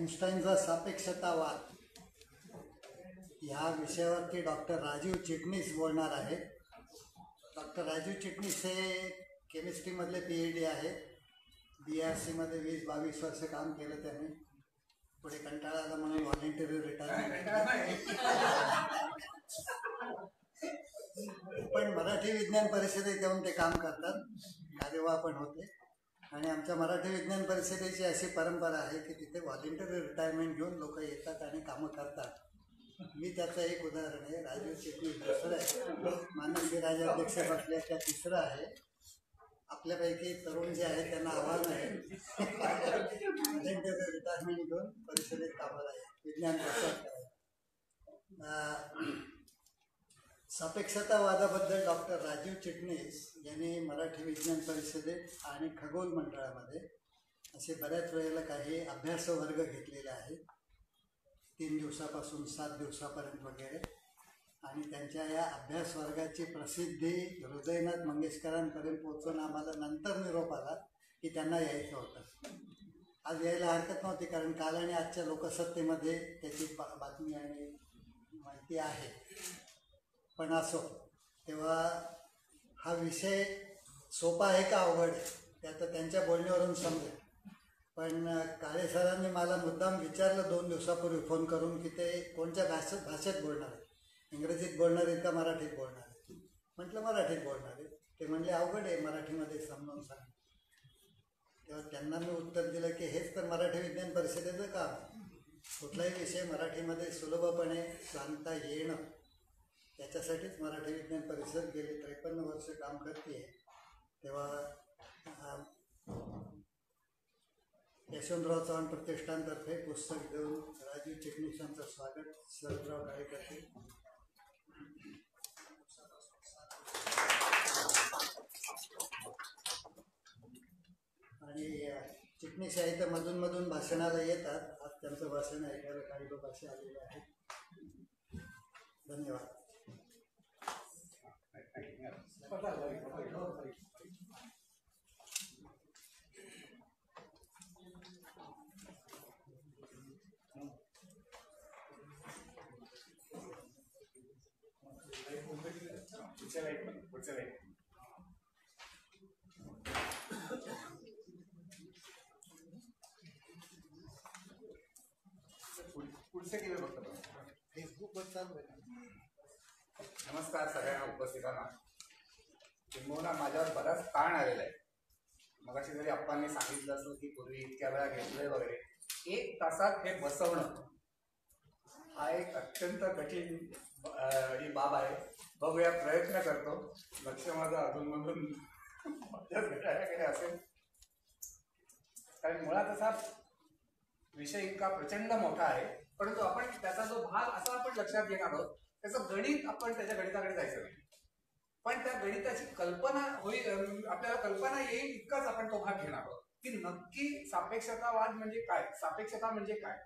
आइन्स्टाईनचा सापेक्षतावाद ह्या विषयावरती डॉक्टर राजीव चिटणीस बोलणार आहेत. डॉक्टर राजीव चिटणीस हे केमिस्ट्रीमधले PhD आहेत. BRC मध्ये 20-22 वर्ष काम केलं त्यांनी. पुढे कंटाळा आला म्हणून व्हॉलेंटरी रिटायरमेंट. पण मराठी विज्ञान परिषदेत येऊन ते काम करतात, कार्यवाह पण होते. आणि आमच्या मराठी विज्ञान परिषदेची अशी परंपरा आहे की तिथे व्हॉलेंटरी रिटायरमेंट घेऊन लोक येतात आणि कामं करतात. मी त्याचं एक उदाहरण आहे. राजीव चिटणीस दुसरं आहे, मानसी राजाध्यक्ष बसल्याच्या तिसरं आहे. आपल्यापैकी तरुण जे आहे त्यांना आव्हान आहे व्हॉलेंटरी रिटायरमेंट घेऊन परिषदेत कामाला आहे, विज्ञान प्रसार करायला. सापेक्षतावादाबद्दल डॉक्टर राजीव चिटणीस यांनी मराठी विज्ञान परिषदेत आणि खगोल मंडळामध्ये असे बऱ्याच वेळेला काही अभ्यास वर्ग घेतलेले आहेत, 3 दिवसापासून 7 दिवसापर्यंत वगैरे. आणि त्यांच्या या अभ्यास वर्गाची प्रसिद्धी हृदयनाथ मंगेशकरांपर्यंत पोहोचून आम्हाला नंतर निरोप आला की त्यांना यायचं होतं. आज यायला हरकत नव्हती, कारण काल आणि आजच्या लोकसत्तेमध्ये त्याची बातमी आणि माहिती आहे. पण असो, तेव्हा हा विषय सोपा आहे का अवघड आहे ते आता त्यांच्या बोलण्यावरून समजेल. पण काळे सरांनी मला मुद्दाम विचारलं 2 दिवसापूर्वी फोन करून की ते कोणत्या भाषेत बोलणार आहेत, इंग्रजीत बोलणार आहेत का मराठीत बोलणार आहेत. म्हटलं मराठीत बोलणार आहेत. ते म्हणले अवघड आहे मराठीमध्ये समजावून सांग. तेव्हा त्यांना मी उत्तर दिलं की हेच तर मराठी विज्ञान परिषदेचं काम. कुठलाही विषय मराठीमध्ये सुलभपणे सांगता येणं, त्याच्यासाठीच मराठी विज्ञान परिषद गेली 53 वर्ष काम करते आहे. तेव्हा यशवंतराव चव्हाण प्रतिष्ठानतर्फे पुस्तक देऊन राजीव चिटणीस यांचं स्वागत शरदराव काळे करते. आणि चिटणीस आहे तर मधून भाषणाला येतात. आज त्यांचं भाषण ऐकायला काही लोक असे आलेले आहेत. धन्यवाद. नमस्कार सगळ्यांना उपस्थितांना. किंबहुना माझ्यावर बराच ताण आलेला आहे. मगाशी जरी अप्पांनी सांगितलं असं की पूर्वी इतक्या वेळा घेतलंय वगैरे, 1 तासात हे बसवणं हा एक अत्यंत कठीण ही बाब आहे. बघूया, प्रयत्न करतो. लक्ष माझं अधूनमधून माझ्याच घड्याळाकडे असेल, कारण मुळात असा विषय इतका प्रचंड मोठा आहे. परंतु आपण त्याचा जो भाग असा आपण लक्षात घेणार आहोत, त्याचं गणित आपण त्याच्या गणिताकडे जायचं नाही, पण त्या गणिताची कल्पना होईल, आपल्याला कल्पना येईल इतकाच आपण तो भाग घेणार आहोत की नक्की सापेक्षतावाद म्हणजे काय, सापेक्षता म्हणजे काय,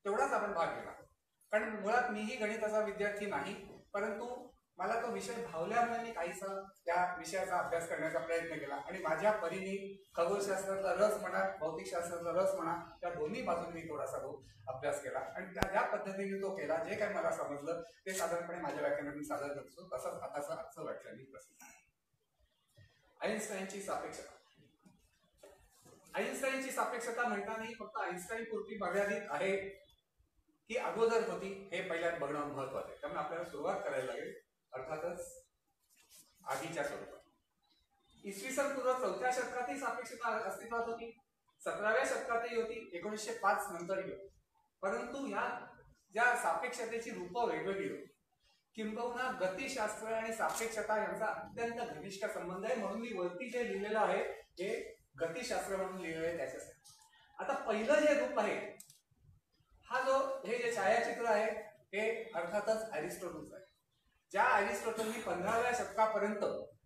तेवढाच आपण भाग घेणार आहोत. कारण मुळात मीही गणिताचा विद्यार्थी नाही, परंतु मला तो विषय भावल्यामुळे मी काहीसा त्या विषयाचा अभ्यास करण्याचा प्रयत्न केला. आणि माझ्या परीने खगोलशास्त्राचा रस म्हणा, भौतिकशास्त्राचा रस म्हणा, त्या दोन्ही बाजूंनी थोडासा अभ्यास केला. आणि ज्या पद्धतीने तो केला, जे काही मला समजलं ते साधारणपणे माझ्या व्याख्यानातून सादर करतो. तसंच आताचं आजचं व्याख्यान मी प्रसिद्ध आहे. आइन्स्टाईनची सापेक्षता. आइन्स्टाईनची सापेक्षता म्हणतानाही फक्त आइन्स्टाईन पुरती मर्यादित आहे की अगोदर होती, हे पहिल्यात बघणं महत्वाचं आहे. त्यामुळे आपल्याला सुरुवात करायला लागेल अर्थातच आधीच्या स्वरूपात. इसवी सन पूर्व 4थ्या शतकातही सापेक्षता अस्तित्वात होती, 17व्या शतकातही होती, 1905 नंतरही होती. परंतु या ज्या सापेक्षतेची रूपं वेगवेगळी होती. किंबहुना गतिशास्त्र आणि सापेक्षता यांचा अत्यंत घनिष्ठ संबंध आहे, म्हणून मी वरती जे लिहिलेलं आहे हे गतिशास्त्र म्हणून लिहिलेलं आहे त्याच्यासाठी. आता पहिलं जे रूप आहे, हे जे छायाचित्र आहे हे अर्थातच अरिस्टॉटलचं आहे. ज्या अरिस्टॉटलनी 15व्या शतकापर्यंत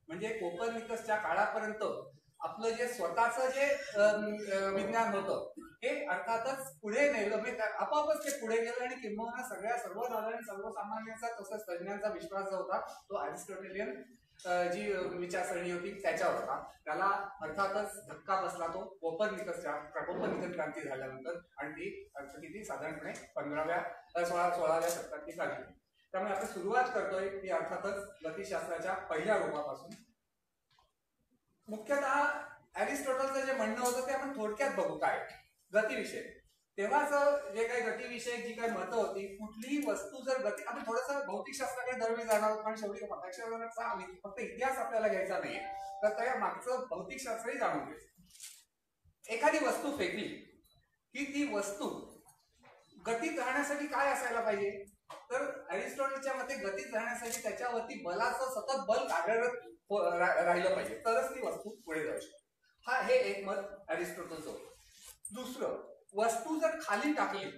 म्हणजे कोपर्निकसच्या काळापर्यंत आपलं जे स्वतःचं जे विज्ञान होतं हे अर्थातच पुढे नेलं, म्हणजे आपोआपच ते पुढे गेलं. आणि किंबहुना सर्वसाधारण सर्वसामान्यांचा तसंच तज्ञांचा विश्वास जो होता तो अरिस्टॉटेलियन जी विचारसरणी होती त्याच्यावर होता. त्याला अर्थातच धक्का बसला तो कोपर्निकन क्रांती झाल्यानंतर, आणि ती किती साधारणपणे 16व्या शतकात ती झाली. त्यामुळे आपण सुरुवात करतोय ती अर्थातच गतिशास्त्राच्या पहिल्या रूपापासून. मुख्यतः अरिस्टॉटलचं जे म्हणणं होतं ते आपण थोडक्यात बघू. काय गतीविषय, तेव्हाच जे काही गतीविषयक जी काही मतं होती, कुठलीही वस्तू जर गती, आपण थोडंसं भौतिकशास्त्राकडे दरवेळी जाणार आहोत कारण शेवटी फक्त इतिहास आपल्याला घ्यायचा नाहीये, तर त्या मागचं भौतिकशास्त्रही जाणून घ्यायचं. एखादी वस्तू फेकली की ती वस्तू गतीत राहण्यासाठी काय असायला पाहिजे, तर अरिस्टॉटलच्या मते गतीत राहण्यासाठी त्याच्यावरती बलाचं सतत बल कार्यरत राहिलं पाहिजे, तरच ती वस्तू पुढे जाऊ शकते. हे एक मत अरिस्टॉटलचं होतं. दुसरं, वस्तू जर खाली टाकली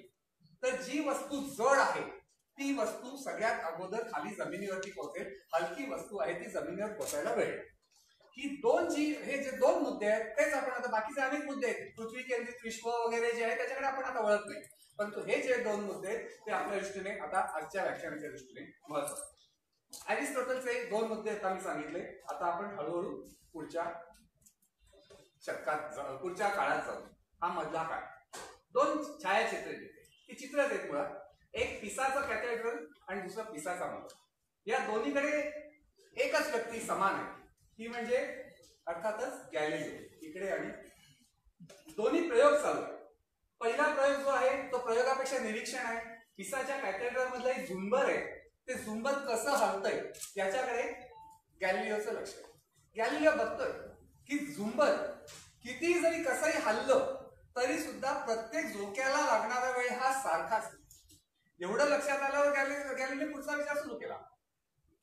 तर जी वस्तू जड आहे ती वस्तू सगळ्यात अगोदर खाली जमिनीवरती पोहोचेल, हलकी वस्तू आहे ती जमिनीवर पोहोचायला वेळ. हे जे दोन मुद्दे आहेत तेच आपण आता, बाकीचे अनेक मुद्दे आहेत, पृथ्वी केंद्रित विश्व वगैरे जे आहे त्याच्याकडे आपण आता वळत नाही, परंतु हे जे दोन मुद्दे आहेत ते आपल्या दृष्टीने आता आजच्या व्याख्यानाच्या दृष्टीने महत्त्वाचे. अरिस्टॉटलचे दोन मुद्दे आता मी सांगितले. आता आपण हळूहळू पुढच्या काळात जाऊ. हा मधला काळ. दोन छायाचित्र देते, ती चित्र आहेत मुळात. एक पिसाचं कॅथेड्रल आणि दुसरं पिसाचा मंदिर. या दोन्हीकडे एकच व्यक्ती समान आहे, ती म्हणजे अर्थातच गॅलिलिओ. इकडे आणि दोन्ही प्रयोग चालू आहेत. पहिला प्रयोग जो आहे तो प्रयोगापेक्षा निरीक्षण आहे. पिसाच्या कॅथेड्रल मधलं एक झुंबर आहे, ते झुंबर कसं हलतंय याच्याकडे गॅलिलिओचं लक्ष आहे. गॅलिलिओ बघतोय की झुंबर किती जरी कसंही हल्लं तरी सुद्धा प्रत्येक झोक्याला लागणारा वेळ हा सारखाच. एवढं लक्षात आल्यावर गॅलिलिओ पुढचा विचार सुरू केला.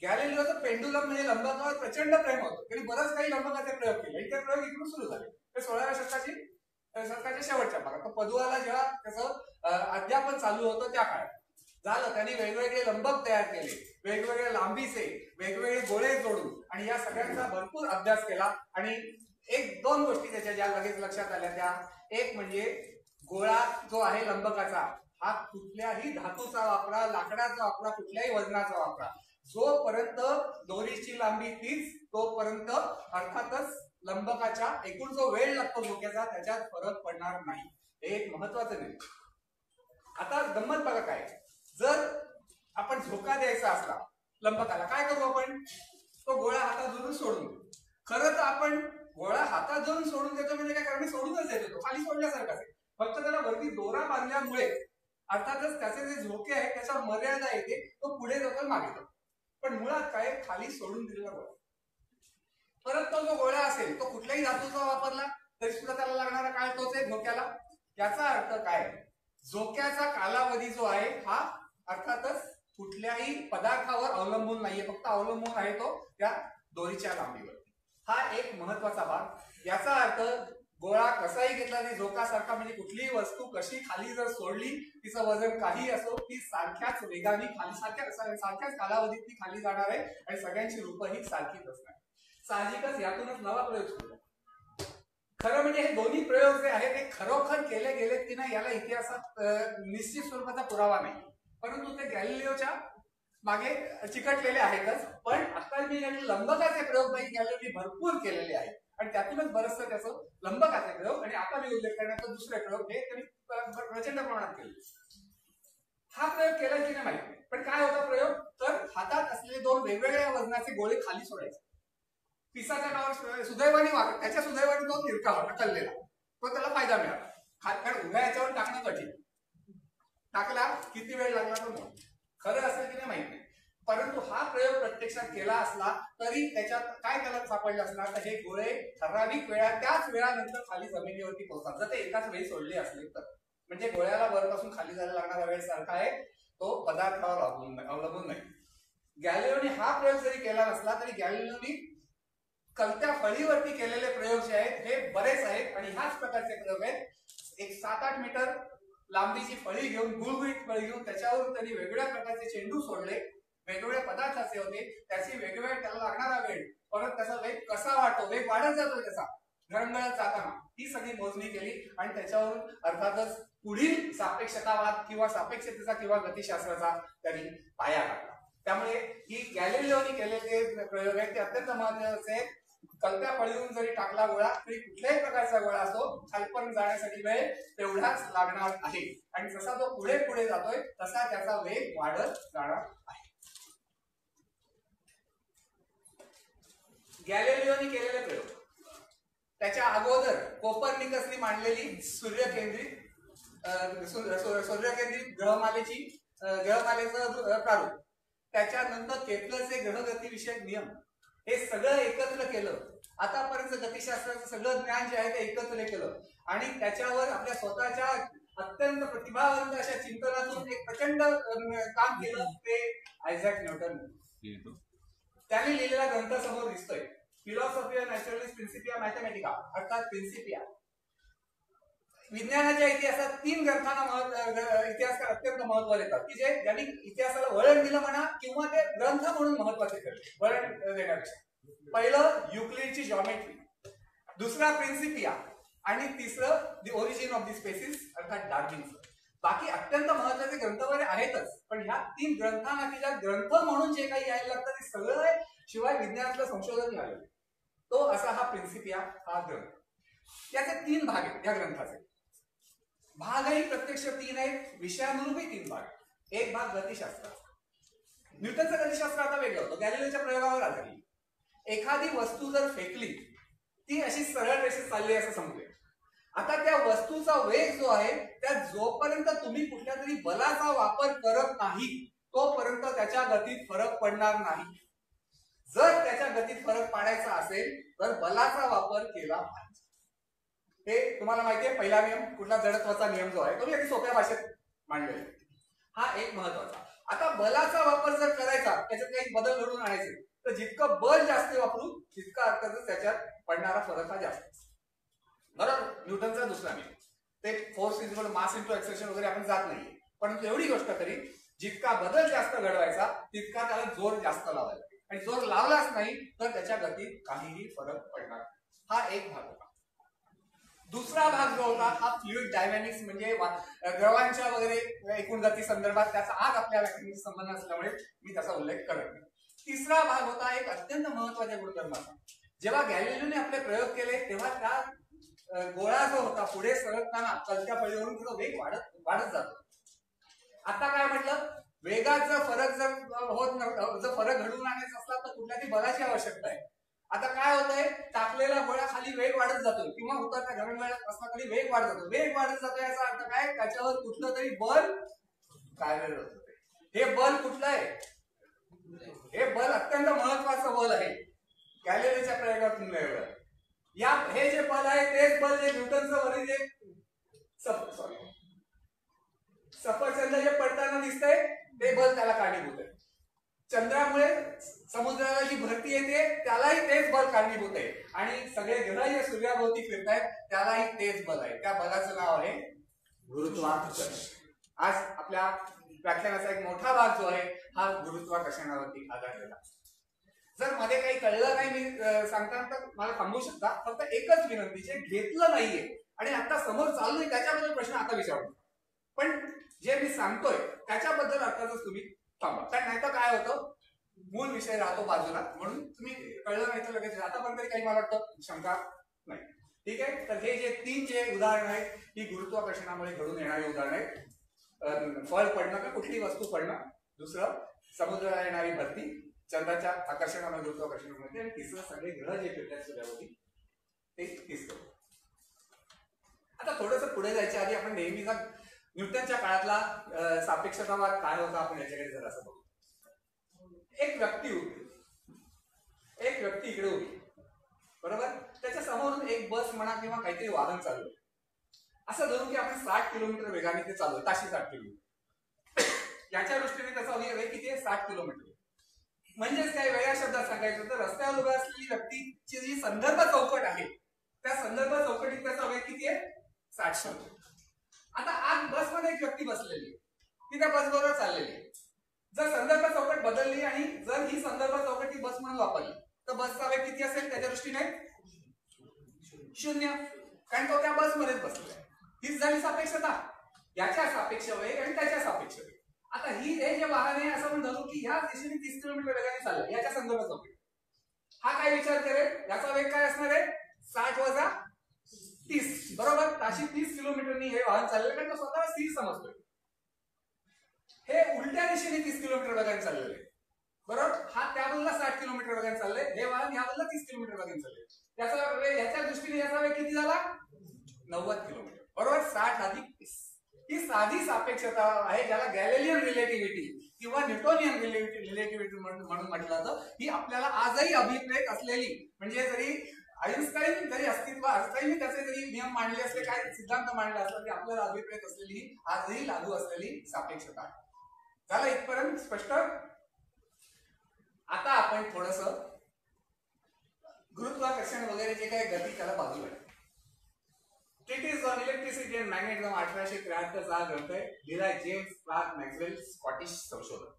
गॅलिलिओचं पेंडुलम म्हणजे लंबकावर प्रचंड प्रेम होतं. त्यांनी बरंच काही लंबकाचे प्रयोग केले. ते प्रयोग इकडून सुरू झाले. ते 16व्या शतकाच्या शेवटच्या भागात पदुआला जेव्हा त्याचं अध्यापन चालू होतं त्या काळात झालं. त्यांनी वेगवेगळे लंबक तयार केले, वेगवेगळे लांबीचे, वेगवेगळे गोळे जोडून, आणि या सगळ्यांचा भरपूर अभ्यास केला. आणि एक दोन गोष्टी त्याच्या ज्या लगेच लक्षात आल्या त्या, एक म्हणजे गोळा जो आहे लंबकाचा हा कुठल्याही धातूचा वापरा, लाकडाचा वापरा, कुठल्याही वजनाचा वापरा, जोपर्यंत दोरीची लांबी तीच तोपर्यंत अर्थातच लंबकाच्या एकूण जो वेळ लागतो झोक्याचा त्याच्यात फरक पडणार नाही. हे एक महत्वाचं नाही. आता गंमत बघा काय, जर आपण झोका द्यायचा असला लंबकाला काय करू आपण, तो गोळा हातात धरून सोडून देऊ. खरं तर आपण गोळा हातात धरून सोडून देतो म्हणजे काय, कारण सोडूनच देतो, खाली सोडल्यासारखाच आहे. फक्त त्याला वरती दोरा बांधल्यामुळे अर्थातच त्याचे जे झोके आहेत त्याच्यावर मर्यादा येते, तो पुढे जातो मागे जातो. पण मुळात काय, खाली सोडून दिलेला गोळा. परत तो जो गोळा असेल तो कुठल्याही धातूचा वापरला तरी सुद्धा त्याला लागणारा काळ तोच आहे झोक्याला. याचा अर्थ काय, झोक्याचा कालावधी जो आहे हा अर्थातच कुठल्याही पदार्थावर अवलंबून नाहीये, फक्त अवलंबून आहे तो त्या दोरीच्या लांबीवर. हा एक महत्वाचा भाग. याचा अर्थ गोळा कसाही घेतला तरी झोकासारखा, म्हणजे कुठलीही वस्तू कशी खाली जर सोडली, तिचं वजन काही असो, ती सारख्याच वेगाने खाली, सारख्याच कालावधीत ती खाली जाणार आहे आणि सगळ्यांची रूप ही सारखीच असणार. साहजिकच यातूनच नवा प्रयोग सुरू झाला. खरं म्हणजे हे दोन्ही प्रयोग जे आहेत ते खरोखर केले गेलेत की नाही याला इतिहासात निश्चित स्वरूपाचा पुरावा नाही, परंतु ते गॅलिलिओच्या मागे चिकटलेले आहेतच. पण आता मी लंबकाचे प्रयोग गॅलिलिओने भरपूर केलेले आहेत आणि त्यातूनच बरंचसं त्याचं लंबकाचे प्रयोग आणि आता मी उल्लेख करण्याचा दुसरे प्रयोग हे त्यांनी प्रचंड प्रमाणात केले. हा प्रयोग केला की नाही माहिती, पण काय होता प्रयोग, तर हातात असलेले दोन वेगवेगळ्या वजनाचे गोळे खाली सोडायचे. पिसाच्या नावावर सुदैवाने वागत, त्याच्या सुदैवाने तो तिरका ढकललेला, तो त्याला फायदा मिळाला. कारण उभ्या याच्यावर टाकणं कठीण, टाकला किती वेळ लागला तो म्हणून खरं असेल की नाही माहित नाही. परंतु हा प्रयोग प्रत्यक्षात केला असला तरी त्याच्यात काय त्याला सापडलं असणार, तर हे गोळे ठराविक वेळा त्याच वेळानंतर खाली जमिनीवरती पोहोचतात जर ते एकाच वेळी सोडले असले तर. म्हणजे गोळ्याला वरपासून खाली जायला लागणारा वेळ सारखा आहे, तो पदार्थावर अवलंबून नाही. गॅलिलिओने हा प्रयोग जरी केला नसला तरी गॅलिलिओने कलत्या फळीवरती केलेले प्रयोग जे आहेत हे बरेच आहेत आणि ह्याच प्रकारचे प्रयोग आहेत. एक 7-8 मीटर लांबीची फळी घेऊन, गुळगुळीत फळी घेऊन त्याच्यावरून त्यांनी वेगवेगळ्या प्रकारचे चेंडू सोडले, वेगवेगळ्या पदार्थाचे होते, त्याची वेगवेगळ्या त्याला लागणारा वेळ, परत त्याचा वेग कसा वाढतो, वेग वाढत जातो त्याचा घरंगळत जाताना, ही सगळी मोजणी केली आणि त्याच्यावरून अर्थातच पुढील सापेक्षतावाद किंवा सापेक्षतेचा किंवा गतिशास्त्राचा त्यांनी पाया घातला. त्यामुळे ही गॅलिलिओनी केलेले प्रयोग आहेत ते अत्यंत महत्वाचे आहेत. कलत्या फळीहून जरी टाकला गोळा तरी कुठल्याही प्रकारचा गोळा असो खालपर्यंत जाण्यासाठी वेळ तेवढाच लागणार आहे आणि जसा तो पुढे पुढे जातोय तसा त्याचा वेग वाढत जाणार आहे. गॅलिलिओनी केलेले प्रयोग त्याच्या अगोदर कोपर्निकसनी मांडलेली सूर्यकेंद्रित ग्रहमालेचं प्रारूप, त्याच्यानंतर केपलरचे ग्रहगती विषयक नियम, हे सगळं एकत्र केलं. आतापर्यंत गतिशास्त्राचं सगळं ज्ञान जे आहे ते एकत्र केलं आणि त्याच्यावर आपल्या स्वतःच्या अत्यंत प्रतिभावंत अशा चिंतनातून एक प्रचंड काम केलं ते आयझॅक न्यूटन. त्यांनी लिहिलेला ग्रंथ समोर दिसतोय, फिलॉसॉफी ऑफ नॅचरलिस्ट प्रिन्सिपिया मॅथमॅटिका, अर्थात प्रिन्सिपिया. विज्ञानाच्या इतिहासात 3 ग्रंथांना इतिहासकार अत्यंत महत्व देतात की जे ज्यांनी इतिहासाला वळण दिलं म्हणा किंवा ते ग्रंथ म्हणून महत्वाचे ठरले वळण देण्यापेक्षा. पहिलं युक्लिडची जॉमेट्री, दुसरा प्रिन्सिपिया आणि तिसरं द ओरिजिन ऑफ द स्पेसिस अर्थात डार्विनचं. बाकी अत्यंत महत्वाचे ग्रंथ वगैरे आहेतच, पण ह्या 3 ग्रंथांना की ज्या ग्रंथ म्हणून जे काही यायला लागतं ते सगळं आहे, शिवाय विज्ञानातलं संशोधन झालेलं तो असा हा प्रिन्सिपिया हा ग्रंथ. याचे 3 भाग आहेत या ग्रंथाचे. भागही प्रत्यक्ष 3 आहेत, विषयानुरूपी 3 भाग. एक भाग गतिशास्त्राचा. न्यूटनचं गतिशास्त्र आता वेगळं होतं, गॅलिलिओच्या प्रयोगावर आधारित. एखादी वस्तू जर फेकली ती अशी सरळ रेषेत चालली असं समजूया. आता त्या वस्तूचा वेग जो आहे त्या जोपर्यंत तुम्ही कुठल्या तरी बलाचा वापर करत नाही तोपर्यंत त्याच्या गतीत फरक पडणार नाही. जर त्याच्या गतीत फरक पाडायचा असेल तर बलाचा वापर केला पाहिजे. हे तुम्हाला माहिती आहे, पहिला नियम कुठला जडत्वाचा नियम जो आहे तो मी अगदी सोप्या भाषेत मांडलेला. हा एक महत्वाचा. आता बलाचा वापर जर करायचा त्याच्यात काही बदल घडून आणायचे तर जितकं बल जास्त वापरू तितका अर्थातच त्याच्यात पडणारा फरक हा जास्त. बरोबर. न्यूटनचा दुसरा नियम ते force is equal to mass into acceleration वगैरे आपण जात नाहीये, परंतु एवढी गोष्ट तरी जितका बदल जास्त घडवायचा तितका त्याला जोर जास्त लावायचा आणि जोर लावलाच नाही तर त्याच्या गतीत काहीही फरक पडणार. हा एक भाग होता. दुसरा भाग जो होता हा फ्लुइड डायनॅमिक्स, म्हणजे द्रवांच्या वगैरे एकूण गती संदर्भात त्याचा आज आपल्या व्याख्यानाशी संबंध असल्यामुळे मी त्याचा उल्लेख करत नाही. तिसरा भाग होता एक अत्यंत महत्वाच्या गुणधर्माचा. जेव्हा गॅलिलिओने आपले प्रयोग केले तेव्हा त्या गोळा जो होता पुढे सरकताना कलत्या फळीवरून त्याचा वेग वाढत जातो. आता काय म्हटलं, वेगात जर फरक जर फरक घडवून आणायचा असला तर कुठल्या तरी बलाची आवश्यकता आहे. आता काय होतंय, टाकलेला गोळा खाली वेग वाढत जातो किंवा उतरत्या घमेंडीत असला तरी वेग वाढत जातो. वेग वाढत जातो याचा अर्थ काय, त्याच्यावर कुठलं तरी बल कार्यरत होते. हे बल कुठलं आहे, हे बल अत्यंत महत्वाचं बल आहे. गॅलिलिओच्या प्रयोगातून मिळवलं. हे जे बल आहे तेच बल जे न्यूटनचं वरील जे सफरचंद जे पडताना दिसतंय ते बल त्याला कारणीभूत आहे. चंद्रामुळे समुद्राला जी भरती येते त्यालाही तेच बल कारणीभूत आहे आणि सगळे ग्रह जे सूर्याभोवती फिरतायत त्यालाही तेच बल आहे. त्या बलाचं नाव आहे गुरुत्वाकर्षण. आज आपल्या व्याख्यानाचा एक मोठा भाग जो आहे हा गुरुत्वाकर्षणावरती आधारलेला. जर मध्ये काही कळलं नाही मी सांगताना तर मला थांबवू शकता. फक्त एकच विनंती, जे घेतलं नाहीये आणि आता समोर चाललोय त्याच्याबद्दल प्रश्न आता विचारू, पण जे मी सांगतोय त्याच्याबद्दल अर्थातच तुम्ही थांबा. कारण नाही तर काय होतं, मूळ विषय राहतो बाजूला. म्हणून तुम्ही कळलं नाही तर लगेच आतापर्यंत काही मला वाटतं शंका नाही. ठीक आहे. तर हे जे 3 जे उदाहरण आहेत ही गुरुत्वाकर्षणामुळे घडून येणारी उदाहरण आहेत. फळ पडणं का कुठली वस्तू पडणं, दुसरं समुद्राला येणारी भरती, चंद्राच्या आकर्षणामुळे गुरुत्वाकर्षणामुळे, आणि तिसरं सगळे ग्रह जे फिरतात सूर्याभोवती ते तिसरं. आता थोडंसं पुढे जायच्या आधी आपण नेहमीचा न्यूटनच्या काळातला सापेक्षतावाद काय होता आपण याच्याकडे जर असं बघू. एक व्यक्ती इकडे होती, बरोबर. त्याच्या समोरून एक बस म्हणा किंवा काहीतरी वाहन चालू आहे. असं धरून की आपण 60 किलोमीटर वेगाने ते चालू आहे, ताशी 60 किलोमीटर. याच्या दृष्टीने त्याचा वेग किती आहे, 60 किलोमीटर. म्हणजेच काय, वेगळ्या शब्दात सांगायचं तर रस्त्यावर उभ्या असलेली व्यक्तीची जी संदर्भ चौकट आहे त्या संदर्भ चौकटीत त्याचा वेग किती आहे, 60 किलोमीटर. आता आज बसमध्ये एक व्यक्ती बसलेली आहे, ती त्या बस बरोबर चाललेली आहे. जर संदर्भ चौकट बदलली आणि जर ही संदर्भ चौकट ही बस म्हणून वापरली तर बसचा वेग किती असेल त्याच्या दृष्टीने 0, कारण तो त्या बसमध्येच बसलेला आहे. हीच झाली सापेक्षता. याच्या सापेक्ष वेग आणि त्याच्या सापेक्ष वेग. आता हे जे वाहन आहे असं आपण धरू की ह्या दिशेने 30 किलोमीटर वेगाने चाललं, याच्या संदर्भात होईल. हा काय विचार करेल, याचा वेग काय असणार आहे, 60 वजा 30, बरोबर. ताशी 30 किलोमीटरनी हे वाहन चाललेलं, कारण तो स्वतःला स्थिर समजतोय. हे उलट्या दिशेने 30 किलोमीटर वेगाने चाललेलं आहे, बरोबर. हा त्या बाजूला 60 किलोमीटर वेगाने चाललंय, हे वाहन या बाजूला 30 किलोमीटर वेगाने चाललंय. त्याचा वेग, याच्या दृष्टीने याचा वेग किती झाला, 90 किलोमीटर, बरोबर. 60 अधिक 30 ही साधी सापेक्षता आहे, ज्याला गॅलिलियन रिलेटिव्हिटी किंवा न्यूटोनियन रिलेटिव्हिटी म्हणून म्हटलं जातं. ही आपल्याला आजही अभिप्रेत असलेली, म्हणजे जरी आइन्स्टाईन जरी आइन्स्टाईनने त्याचे जरी नियम मांडले असले, काय सिद्धांत मांडले असले, तरी आपल्याला अभिप्रेत असलेली, आजही लागू असलेली सापेक्षता आहे. झालं इथपर्यंत स्पष्ट. आता आपण थोडस गुरुत्वाकर्षण वगैरे जे काही गती त्याला बाजूला आहे. Treatise on electricity and magnetism 1873 चा ग्रंथ आहे, लिहिलाय जेम्स क्लार्क मॅक्सवेल, स्कॉटिश संशोधक.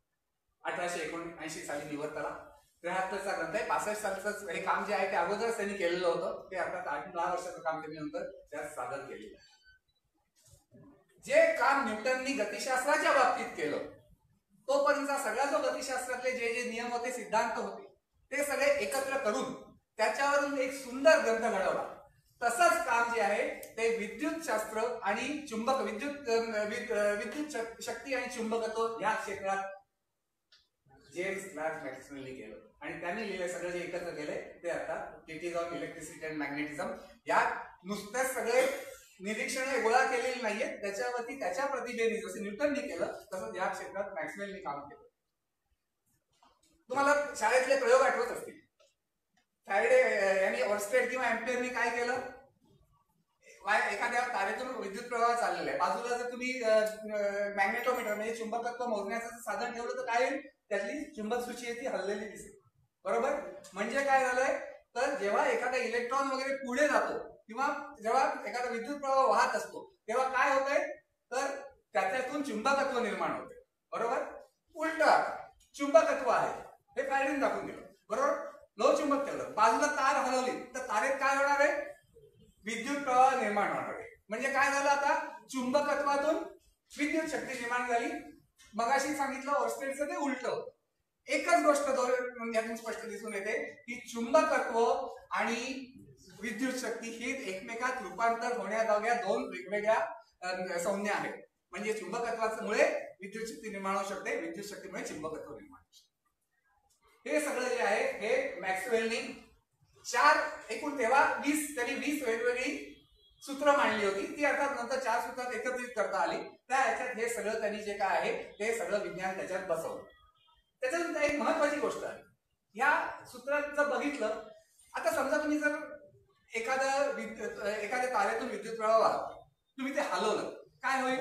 1879 साली निवर्तला. 73 चा ग्रंथ आहे. 65 सालचं हे काम जे आहे ते अगोदरच त्यांनी केलेलं होतं, ते आता 8-10 वर्षाचं काम केल्यानंतर त्यात सादर केलेलं आहे. जे काम न्यूटननी गतिशास्त्राच्या बाबतीत केलं, तोपर्यंतचा सगळा जो गतिशास्त्रातले जे जे नियम होते, सिद्धांत होते, ते सगळे एकत्र करून त्याच्यावरून एक सुंदर ग्रंथ घडवला. तसंच काम जे आहे ते विद्युत शास्त्र आणि चुंबक, विद्युत शक्ती आणि चुंबकत्व या क्षेत्रात जेम्स क्लार्क मॅक्सवेलने केलं, आणि त्यांनी लिहिले सगळं जे एकत्र केले ते आता treatise on electricity and magnetism. यात नुसतेच सगळे निरीक्षणे गोळा केलेली नाहीयेत, त्याच्यावरती त्याच्या प्रतिभेने जसं न्यूटनने केलं तसंच या क्षेत्रात मॅक्सवेलने काम केलं. तुम्हाला शाळेतले प्रयोग आठवत असतील. फॅरेडे यांनी ऑर्स्टेड किंवा एम्पियरनी काय केलं, एखाद्या तारेतून विद्युत प्रवाह चाललेला आहे, बाजूला जर तुम्ही मॅग्नेटोमीटर म्हणजे चुंबकत्व मोजण्याचं साधन ठेवलं तर काय होईल, त्यातली चुंबक सूची आहे ती हललेली दिसेल, बरोबर. म्हणजे काय झालंय, तर जेव्हा एखादा इलेक्ट्रॉन वगैरे पुढे जातो किंवा जेव्हा एखादा विद्युत प्रवाह वाहत असतो, तेव्हा काय होतंय, तर त्याच्यातून चुंबकत्व निर्माण होते, बरोबर. उलट चुंबकत्व आहे हे फॅरेडेने दाखवून दिलं, बरोबर. लो चुंबक ठेवलं, बाजूला तार हलवली तर तारेत काय होणार आहे, विद्युत प्रवाह निर्माण होणार आहे. म्हणजे काय झालं, आता चुंबकत्वातून विद्युत शक्ती निर्माण झाली. मगाशी सांगितलं ऑर्स्टेडचं ते उलट. एकच गोष्ट यातून स्पष्ट दिसून येते की चुंबकत्व आणि विद्युत शक्ती ही एकमेकात रूपांतर होण्याजोग्या दोन वेगवेगळ्या संज्ञा आहेत. म्हणजे चुंबकत्वामुळे विद्युत शक्ती निर्माण होऊ शकते, विद्युत शक्तीमुळे चुंबकत्व निर्माण होऊ शकते. हे सगळं जे आहे हे मॅक्सवेलनी एकूण तेव्हा 20 वेगवेगळी सूत्र मांडली होती. ती अर्थात नंतर 4 सूत्रात एकत्रित करता आली. त्या ह्याच्यात हे सगळं त्यांनी जे काय आहे ते सगळं विज्ञान त्याच्यात बसवलं. त्याच्यात एक महत्वाची गोष्ट आहे, या सूत्रात जर बघितलं, आता समजा तुम्ही जर एखाद्या तारेतून विद्युत प्रवाह वाहतो, तुम्ही ते हलवलं, काय होईल,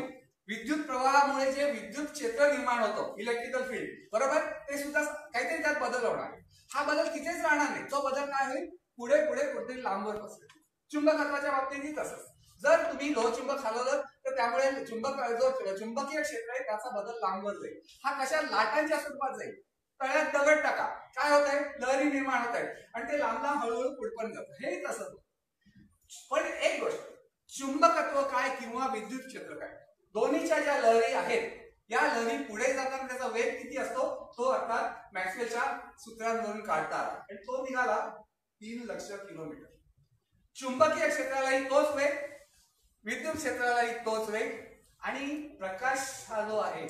विद्युत प्रवाहामुळे जे विद्युत क्षेत्र निर्माण होतं, इलेक्ट्रिकल फील्ड, बरोबर, ते सुद्धा काहीतरी त्यात बदल होणार. हा बदल तिथेच राहणार नाही, तो बदल काय होईल, पुढे कुठेतरी लांबवर पसरेल. चुंबकत्वाच्या बाबतीतही तसंच. जर तुम्ही लोहचुंबक हलवलं तर त्यामुळे जो चुंबकीय क्षेत्र आहे त्याचा बदल लांबवर जाईल. हा कशा लाटांच्या स्वरूपात जाईल. तळ्यात दगड टाका, काय होत आहे, लहरी निर्माण होत आहेत आणि ते लांब हळूहळू पुढपर्यंत जातं. हे तसंच. पण एक गोष्ट, चुंबकत्व काय किंवा विद्युत क्षेत्र काय, दोन्हीच्या ज्या लहरी आहेत, या लहरी पुढे जाताना त्याचा वेग किती असतो, तो अर्थात मॅक्सवेलच्या सूत्रांवरून काढता आला आणि तो निघाला 3 लाख किलोमीटर. चुंबकीय क्षेत्रालाही तोच वेग, विद्युत क्षेत्रालाही तोच वेग, आणि प्रकाश हा जो आहे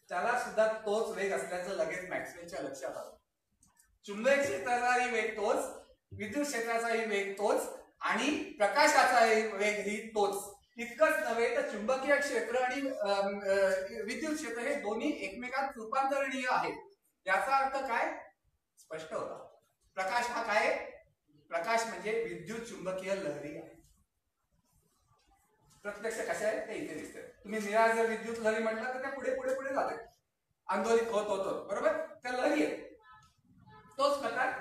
त्याला सुद्धा तोच वेग असल्याचं लगेच मॅक्सवेलच्या लक्षात आलं. चुंबकीय क्षेत्राचाही वेग तोच, विद्युत क्षेत्राचाही वेग तोच, आणि प्रकाशाचाही वेग ही तोच. इतकंच नव्हे तर चुंबकीय क्षेत्र आणि विद्युत क्षेत्र हे दोन्ही एकमेकात रूपांतरणीय आहेत. याचा अर्थ काय स्पष्ट होता. प्रकाश हा काय, प्रकाश म्हणजे विद्युत चुंबकीय लहरी आहे. प्रत्यक्ष कशा आहे ते इथे दिसते. तुम्ही निळा जर विद्युत लहरी म्हटलं तर त्या पुढे पुढे पुढे जाते, आंदोलित होत होतो, बरोबर, त्या लहरी आहे. तोच प्रकार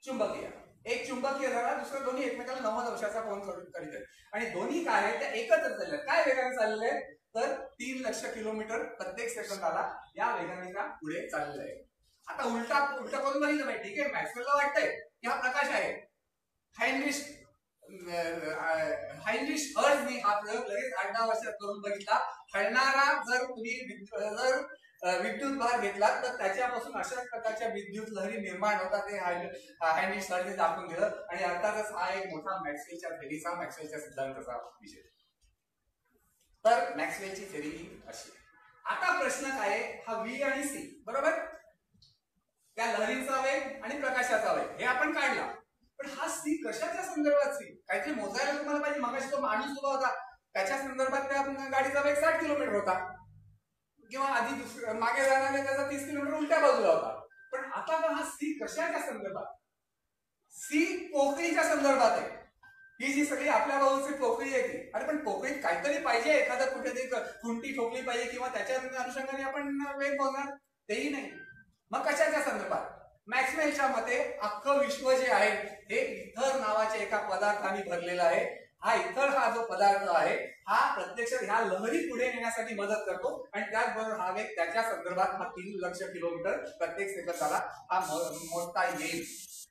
चुंबकीय. एक चुंबकीय झाला, दुसरं दोन्ही एकमेकाला 90 अंशाचा कोन करीत आहेत आणि दोन्ही काय आहेत त्या एकत्र चालल्या. काय वेगाने चाललेले आहेत, तर 3 लाख किलोमीटर प्रत्येक सेकंदाला या वेगाने का पुढे चाललेलं आहे. आता उलटा करून बघितलं पाहिजे. ठीक आहे, मॅक्सवेलला वाटतंय की हा प्रकाश आहे. हायनरिश हर्ट्झनी हा प्रयोग लगेच 8-10 वर्षात करून बघितला. हलणारा जर तुम्ही विद्युत भार घेतला तर त्याच्यापासून अशा प्रकारच्या विद्युत लहरी निर्माण होतात हे हायनिश सरने दाखवून दिलं. आणि अर्थातच हा एक मोठा मॅक्सवेलच्या थेरीचा, मॅक्सवेलच्या सिद्धांताचा विषय. तर मॅक्सवेलची थेरी अशी. आता प्रश्न काय आहे, हा व्ही आणि सी बरोबर, त्या लहरीचा वेग आणि प्रकाशाचा वेग हे आपण काढला. पण हा सी कशाच्या संदर्भात, सी काहीतरी मोजायला तुम्हाला पाहिजे. मगाशी तो माणूस उभा होता त्याच्या संदर्भात त्या गाडीचा वेग 60 किलोमीटर होता, किंवा आधी मागे जाणारे त्याचा 30 किलोमीटर उलट्या बाजूला होता. पण आता हा सी कशाच्या संदर्भात, सी पोकळीच्या संदर्भात आहे. ही जी सगळी आपल्या बाजूची पोकळी आहे ती, अरे पण पोकळीत काहीतरी पाहिजे, एखादं कुठेतरी खुंटी ठोकली पाहिजे, किंवा त्याच्या अनुषंगाने आपण वेग मोजणार, तेही नाही. मग कशाच्या संदर्भात, मॅक्सवेलच्या मते अख्खं विश्व जे आहे हे इथर नावाच्या एका पदार्थाने भरलेलं आहे. हा इथर हा जो पदार्थ आहे हा प्रत्यक्षात ह्या लहरी पुढे नेण्यासाठी मदत करतो, आणि त्याचबरोबर हा वेग त्याच्या संदर्भात हा 3 लक्ष किलोमीटर प्रत्येक सेकंदाला हा मोजता येईल.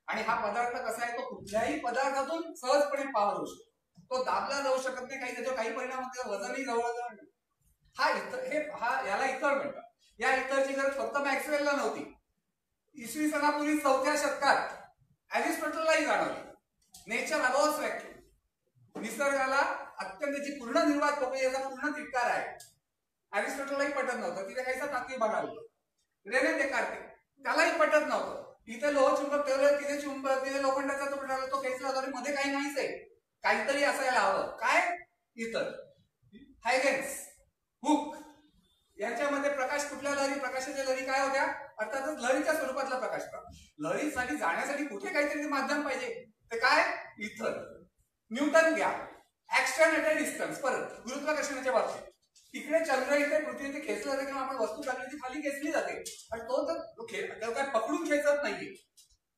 आणि हा पदार्थ कसा आहे, तो कुठल्याही पदार्थातून सहजपणे पावर होऊ शकतो. तो दाबला जाऊ शकत नाही, काही त्याच्यावर काही परिणाम होते, वजनही जवळ हा इथर, याला इथर म्हणतात. या इथरची गरज फक्त मॅक्सवेलला नव्हती. इसवी सनापूर्वी 4थ्या शतकात अरिस्टॉटललाही जाणवली. नेचर अबाउस व्हॅक्यूम, निसर्गाला अत्यंत जी पूर्ण निर्वात पोकळी याचा पूर्ण तिटकार आहे. अरिस्टॉटललाही पटत नव्हतं, तिथे काहीसा तात्विक बघायला. रेने देकार्ते त्यालाही पटत नव्हतं. तिथे लोह चुंबक ठेवलं, तिथे चुंबक, तिथे लोखंडाचा तुकडा ठेवला, तो खेचला तरी मध्ये काही नाहीच आहे, काहीतरी असायला हवं. काय, इतर. हायगन्स, हुक यांच्यामध्ये प्रकाश कुठल्या लहरी, प्रकाशाच्या लहरी काय होत्या, अर्थातच लहरीच्या स्वरूपातला प्रकाश. लहरीसाठी जाण्यासाठी कुठे काहीतरी माध्यम पाहिजे, ते काय, इथर. न्यूटन घ्या, ऍक्शन ऍट अ डिस्टन्स, परत गुरुत्वाकर्षणाच्या बाबतीत. तिकडे चंद्र इथे पृथ्वी इथे खेचलं जाते, किंवा आपण वस्तू टाकली ती खाली खेचली जाते, आणि तो तर काय पकडून खेचत नाहीये.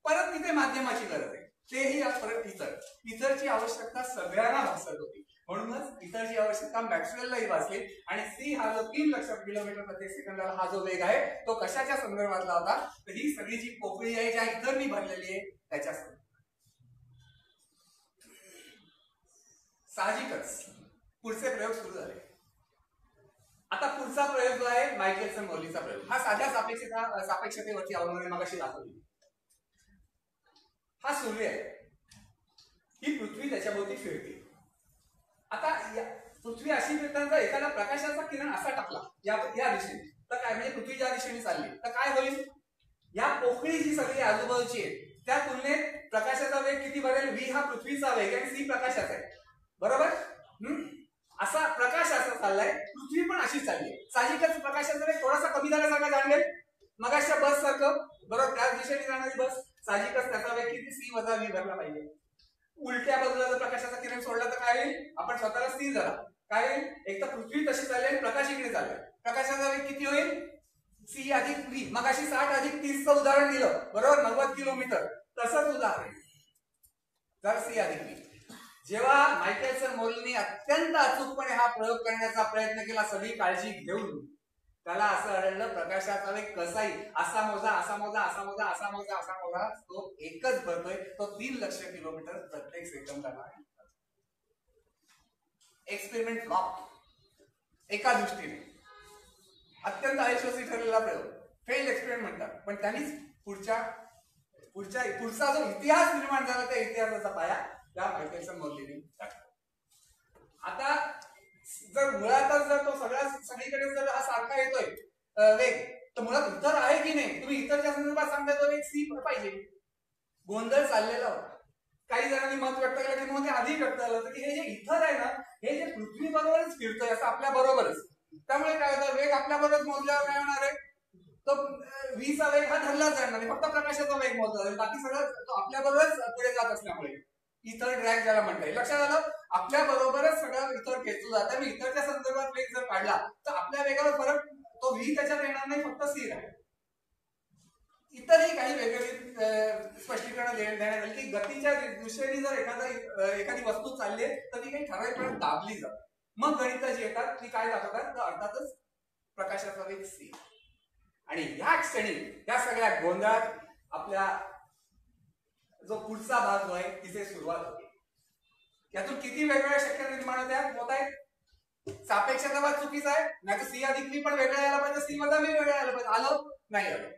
परत तिथे माध्यमाची गरज आहे, तेही परत इतर. इतरची आवश्यकता सगळ्यांना भासत होती, म्हणूनच इतरची आवश्यकता मॅक्सवेललाही भासली. आणि सी हा जो 3 लक्ष किलोमीटर प्रत्येक सेकंदाला हा जो वेग आहे तो कशाच्या संदर्भातला होता, तर ही सगळी जी पोकळी आहे ज्या इतरनी भरलेली आहे त्याच्या संदर्भात. साहजिकच पुढचे प्रयोग सुरू झाले. आता पुढचा प्रयोग जो आहे मायकेलसन मोर्लीचा प्रयोग, हा साध्या सापेक्षतेवरती अवलंबून मगाशी दाखवली. हा सूर्य आहे, ही पृथ्वी त्याच्याभोवती फिरते. आता पृथ्वी अशी फिरताना एखादा प्रकाशाचा किरण असा टाकला या दिशेने, तर काय, म्हणजे पृथ्वी ज्या दिशेने चालली तर काय होईल, या पोकळी जी सगळी आजूबाजूची आहे त्या तुलनेत प्रकाशाचा वेग किती बदलेल, व्ही हा पृथ्वीचा वेग आणि सी प्रकाशाचा आहे, बरोबर. असा प्रकाश असा चाललाय, पृथ्वी पण अशी चालली. साहजिकच प्रकाशाचा वेग थोडासा कमी झाल्यासारखा जाणवेल, मगाच्या बस सारखं, बरोबर. त्याच दिशेने जाणारी बस, साहजिकच त्याचा वेग किती, सी वजा व्ही भरला पाहिजे. उलट्या बाजूला जर प्रकाशाचा किरण सोडला तर काय होईल, आपण स्वतःला स्थिर झाला, काय होईल, एक तर पृथ्वी तशी चालली आणि प्रकाश इकडे चाललाय, प्रकाशाचा वेग किती होईल, सी अधिक व्ही. मगाशी 60 अधिक 30चं उदाहरण दिलं, बरोबर, 90 किलोमीटर. तसंच उदाहरण जर सी अधिक व्ही. जेव्हा मायकेलसन मोर्लीने अत्यंत अचूकपणे हा प्रयोग करण्याचा प्रयत्न केला, सगळी काळजी घेऊन, त्याला असं आढळलं प्रकाशाचा वेग कसाही असा मोजा, असा मोजा, असा मोजा, असा मोजा, असा मोजा, तो एकच भरतोय, तो 3 लक्ष किलोमीटर प्रत्येक सेकंदाला. एक्सपेरिमेंट फ्लॉप एका दृष्टीने, अत्यंत अयशस्वी ठरलेला प्रयोग, फेल एक्सपेरिमेंट म्हणतात. पण त्यांनीच पुढचा जो इतिहास निर्माण झाला त्या इतिहासाचा पाया त्या मायकेलसन मोर्लीने टाकला. आता जर मुळातच जर तो सगळीकडे जर हा सारखा येतोय वेग, तर मुळात इतर आहे की नाही, तुम्ही इतरच्या संदर्भात सांगताय तो वेग सी पाहिजे. गोंधळ चाललेला होता. काही जणांनी मत व्यक्त केलं, की मग आधी व्यक्त झालं होतं की हे जे इथर आहे ना, हे जे पृथ्वी बरोबरच फिरतोय असं आपल्या बरोबरच, त्यामुळे काय होतं, वेग आपल्या बरोबर मोजल्यावर काय होणार आहे, तो व्हीचा वेग हा धरलाच जाणार नाही, फक्त प्रकाशाचा वेग मोजला जाईल, बाकी सगळं तो आपल्या बरोबरच पुढे जात असल्यामुळे इथर ड्रॅग ज्याला म्हणता येईल. लक्षात आलं, आपल्या बरोबरच सगळं इतर खेचलं जातं. मी इतरच्या संदर्भात वेग जर काढला तर आपल्या वेगावर फरक, तो व्ही त्याच्यात येणार नाही, फक्त सी राहील. इतरही काही वेगवेगळी स्पष्टीकरण देण्यात आली की गतीच्या दिशेने जर एखादी वस्तू चालली आहे तर ती काही ठराविक दाबली जाते. मग गणितं जी येतात ती काय दाखवतात, तर अर्थातच प्रकाशाचा वेग सी. आणि ह्या क्षणी या सगळ्या गोंधळात आपल्या जो पुढचा भाग जो आहे तिथे सुरुवात होते. यातून किती वेगवेगळ्या शक्यता निर्माण होत आहेत, सापेक्षतावाद चुकीचा आहे, नाही तर सी अधिक व्ही पण वेगळं यायला पाहिजे, सी वजा व्ही वेगळं यायला पाहिजे. आलं नाही आलं.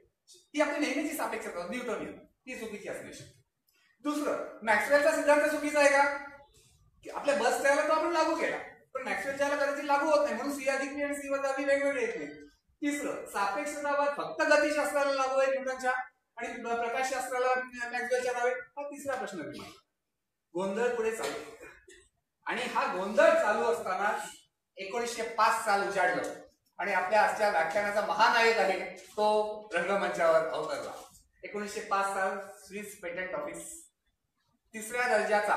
ही आपली नेहमीची सापेक्षता न्यूटनियन, ती चुकीची असणे शकते. दुसरं, मॅक्सवेलचा सिद्धांत चुकीचा आहे का? आपल्या बस त्याला तो आपण लागू केला, पण मॅक्सवेलच्या कदाचित लागू होत नाही, म्हणून सी अधिक व्ही आणि सी वजा व्ही वेगवेगळे येत नाही. तिसरं, सापेक्षतावाद फक्त गतिशास्त्राला लागू आहे न्यूटनच्या आणि प्रकाशशास्त्राला मॅक्सवेलच्या नावे. हा तिसरा प्रश्न निर्माण. गोंधळ पुढे चालू आणि हा गोंधळ चालू असताना 1905 साल उजाडलं आणि आपल्या आजच्या व्याख्यानाचा महानायक आहे तो रंगमंचावर अवतरला. 1905 साल स्विस पेटंट ऑफिस तिसऱ्या दर्जाचा,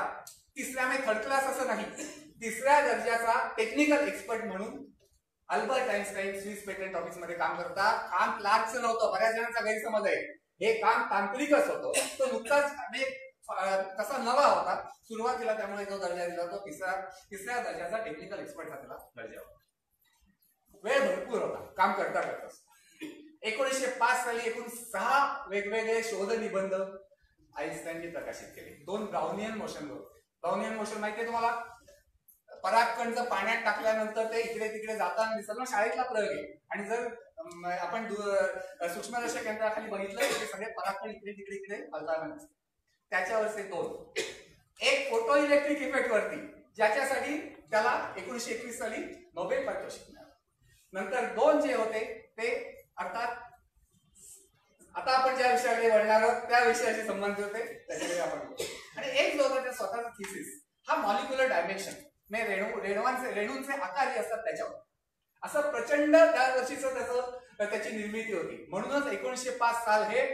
तिसऱ्या म्हणजे थर्ड क्लास असं नाही, तिसऱ्या दर्जाचा टेक्निकल एक्सपर्ट म्हणून Albert Einstein Swiss patent office मध्ये काम करतात. काम क्लार्कचं नव्हतं, बऱ्याच जणांचा गैरसमज आहे, हे काम तांत्रिकच होतं. तो नुकताच तसा नवा होता सुरुवातीला, त्यामुळे जो दर्जा दिला तो तिसऱ्या दर्जाचा टेक्निकल एक्सपर्ट हा त्याला दर्जा होता. वेळ भरपूर होता काम करता करता. 1905 साली एकूण 6 वेगवेगळे शोध निबंध आइन्स्टाईनने प्रकाशित केले. 2 ब्राउनियन मोशन होते. ब्राउनियन मोशन माहितीये तुम्हाला? परागकण जर पाण्यात टाकल्यानंतर ते इकडे तिकडे जाताना दिसत ना, शाळेतला प्रयोग आहे. आणि जर आपण सूक्ष्मदर्शक यंत्राखाली बघितलं ते सगळे परागकण इकडे तिकडे इकडे हलताना दिसतात. त्याच्यावरचे 2, एक फोटो इलेक्ट्रिक इफेक्ट वरती, ज्याच्यासाठी त्याला 1921 साली नोबेल पारितोषिक मिळालं. नंतर 2 जे होते ते अर्थात आता आपण ज्या विषयाकडे वळणार आहोत त्या विषयाशी संबंधित होते, त्याच्याकडे आपण बोलू. आणि एक जो होता त्या स्वतःचा थिसिस, हा मॉलिक्युलर डायमेन्शन म्हणजे रेणूंचे आकार जे असतात त्याच्यावर, असं प्रचंड त्या वर्षीचं त्याची निर्मिती होती. म्हणूनच 1905 साल हे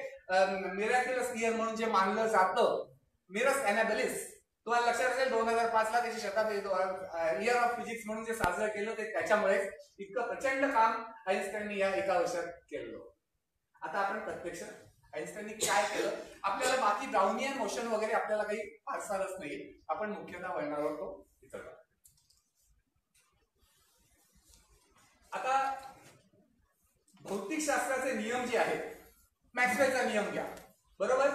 मिराक्युलस इयर म्हणून जे मानलं जातं, मिरस एनाबेलिस, तुम्हाला लक्षात असेल 2005 ला त्याची शताब्दी इयर ऑफ फिजिक्स म्हणून जे साजरं केलं ते त्याच्यामुळेच. इतकं प्रचंड काम आइन्स्टाईनने या एका वर्षात केलं. आता आपण प्रत्यक्ष आइन्स्टाईनने काय केलं, आपल्याला बाकी ब्राउनियन मोशन वगैरे आपल्याला काही फारसा रस नाही, आपण मुख्यतः वळणार होतो इतर. आता भौतिकशास्त्राचे नियम जे आहेत, मॅक्सवेलचा नियम घ्या, बरोबर,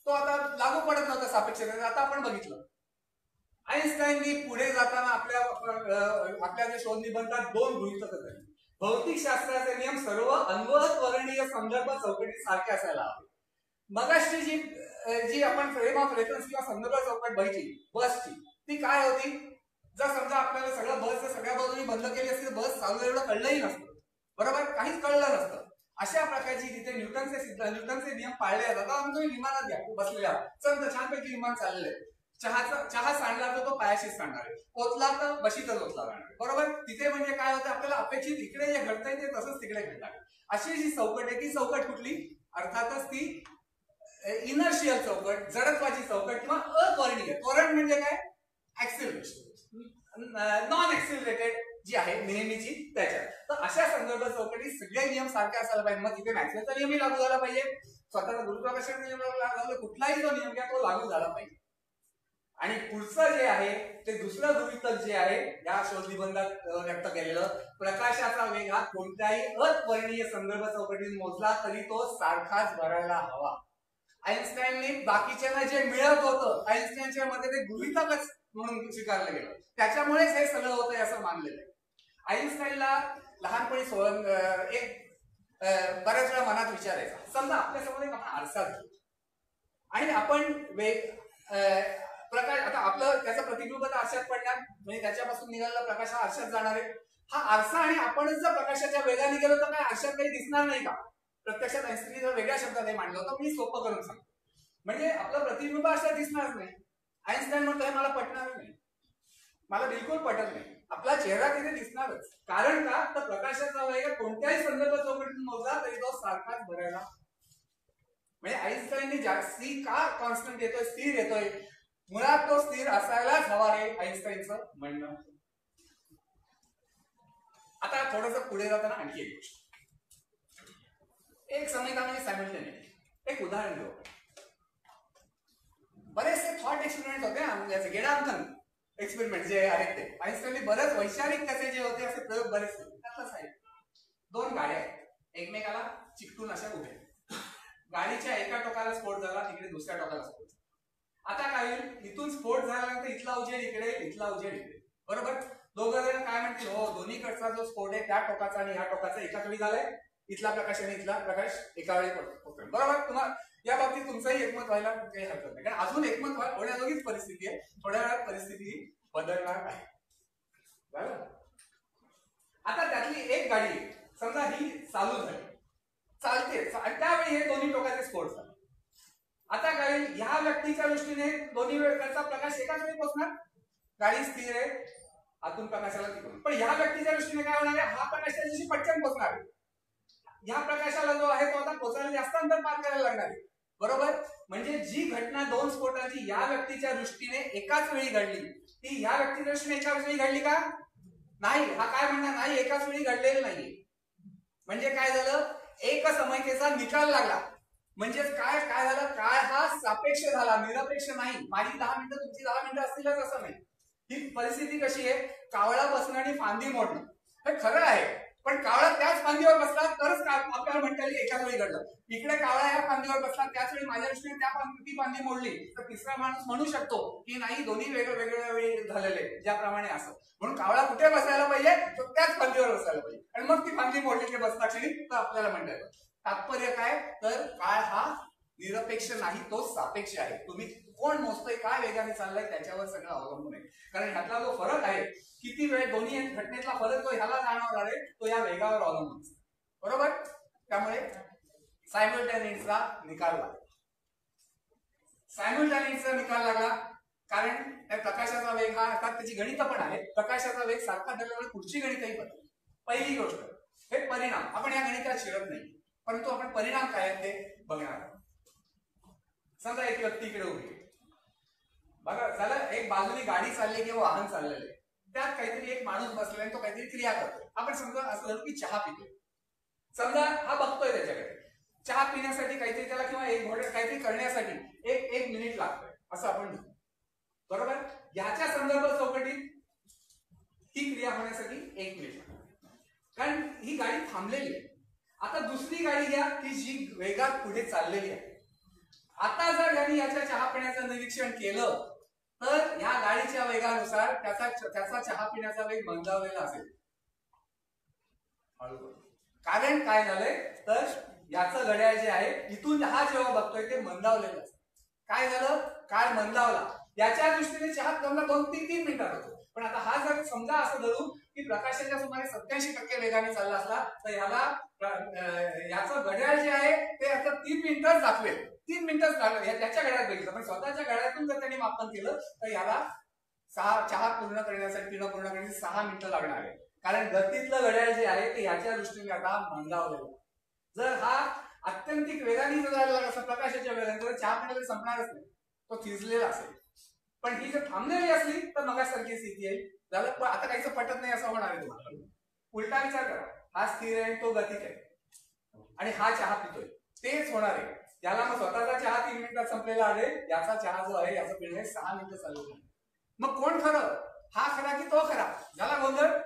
तो आता लागू पडत नव्हता सापेक्षतेचा. आता आपण बघितलं आइन्स्टाईननी पुढे जाताना आपल्या जे शोध निबंधात 2 गृहीतक झाली. भौतिकशास्त्राचे नियम सर्व अन्वहत वर्णीय संदर्भ चौकटी सारखे असायला हवे. मगाशी जी आपण फ्रेम ऑफ रेफरन्स किंवा संदर्भ चौकट बघितली बसची, ती काय होती? जर समजा आपल्याला सगळं बसचं सगळ्या बाजूनी बंद केली असती तर बस चालू एवढं कळलंही नसतं, बरोबर, काहीच कळलं नसतं. अशा प्रकारची तिथे न्यूटनचे नियम पाळले जातात. आता तुम्ही विमानात घ्या, बसलेल्या चंद छानपैकी विमान चाललंय, चहा सांडला तर तो पायाशीच सांडणार आहे, ओतला तर बशीतच ओतला जाणार, बरोबर. तिथे म्हणजे काय होतं, आपल्याला अपेक्षित इकडे जे घडतंय ते तसंच तिकडे घडणार. अशी जी चौकट आहे ती चौकट कुठली? अर्थातच ती इनर्शियल चौकट, जडत्वाची चौकट किंवा अत्वरणीय. त्वरण म्हणजे काय? ऍक्सिलरेशन, नॉन ऍक्सिलरेटेड जी आहे नेहमीची त्याच्यात. तर अशा संदर्भ चौकटीत सगळे नियम सारखे असायला पाहिजे. मग तिथे मॅक्सवेलचा नियमही लागू झाला पाहिजे, स्वतःचा गुरुत्वाकर्षण नियम लागू, कुठलाही जो नियम घ्या तो लागू झाला पाहिजे. आणि पुढचं जे आहे ते दुसरं गृहीतक जे आहे या शोध निबंधात व्यक्त केलेलं, प्रकाशाचा वेग हा कोणत्याही अत्वर्णीय संदर्भ चौकटीत मोजला तरी तो सारखाच भरायला हवा. आइन्स्टाईनने बाकीच्यांना जे मिळत होतं आइन्स्टाईनच्या मध्ये ते गृहीतकच म्हणून स्वीकारलं गेलं, त्याच्यामुळेच हे सगळं होतंय असं मानलेलं आहे. आइन्स्टाईनला लहानपणी एक बऱ्याच वेळा मनात विचारायचा, समजा आपल्यासमोर एक आपण आरसा घेऊ आणि आपण प्रकाश, आता आपलं त्याचं प्रतिबिंब तर आरशात पडणार, म्हणजे त्याच्यापासून निघालेला प्रकाश हा आरशात जाणार आहे. हा आरसा आणि आपणच जर प्रकाशाच्या वेगाने गेलो तर काय आरशात काही दिसणार नाही का? प्रत्यक्षात आइन्स्टाईनने जर वेगळ्या शब्दात हे मांडलं होतं, मी सोपं करून सांगतो, म्हणजे आपलं प्रतिबिंब आरशात दिसणार नाही. आइन्स्टाईन म्हणतोय मला पटणार नाही, मला बिलकुल पटत नाही. आपला चेहरा तिथे दिसणारच. कारण का? तर प्रकाशाचा वेग कोणत्याही संदर्भ चौकटीतून मोजला तरी तो सारखाच भरायला. म्हणजे आइन्स्टाईनने सी का कॉन्स्टंट येतोय, स्थिर येतोय, मुळात तो स्थिर असायलाच हवा हे आइन्स्टाईनचं म्हणणं. आता थोडंसं पुढे जाताना आणखी एक गोष्ट, एक संहिता म्हणजे सायमल्टेनियस. एक उदाहरण घेऊ. बरेचसे थॉट एक्सपेरिमेंट होते ना, म्हणजे गेडांकन एक्सपेरिमेंट जे आहेत ते आइन्स्टाईनने बरेच वैचारिक त्याचे जे होते असे प्रयोग बरेच केले. त्यातलंच आहे 2 गाड्या एकमेकाला चिकटून अशा उभ्या, गाडीच्या एका टोकाला स्फोट झाला, तिकडे दुसऱ्या टोकाला स्फोट झाला. आता काय होईल, इथून स्फोट झाल्यानंतर इथला उजेड इकडे, इथला उजेड इकडे, बरोबर. दोघं जण काय म्हणतील, हो दोन्हीकडचा जो स्फोट आहे त्या टोकाचा आणि ह्या टोकाचा एकाच वेळी झालाय, इथला प्रकाश आणि इथला प्रकाश एका वेळी पडतो. बरोबर. तुम्हाला या बाबतीत तुमचंही एकमत व्हायला काही हरकत नाही, कारण अजून एकमत होण्याजोगीच परिस्थिती आहे. थोड्या वेळात परिस्थिती बदलणार आहे. बरोबर. आता त्यातली एक गाडी समजा ही चालू झाली, चालते, आणि त्यावेळी हे दोन्ही टोकाचे स्फोट झाले. आता गाडी ह्या व्यक्तीच्या दृष्टीने दोन्ही वेळचा प्रकाश एकाच वेळी पोहोचणार, गाडी स्थिर आहे, आतून प्रकाशाला तिकडून. पण ह्या व्यक्तीच्या दृष्टीने काय होणार आहे, हा प्रकाश त्याच्याशी पटकन पोहोचणार. ह्या प्रकाशाला जो आहे तो आता पोहोचायला जास्त अंतर पार करायला लागणार आहे. बरोबर. म्हणजे जी घटना दोन स्फोटांची या व्यक्तीच्या दृष्टीने एकाच वेळी घडली, ती ह्या व्यक्तीच्या दृष्टीने एकाच वेळी घडली का? नाही. हा काय म्हणणार, नाही एकाच वेळी घडलेलं नाहीये. म्हणजे काय झालं, एकसमयतेचा निकाल लागला. म्हणजेच काय काय झालं, काळ हा सापेक्ष झाला, निरपेक्ष नाही. माझी 10 मिनिटं तुमची 10 मिनिटं असतीलच असं नाही. ही परिस्थिती कशी आहे, कावळा बसणं आणि फांदी मोडणं हे खरं आहे, पण कावळा त्याच फांदीवर बसला तरच आपल्याला म्हणता येईल एकाच वेळी घडलं. इकडे कावळा ह्या फांदीवर बसला, त्याच वेळी माझ्या दृष्टीने ती फांदी मोडली, तर तिसरा माणूस म्हणू शकतो की नाही दोन्ही वेगवेगळ्या वेळी झालेले, ज्याप्रमाणे असं. म्हणून कावळा कुठे बसायला पाहिजे, तर त्याच फांदीवर बसायला पाहिजे, आणि मग ती फांदी मोडली की बसता क्षणी तर आपल्याला म्हणता येतं. तात्पर्य काय, तर काळ हा निरपेक्ष नाही, तो सापेक्ष आहे. तुम्ही कोण मोजतोय, काय वेगाने चाललाय त्याच्यावर सगळं अवलंबून आहे. कारण ह्यातला जो फरक आहे, किती वेळ दोन्ही घटनेतला फरक जो ह्याला जाणवणार आहे तो या वेगावर अवलंबून. बरोबर. त्यामुळे सायमल्टेनियसचा निकाल लागला. सायमल्टेनियसचा निकाल लागला कारण त्या प्रकाशाचा वेग हा अर्थात त्याची गणित पण आहे. प्रकाशाचा वेग सारखा धरल्यामुळे पुढची गणितही बदलते. पहिली गोष्ट हे परिणाम, आपण या गणितात शिरत नाही, परंतु आपण परिणाम काय आहेत ते बघणार आहोत. समजा एक व्यक्ती इकडे उभी आहे, बघा झालं, एक बाजूने गाडी चालली किंवा वाहन चाललेलं आहे, त्यात काहीतरी एक माणूस बसलाय, तो काहीतरी क्रिया करतोय. आपण समजा असं झालं की चहा पितोय. समजा हा बघतोय त्याच्याकडे, चहा पिण्यासाठी काहीतरी त्याला किंवा एक घोड्यात काहीतरी करण्यासाठी एक मिनिट लागतोय असं आपण म्हणतो. बरोबर. याच्या संदर्भ चौकटीत ही क्रिया होण्यासाठी 1 मिनिट लागतो, कारण ही गाडी थांबलेली आहे. आता दुसरी गाडी घ्या की जी वेगात पुढे चाललेली आहे. आता जर यांनी याच्या चहा पिण्याचं निरीक्षण केलं तर या गाडीच्या वेगानुसार त्याचा चहा पिण्याचा वेग मंदावलेला असेल. कारण काय झालंय, तर याचं घड्याळ जे आहे इथून हा जेव्हा बघतोय ते मंदावलेलं असतं. काय झालं, काळ मंदावला. याच्या दृष्टीने चहा समजा 2-3 मिनिटात होतो, पण आता हा जर समजा असं धरू की प्रकाशाच्या सुमारे 87% वेगाने चालला असला तर याचं घड्याळ जे आहे ते आता 3 मिनिटच दाखवेल. 3 मिनिटच त्याच्या घड्याळात बघितलं, पण स्वतःच्या घड्याळातून जर त्यांनी मापन केलं तर याला चहा पूर्ण करण्यासाठी पिणं पूर्ण करण्यासाठी 6 मिनिटं लागणार आहे. कारण गतीतलं घड्याळ जे आहे ते याच्या दृष्टीने आता मंदावलेलं. जर हा अत्यंतिक वेगाने जर जायला लागला असं प्रकाशाच्या वेगाने तर चहा पिण्याला संपणारच नाही, तो थिजलेला असेल. पण ही जर थांबलेली असली तर मगासारखी स्थिती आहे. झालं, पण आता काहीच पटत नाही असं होणार आहे तुम्हाला. उलटा विचार करा, हा स्थिर आहे, तो गतिक आहे, आणि हा चहा पितोय, तेच होणार आहे. याला मग स्वतःचा चहा 3 मिनिटात संपलेला आहे, याचा चहा जो आहे याचं पिणं 6 मिनिटं चालू आहे. मग कोण खरं, हा खरा की तो खरा? याला गोंधळ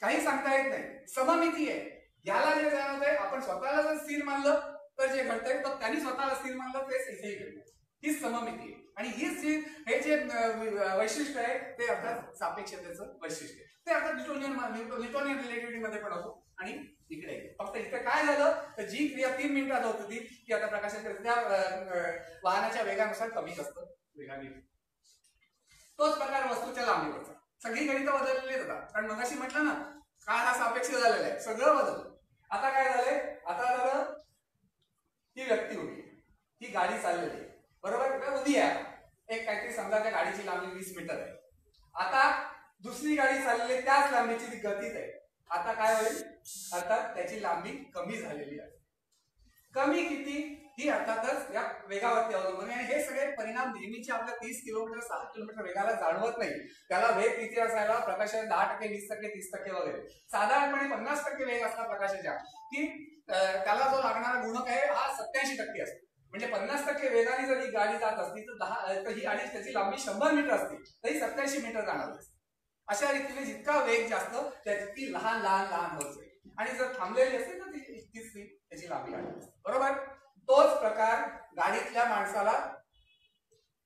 काही सांगता येत नाही. सममिती आहे. याला जे जाणवतंय, आपण स्वतःला जर स्थिर मानलं तर जे घडतंय, तर त्यांनी स्वतःला स्थिर मानलं तेच इथेही घडतंय. ही सममिती आहे, आणि हे जे वैशिष्ट्य आहे ते अर्थात सापेक्षतेचं वैशिष्ट्य आहे. ते अर्थात न्यूटोनियन रिलेटिव्हिटी मध्ये पण होतो, आणि इकडे फक्त इथे काय झालं तर जी क्रिया 3 मिनिटात होत होती ती आता प्रकाशाच्या त्या वाहनाच्या वेगानुसार कमी असतं वेगाने. तोच प्रकार वस्तूच्या लांबीवरचा. सगळी गणितं बदललेली होतात, कारण मगाशी म्हटलं ना काळ हा सापेक्ष झालेला आहे, सगळं बदललं. आता काय झालंय, आता झालं ही व्यक्ती उभी, ही गाडी चाललेली आहे. बरोबर. उभी आहे, एक काहीतरी समजा त्या गाडीची लांबी 20 मीटर आहे. आता दुसरी गाडी चाललेली त्याच लांबीची ती गतीत आहे. आता काय होईल, अर्थात त्याची लांबी कमी झालेली आहे. कमी किती ही अर्थातच या वेगावरती अवलंबून आहे, आणि हे सगळे परिणाम नेहमीचे आपल्या 30 किलोमीटर 60 किलोमीटर वेगाला जाणवत नाही. त्याला वेग किती असायला, प्रकाशाचा 10%, 20%, 30% वगैरे. साधारणपणे 50% वेग असला प्रकाशाच्या की त्याला जो लागणारा गुणक आहे हा 87% असतो. म्हणजे 50% वेगाने जर ही गाडी जात असती तर ही गाडी त्याची लांबी 100 मीटर असती तरी 87 मीटर जाणार असते. अशा रीतीने जितका वेग जास्त ती लहान लहान लहान होत जाईल, आणि जर थांबलेली असते तर तीच त्याची लांबी आहे. बरोबर. तोच प्रकार गाडीतल्या माणसाला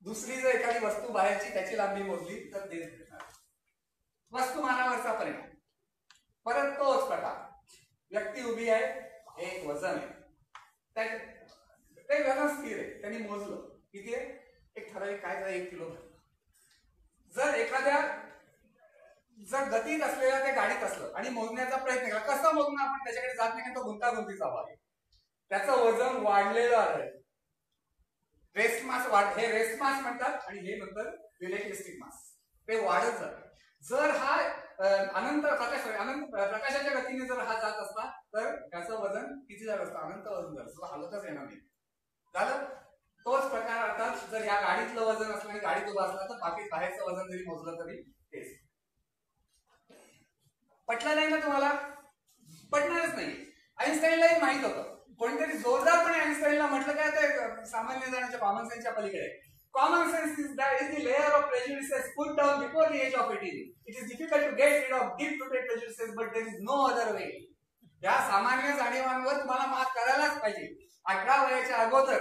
दुसरी जर एखादी वस्तू बाहेरची त्याची लांबी मोजली तर तेच भेटणार. वस्तुमानावरचा परिणाम. परत तोच प्रकार, व्यक्ती उभी आहे, एक वजन आहे, ते वजन स्थिर आहे, त्यांनी मोजलं किती आहे, एक ठराविक काय 1 किलो. जर गतीत असलेल्या त्या गाडीत असलं आणि मोजण्याचा प्रयत्न केला, कसं मोजणं आपण त्याच्याकडे जात नाही, तो गुंतागुंतीचा भाग आहे. त्याचं वजन वाढलेलं आहे. रेस्ट मास हे रेस्ट मास म्हणतात आणि हे नंतर रिलेटिव्हिस्टिक मास, ते वाढत जाते. जर हा अनंत प्रकाशाच्या गतीने जर हा जात असता तर त्याचं वजन किती झालं असतं, अनंत वजन झालं असतं, हलतच येणार नाही. झालं. तोच प्रकार अर्थात जर या गाडीतलं वजन असलं आणि गाडीत उभा असला तर बाकी बाहेरचं वजन जरी मोजलं तरी तेच. पटलं नाही ना तुम्हाला? पटणारच नाही. आईन्स्टाईनलाही माहित होतं. कोणीतरी जोरदारपणे आईन्स्टाईनला म्हटलं काय, ते सामान्य जणांच्या कॉमन सेन्सच्या पलीकडे. Common sense is the layer of prejudices put down before the age of 18. It is difficult to get rid of deep rooted prejudices but there is no other way. या सामान्य जाणीवांवर तुम्हाला मात करायलाच पाहिजे. 18 वयाच्या अगोदर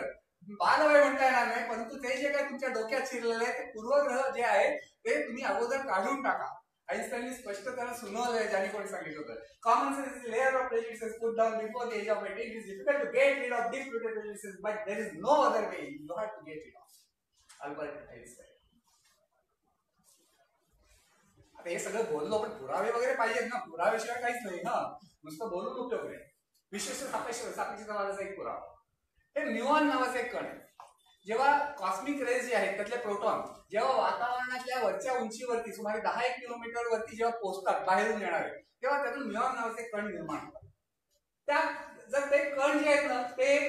बालवय म्हणता येणार नाही, परंतु ते जे काही तुमच्या डोक्यात शिरलेलं आहे ते पूर्वग्रह जे आहे ते तुम्ही अगोदर काढून टाका. आईन्स्टाईनने स्पष्ट त्याला सुनावलंय, ज्याने कोणी सांगितलं होतं. Common sense is layer of prejudices put down before the age of 18. It is difficult to get rid of deep rooted prejudices but there is no other way. You have to get rid of. Albert Einstein. आता हे सगळं बोललो, पण पुरावे वगैरे पाहिजेत ना. पुराव्याशिवाय काहीच नाही ना, नुसतं बोलून उपयोग नाही. विशिष्ट सापेक्षतावादाचा एक पुरावा, हे न्यूऑन नावाचे एक कण आहे. जेव्हा कॉस्मिक रेज जे आहेत त्यातले प्रोटॉन जेव्हा वातावरणातल्या वरच्या उंचीवरती सुमारे 10 किलोमीटर वरती जेव्हा पोहोचतात बाहेरून येणारे, तेव्हा त्यातून न्यूऑन नावाचे कण निर्माण होतात. त्यात जर ते कण जे आहेत ना ते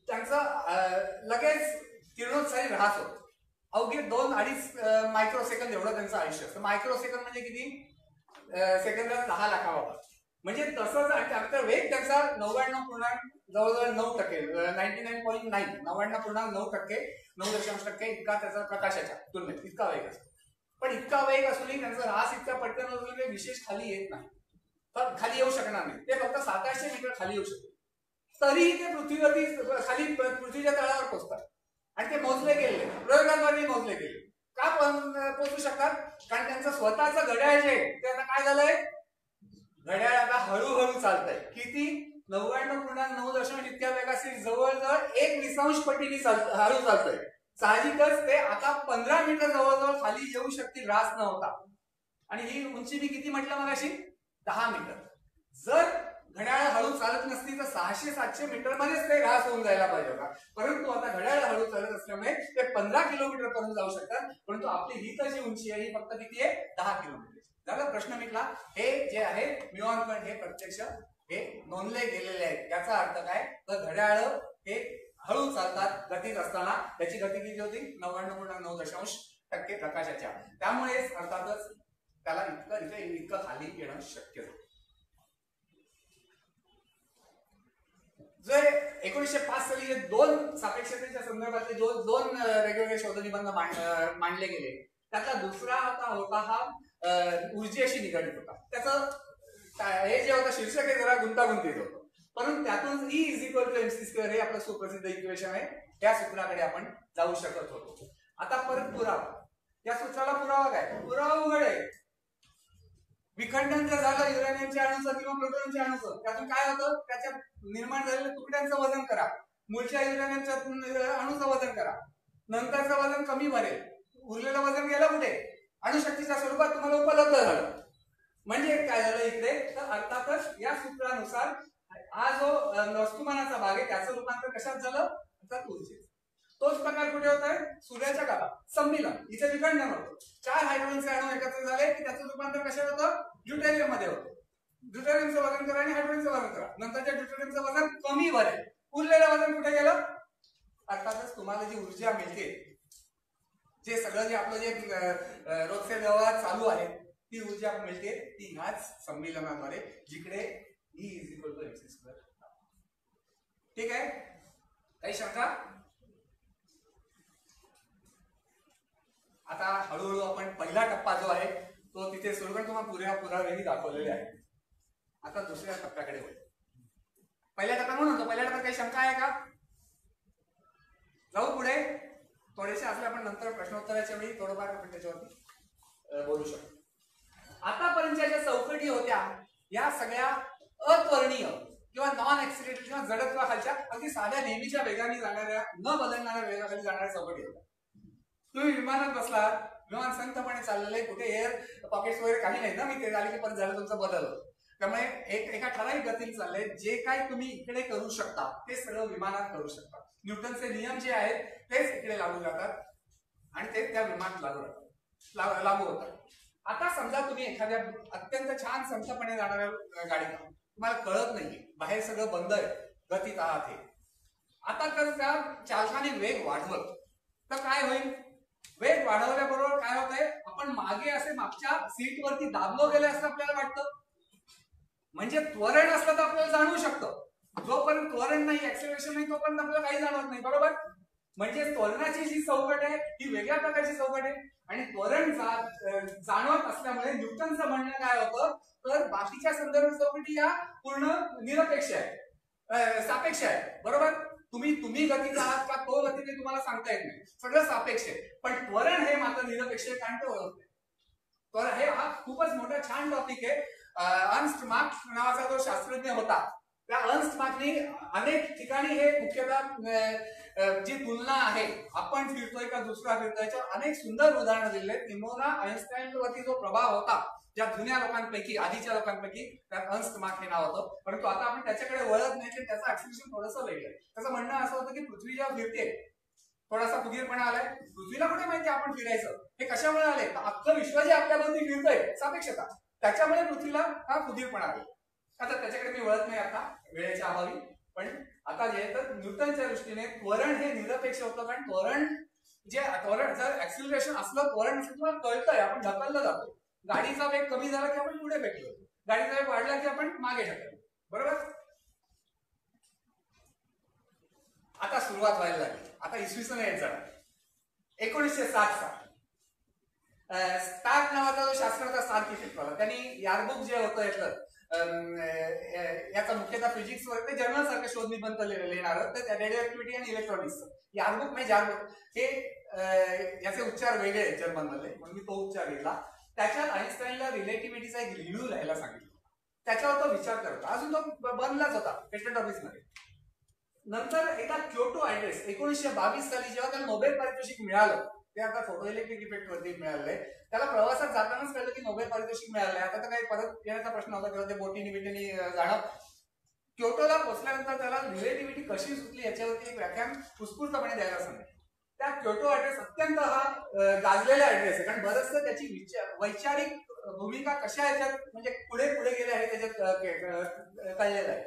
त्यांचं लगेच किरणोत्सारी ऱ्हास होतो. अवघे 2-2.5 मायक्रोसेकंद एवढं त्यांचं आयुष्य असतं. मायक्रोसेकंद म्हणजे किती? सेकंदाला 10 लाखावा. म्हणजे तसंच. आणि त्यानंतर वेग त्याचा 99 जवळजवळ 9%, 99.9% 9% इतका त्याचा प्रकाशाच्या तुलनेत इतका वेग असतो. पण इतका वेग असूनही त्यांचा ऱ्हास इतका पटकन असून ते विशेष खाली येत नाही, तर खाली येऊ शकणार नाही. ते फक्त 700 मीटर खाली येऊ शकते. तरीही ते पृथ्वीवरती खाली पृथ्वीच्या तळावर पोहोचतात आणि ते मोजले गेले, प्रयोगांद्वारे मोजले गेले. का पोहोचू शकतात? कारण त्यांचं स्वतःचं घड्याळ जे ते आता काय झालंय, घड्याळ आता हळूहळू चालतंय. किती? 99.9 इतक्या वेगाशी जवळजवळ 1/20 पटीने हळू चालतंय. साहजिकच ते आता 15 मीटर जवळजवळ खाली येऊ शकतील ऱ्हास न होता. आणि ही उंची मी किती म्हटलं मगाशी? 10 मीटर. जर घड्याळ हळू चालत नसती तर 600-700 मीटर मध्येच ते ऱ्हास होऊन जायला पाहिजे होता. परंतु आता घड्याळ हळू चालत असल्यामुळे ते 15 किलोमीटर पर्यंत जाऊ शकतात. परंतु आपली ही तर जी उंची आहे ही फक्त किती आहे? 10 किलोमीटर. झालं प्रश्न मिटला. हे जे आहे म्युऑन कण हे प्रत्यक्ष हे नोंदले गेलेले आहेत. याचा अर्थ काय? तर घड्याळ हे हळू चालतात गतीत असताना. त्याची गती किती होती? 99.9% प्रकाशाच्या. त्यामुळेच अर्थातच त्याला इतकं खाली येणं शक्य होतं. जर 1905 साली जे 2 सापेक्षतेच्या संदर्भातले दोन वेगवेगळे शोधनिबंध मांडले गेले, त्यातला दुसरा होता हा ऊर्जेशी निगडीत होता. त्याचं हे जे होतं शीर्षक हे जरा गुंतागुंतीत होतं, परंतु त्यातून E = mc² हे आपलं सुप्रसिद्ध इक्वेशन आहे. त्या सूत्राकडे आपण जाऊ शकत होतो. आता परत पुरावा. या सूत्राला पुरावा काय? पुरावा उघड आहे. विखंडन जर झालं युरेनियमच्या अणूचं किंवा प्लुटोनियमच्या अणूचं, त्यातून काय होतं? त्याच्या निर्माण झालेल्या तुकड्यांचं वजन करा, मूळच्या युरेनियमच्या अणूचं वजन करा, नंतरचं वजन कमी भरेल, उरलेलं वजन गेलं कुठे? अणुशक्तीच्या स्वरूपात तुम्हाला उपलब्ध झालं. म्हणजे काय झालं इकडे? तर अर्थातच या सूत्रानुसार हा जो वस्तुमानाचा भाग आहे त्याचं रूपांतर कशात झालं? अर्थात ऊर्जेत. तोच प्रकार कुठे होत आहे? सूर्याच्या काळात संमिलन. इथे विखंडन होतं. 4 हायड्रोजनचे अणू एकत्र झाले की त्याचं रूपांतर कशात होतं? ड्यूटेरियम मध्ये होतं. ड्यूटेरियमचं वजन करा आणि हायड्रोजनचं वजन करा. नंतरच्या ड्यूटेरियमचं वजन कमी भरेल, उरलेलं वजन कुठे गेलं? अर्थातच तुम्हाला जी ऊर्जा मिळते, जे सगळं जे आपलं जे रोजचे व्यवहार चालू आहे ती ऊर्जा मिळते ती ह्याच संमिलनाद्वारे, जिकडे E = mc². ठीक आहे? काही शंका? आता हळूहळू आपण पहिला टप्पा जो आहे तो तिथे सुरू करून तुम्हाला पुरावेही दाखवलेले आहेत. आता दुसऱ्या टप्प्याकडे होईल. पहिल्या टप्प्यात म्हणून होतो, पहिल्या टप्प्यात काही शंका आहे का? जाऊ पुढे. थोडेसे असले आपण नंतर प्रश्नोत्तराच्या वेळी थोडंफार आपण त्याच्यावरती बोलू शकतो. आतापर्यंतच्या ज्या चौकटी होत्या या सगळ्या अत्वर्णीय किंवा नॉन ऍक्सिलेटेड किंवा जडत्वाखालच्या अगदी साध्या नेहमीच्या वेगाने जाणाऱ्या न बदलणाऱ्या वेगाखाली जाणाऱ्या चौकटी होत्या. तुम्ही विमानात बसलात, विमान संतपणे चाललेले, कुठे एअर पॉकेट्स वगैरे काही नाही ना, मी ते झाले की परत झालं तुमचं बदललं. त्यामुळे एका ठराविक गतीने चाललंय. जे काय तुम्ही इकडे करू शकता ते सगळं विमानात करू शकता. न्यूटनचे नियम जे आहेत तेच इकडे लागू जातात आणि ते त्या विमानात लागू होतात. आता समजा तुम्ही एखाद्या अत्यंत छान संतपणे जाणाऱ्या गाडीत तुम्हाला कळत नाही, बाहेर सगळं बंद आहे, गतीत आहात हे. आता तर त्या चालकाने वेग वाढवत तर काय होईल? वेग वाढवल्याबरोबर काय होतंय, आपण मागे असे मागच्या सीटवरती दाबलो गेले असं आपल्याला वाटतं. म्हणजे त्वरण असलं तर आपल्याला जाणवू शकतं. जोपर्यंत त्वरण नाही, ऍक्सेलरेशन नाही, तोपर्यंत आपल्याला काही जाणवत नाही. बरोबर? म्हणजे त्वरणाची जी चौकट आहे ही वेगळ्या प्रकारची चौकट आहे आणि त्वरण जाणवत असल्यामुळे न्यूटनचं म्हणणं काय होतं, तर बाकीच्या संदर्भ चौकटी या पूर्ण निरपेक्ष आहे, सापेक्ष आहे. बरोबर? तुम्ही गतीत आहात का तो गतीने तुम्हाला सांगता येत नाही, सगळं सापेक्ष आहे. पण त्वरण हे मात्र निरपेक्ष आहे, कारण ते ओळखते. त्वरण हे हा खूपच मोठा छान टॉपिक आहे. अर्न्स्ट मार्क नावाचा जो शास्त्रज्ञ होता, त्या अर्न्स्ट मार्कने अनेक ठिकाणी हे मुख्यतः जी तुलना आहे, आपण फिरतोय का दुसरा फिरतोय, अनेक सुंदर उदाहरणं दिले. किंबहुना आईन्स्टाईन वरती जो प्रभाव होता ज्या जुन्या लोकांपैकी, आधीच्या लोकांपैकी, त्यात अर्न्स्ट मार्क हे नाव होतं. परंतु आता आपण त्याच्याकडे वळत नाही, की त्याचं ऍक्सिलेरेशन थोडंसं वेगळं आहे. त्याचं म्हणणं असं होतं की पृथ्वी जेव्हा फिरते थोडासा फुगीरपणा आलाय. पृथ्वीला कुठे माहिती आपण फिरायचं, हे कशामुळे आले? तर अख्खं विश्व जे आपल्यावरती फिरतंय, सापेक्षता, त्याच्यामुळे पृथ्वीला हा फुगीरपणा आला. आता त्याच्याकडे मी वळत नाही आता वेळेच्या अभावी. पण आता जे तर न्यूटनच्या दृष्टीने त्वरण हे निरपेक्ष होतं, कारण त्वरण जर ऍक्सिलरेशन असलं, त्वरण असलं तुम्हाला कळतंय, आपण ढकललं जातो. गाडीचा वेग कमी झाला की आपण पुढे फेकलो, गाडीचा वेग वाढला की आपण मागे ढकललो. बरोबर? आता सुरुवात व्हायला लागली. आता इसवी सन यायचा 1960 साल. स्टार्क नावाचा जो शास्त्रज्ञ स्टार्क इफेक्ट वाला, त्यांनी यारबुक जे होतं याचा मुख्यतः फिजिक्स वर, ते जर्नल सारखं शोध निबंध लिहिणार, तर रेडिओ ऍक्टिव्हिटी आणि इलेक्ट्रॉनिक्स. यारबुक म्हणजे जारबुक हे याचे उच्चार वेगळे आहेत जर्मन मध्ये, म्हणून मी तो उच्चार घेतला. त्याच्यात आईन्स्टाईनला रिलेटिव्हिटीचा एक रिव्ह्यू लिहायला सांगितलं. त्याच्यावर तो विचार करतो. अजून तो बनलाच होता पेटंट ऑफिसमध्ये. नंतर एका क्योटो ऍड्रेस 1922 साली जेव्हा त्याला नोबेल पारितोषिक मिळालं, ते आता फोटो इलेक्ट्रिक इफेक्ट वरती मिळालंय, त्याला प्रवासात जातानाच कळलं की नोबेल पारितोषिक मिळालंय. आता तर काही परत येण्याचा प्रश्न होता, तेव्हा ते बोटीनी बिटीनी जाणं. क्योटोला पोहोचल्यानंतर त्याला रिलेटिव्हिटी कशी सुटली याच्यावरती एक व्याख्यान उत्स्फूर्तपणे द्यायला सांगितलं. त्या क्योटो ऍड्रेस अत्यंत हा गाजलेला ऍड्रेस आहे, कारण बरंचसं त्याची वैचारिक भूमिका कशा याच्यात म्हणजे पुढे गेले आहे त्याच्यात कळलेलं आहे.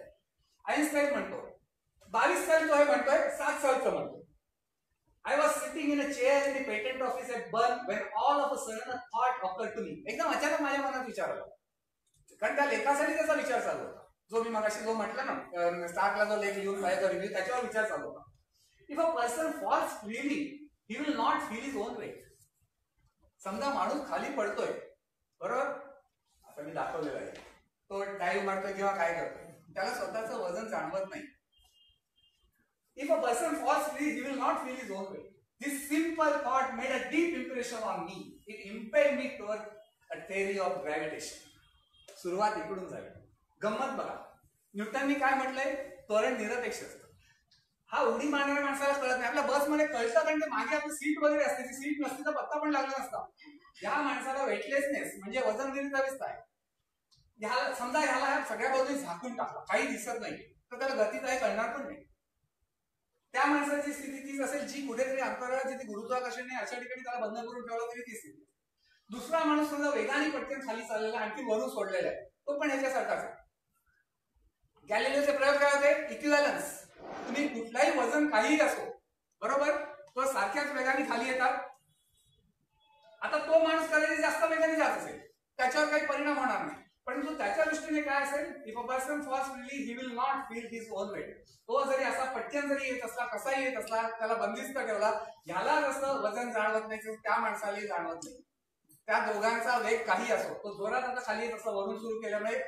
आईन्स्टाईन म्हणतो 22 साल तो हे म्हणतोय, 7 सालचं म्हणतो. I was sitting in a chair in the patent office at Bern when all of a sudden a thought occurred to me. एकदम अचानक माझ्या मनात विचार आला, कारण त्या लेखासाठी त्याचा विचार चालू होता. जो मी मगाशी जो म्हटलं ना, स्टार्कला जो लेख लिहून पाहिजे रिव्ह्यू, त्याच्यावर विचार चालू होता. If a person falls freely, he will not feel his own weight. समजा माणूस खाली पडतोय, बरोबर? आता मी दाखवलेलं आहे, तो डाईव्ह मारतोय किंवा काय करतोय, त्याला स्वतःचं वजन जाणवत नाही. If a person falls free, he will not feel his own weight. This simple thought made a deep impression on me. It impelled me toward a theory of gravitation. सुरुवात इकडून झाली. गंमत बघा, न्यूटननी काय म्हटलंय? त्वरण निरपेक्ष असतं. हा उडी मारणाऱ्या माणसाला कळत नाही. आपल्या बसमध्ये कळतं, कारण ते मागे आपली सीट वगैरे असते, ती सीट नसती तर पत्ता पण लागला नसता. या माणसाला वेटलेसनेस म्हणजे वजन विरुद्ध अवस्था आहे. समजा ह्याला सगळ्या बाजूने झाकून टाकला, काही दिसत नाही, तर त्याला गती काय कळणार पण नाही. त्या माणसाची स्थिती तीच असेल जी कुठेतरी अंतराळात जिथे गुरुत्वाकर्षण नाही अशा ठिकाणी त्याला बंद करून ठेवलं तरी ती स्थिती. दुसरा माणूस समजा वेगाने पटकन खाली चाललेला, आणखी वरून सोडलेला आहे, तो पण ह्याच्यासारखाच आहे. गॅलिलिओचे प्रयोग काय होते? इक्विव्हॅलन्स. तुम्ही कुठलाही वजन काहीही असो, बरोबर, तो सारख्याच वेगाने खाली येतात. आता तो माणूस कदाचित जास्त वेगाने जात असेल, त्याच्यावर काही परिणाम होणार नाही, परंतु त्याच्या दृष्टीने काय असेल? If a person falls freely he will not feel his own weight. तो जरी असा पटकन जरी येत असला, कसाही येत असला, त्याला बंदिस्त ठेवला, याला जसं वजन जाणवत नाही त्या माणसालाही जाणवत नाही. त्या दोघांचा वेग काही असो, तो जोरात आता खाली येत असला, वरून सुरू केल्यामुळे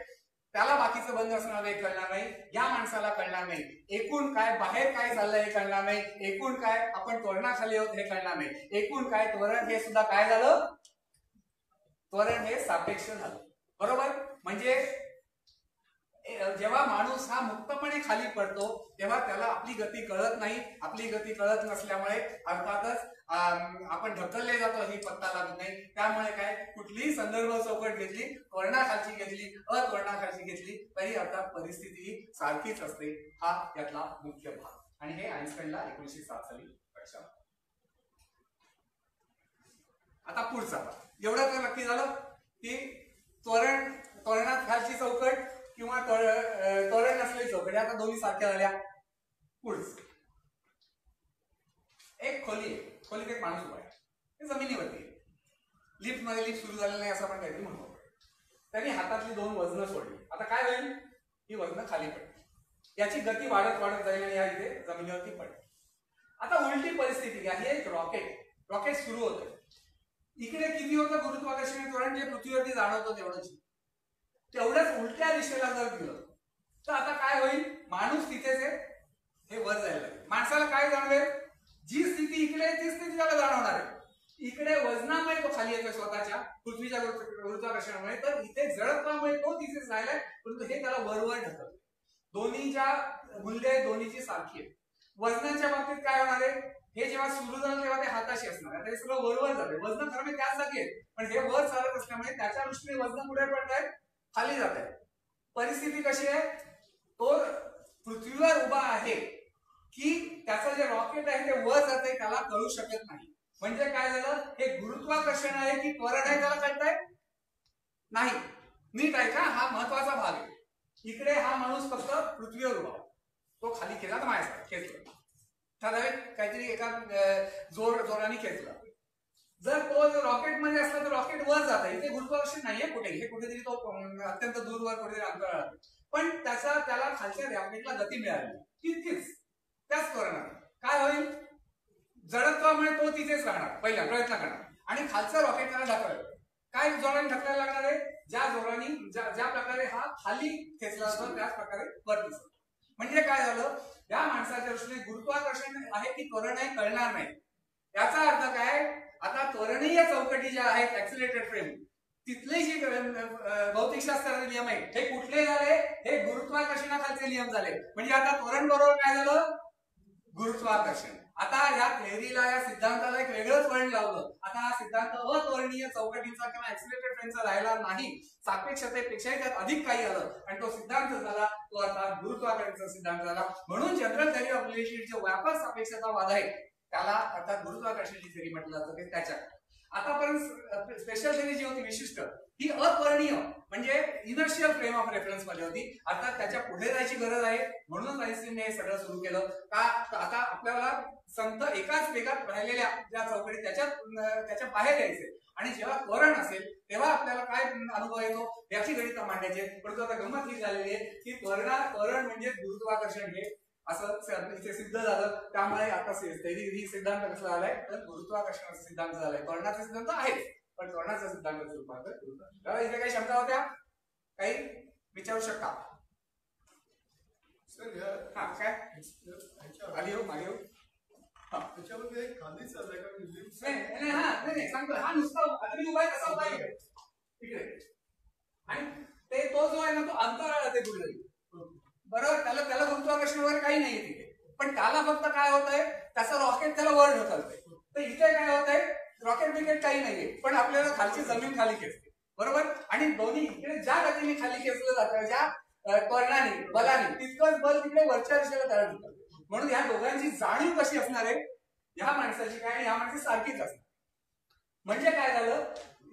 त्याला बाकीचं बंद असणार वेग कळणार नाही, या माणसाला कळणार नाही. एकूण काय बाहेर काय चाललंय हे कळणार नाही, एकूण काय आपण त्वरणाखाली आहोत हे कळणार नाही, एकूण काय त्वरण हे सुद्धा काय झालं? त्वरण हे सापेक्ष झालं, बरोबर. म्हणजे जेव्हा माणूस हा मुक्तपणे खाली पडतो तेव्हा त्याला आपली गती कळत नाही. आपली गती कळत नसल्यामुळे अर्थातच आपण ढकलले जातो, ही पत्ता लागत नाही. त्यामुळे काय, कुठलीही संदर्भ चौकट घेतली, त्वरणाखालची घेतली, अत्वरणाखालची घेतली तरी अर्थात परिस्थिती ही सारखीच असते. हा यातला मुख्य भाग. आणि हे आइन्स्टाईनला 1907 साली लक्षात. आता पुढचा एवढं तर नक्की झालं की त्वरणात खालची चौकट किंवा त्वरण नसलेली चौकट, आता दोन्ही सारख्या झाल्या. पुढचं एक खोली आहे, खोलीत एक माणूस उभा आहे, ते जमिनीवरती आहे. लिफ्ट मध्ये लिफ्ट सुरू झालेलं नाही असं आपण काहीतरी म्हणतो. त्यांनी हातातली 2 वजनं सोडली. आता काय होईल, ही वजनं खाली पडली, याची गती वाढत वाढत जाईल आणि या इथे जमिनीवरती पडली. आता उलटी परिस्थिती घ्या, हे एक रॉकेट सुरू होतं. इकडे किती होतं गुरुत्वाकर्षण त्वरण, जे पृथ्वीवरती जाणवतं तेवढंच उलट्या दिशेला जर गेलं तर आता काय होईल, माणूस तिथेच आहे, हे वर जायला लागेल. माणसाला काय जाणवेल, जी स्थिती इकडे आहे ती स्थिती त्याला जाणवणार आहे. इकडे वजनामुळे तो खाली येतोय स्वतःच्या पृथ्वीच्या गुरुत्वाकर्षणामुळे, तर इथे जडत्वामुळे तो तिथेच राहिलाय, परंतु हे त्याला वरवर ढकलतं. दोन्हीच्या मूल्य दोन्हीची सारखी आहे. वजनाच्या बाबतीत काय होणार आहे, हे जेव्हा सुरू झालं तेव्हा ते हाताशी असणार आहे, ते सगळं वरवर जाते. वजन खरं त्याच जागी आहे, पण हे वर चालत असल्यामुळे त्याच्या दृष्टीने वजन पुढे पडत आहे, खाली जात आहे. परिस्थिती कशी आहे, तो पृथ्वीवर उभा आहे की त्याचं जे रॉकेट आहे ते वर जाते त्याला कळू शकत नाही. म्हणजे काय झालं, हे गुरुत्वाकर्षण आहे की त्वरण आहे त्याला कळतंय नाही. नीट आहे का, हा महत्वाचा भाग आहे. इकडे हा माणूस फक्त पृथ्वीवर उभा, तो खाली केला तर माझ्या खेचला, ठराविक काहीतरी एका जोराने खेचला. जर तो रॉकेट मध्ये असला तर रॉकेट वर जात आहे, इथे गुरुत्वाकर्षण नाहीये कुठे, हे कुठेतरी तो अत्यंत दूरवर कुठेतरी अंतराळात, पण त्याला खालच्या रॉकेटला गती मिळाली तितकीच. त्याच त्वरणाने काय होईल, जडत्वामुळे तो तिथेच राहणार, पहिला प्रयत्न करणार आणि खालचं रॉकेट त्याला ढकलणार. काय जोराने ढकलायला लागणार आहे, ज्या प्रकारे हा खाली खेचला असतो त्याच प्रकारे वरती. म्हणजे काय झालं, या माणसाच्या दृष्टीने गुरुत्वाकर्षण आहे की त्वरण आहे कळणार नाही. याचा अर्थ काय, आता त्वरणीय चौकटी ज्या आहेत ऍक्सिलरेटेड फ्रेम, तिथले जी भौतिकशास्त्राचे नियम आहेत हे कुठले झाले, हे गुरुत्वाकर्षणाखालचे नियम झाले. म्हणजे आता त्वरण बरोबर काय झालं, गुरुत्वाकर्षण. आता या थेअरीला, या सिद्धांताला एक वेगळंच वळण लावलं. आता हा सिद्धांत अत्वरणीय चौकटीचा किंवा ऍक्सिलरेटेड फ्रेमचा राहिला नाही, सापेक्षतेपेक्षाही त्यात अधिक काही आलं आणि तो सिद्धांत झाला, तो अर्थात गुरुत्वाकर्षणाचा सिद्धांत झाला. म्हणून जनरल थेअरी ऑफ रिलेटिव्हिटीचे व्यापक सापेक्षतावाद आहे त्याला अर्थात गुरुत्वाकर्षणाची थेअरी म्हटलं जातं ते त्याच्या. आतापर्यंत स्पेशल थेअरी जी होती विशिष्ट, ही अत्वरणीय म्हणजे इनर्शियल फ्रेम ऑफ रेफरन्स मध्ये होती. अर्थात त्याच्या पुढे जायची गरज आहे, म्हणूनच आइन्स्टाईनने हे सगळं सुरू केलं. का आता आपल्याला संत एकाच वेगात राहिलेल्या ज्या चौकटी त्याच्या बाहेर यायचे आणि जेव्हा त्वरण असेल तेव्हा आपल्याला काय अनुभव येतो याची गणित मांडायचे. परंतु आता गंमत ही झालेली आहे की त्वरण म्हणजे गुरुत्वाकर्षण हे असं इथे सिद्ध झालं. त्यामुळे आता ही सिद्धांत कसला झालाय, तर गुरुत्वाकर्षणाचा सिद्धांत झालाय. त्वरणाचा सिद्धांत आहेच, पण त्वरणाचा सिद्धांत रूपांतर. इथे काही शंका होत्या, काही विचारू शकता सर? हा काय आली हो मागे त्याच्यामध्ये खाली चाललाय का नाही सांगतो. हा नुसता आता मी उभा आहे कसा उभा आहे इकडे, आणि ते तो जो आहे ना तो अंतराळ ते कुठेतरी, बरोबर. त्याला गुरुत्वाकर्षण वगैरे काही नाहीये तिथे, पण त्याला फक्त काय होत आहे, त्याचं रॉकेट त्याला वर ढकलतंय. तर इथे काय होत आहे, रॉकेट बिकेट काही नाहीये, पण आपल्याला खालची जमीन खाली खेचते, बरोबर. आणि दोन्ही इकडे ज्या गतीने खाली खेचलं जातं, ज्या त्वरणाने बलाने, तितकंच बल तिकडे वरच्या दिशेला तयार होतं. म्हणून ह्या दोघांची जाणीव कशी असणार आहे, ह्या माणसाची काय आणि ह्या माणसाची सारखीच असणार. म्हणजे काय झालं,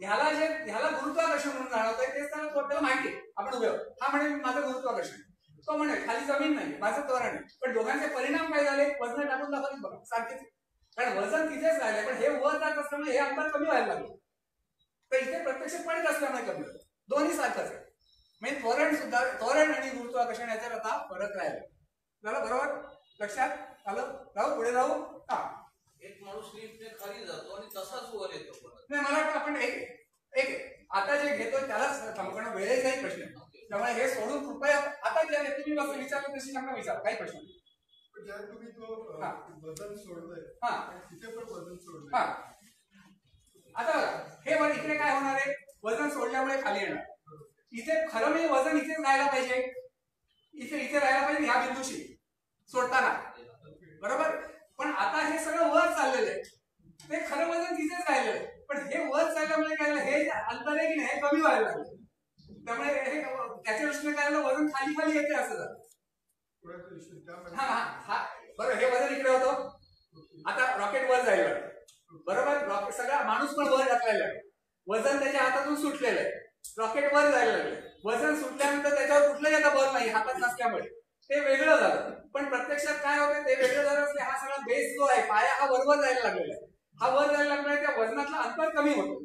ह्याला गुरुत्वाकर्षण म्हणून जाणवतंय तेच त्याला माहिती आहे. आपण उभे हा म्हणे माझं गुरुत्वाकर्षण, तो म्हणे खाली जमीन नाही माझं त्वरण आहे. पण दोघांचे परिणाम काय झाले, वजन टाकून दाखवली बघा सारखेच, कारण वजन तिथेच राहिले पण हे वर जात असल्यामुळे हे अंतर कमी व्हायला लागलं. तर इथे प्रत्यक्ष पडत असल्यामुळे कमी होतं. दोन्ही सारखंच आहे. म्हणजे त्वरण आणि गुरुत्वाकर्षण याच्यात आता फरक राहिला. झालं बरोबर, लक्षात आलं. राहू पुढे जाऊ. हा, एक माणूस लिफ्टने खाली जातो आणि तसाच वर येतो. नाही मला वाटतं आपण एक आता जे घेतोय त्यालाच थांबवणं वेळेचाही प्रश्न आहे. त्यामुळे हे सोडून कृपया आता ज्या तुम्ही असं विचारलं तशी त्यांना विचारा, काही प्रश्न नाही. ज्या तुम्ही तो वजन सोडलंय, तिथे पण वजन सोडलंय. आता हे वर इकडे काय होणार आहे, वजन सोडल्यामुळे खाली येणार. इथे खरं म्हणजे वजन इथेच राहायला पाहिजे, इथे राहायला पाहिजे ह्या बिंदूशी सोडताना, बरोबर. पण आता हे सगळं वर चाललेलं आहे, ते खरं वजन तिथेच राहिलेलं आहे. पण हे वर चालल्यामुळे काय झालं, हे जे अंतर आहे की नाही हे कमी व्हायला लागलं. त्यामुळे हे त्याच्या दृष्टीने काय झालं, वजन खाली खाली येते असं झालं. हा हा बरोबर. हे वजन इकडे होतं, आता रॉकेट वर जायला लागलं, बरोबर. रॉकेट सगळा माणूस पण वर टाकलेला आहे, वजन त्याच्या हातातून सुटलेलं आहे, रॉकेट वर जायला लागले. वजन सुटल्यानंतर त्याच्यावर कुठलंही आता बल नाही हातात नसल्यामुळे ते वेगळं झालं. पण प्रत्यक्षात काय होतं, ते वेगळं झालं असले हा सगळा बेस जो आहे, पाया हा वरवर जायला लागलेला आहे. हा वर जायला लागल्यामुळे त्या वजनातलं अंतर कमी होतं.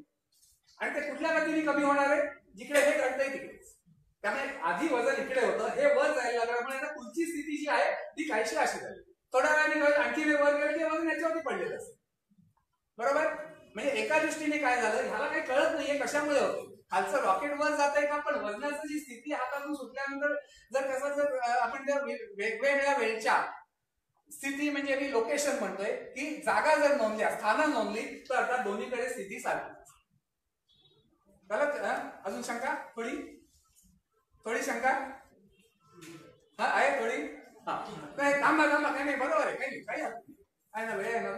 आणि ते कुठल्या गतीने कमी होणार आहे, जिकडे हे घडतंय तिकडे. त्यामुळे आधी वजन इकडे होतं, हे वर जायला लागल्यामुळे आता पुढची स्थिती जी आहे ती काहीशी अशी झाली. थोड्या वेळाने आणखी वर गेलं की वजन याच्यावरती पडलेलं असतं, बरोबर. म्हणजे एका दृष्टीने काय झालं, ह्याला काही कळत नाहीये कशामुळे होतं. खालचं रॉकेट वर जात आहे का, पण वजनाची जी स्थिती हातातून सुटल्यानंतर जर कसं जर आपण त्या वेगवेगळ्या वेळच्या स्थिती म्हणजे मी लोकेशन म्हणतोय की जागा जर नोंदल्या, स्थानं नोंदली तर अर्थात दोन्हीकडे स्थिती सारखी. अजून शंका, थोडी शंका हा आहे थोडी. हा नाही थांबा काही नाही, बरोबर आहे, काही नाही, काही आहे ना, वेळ आहे ना.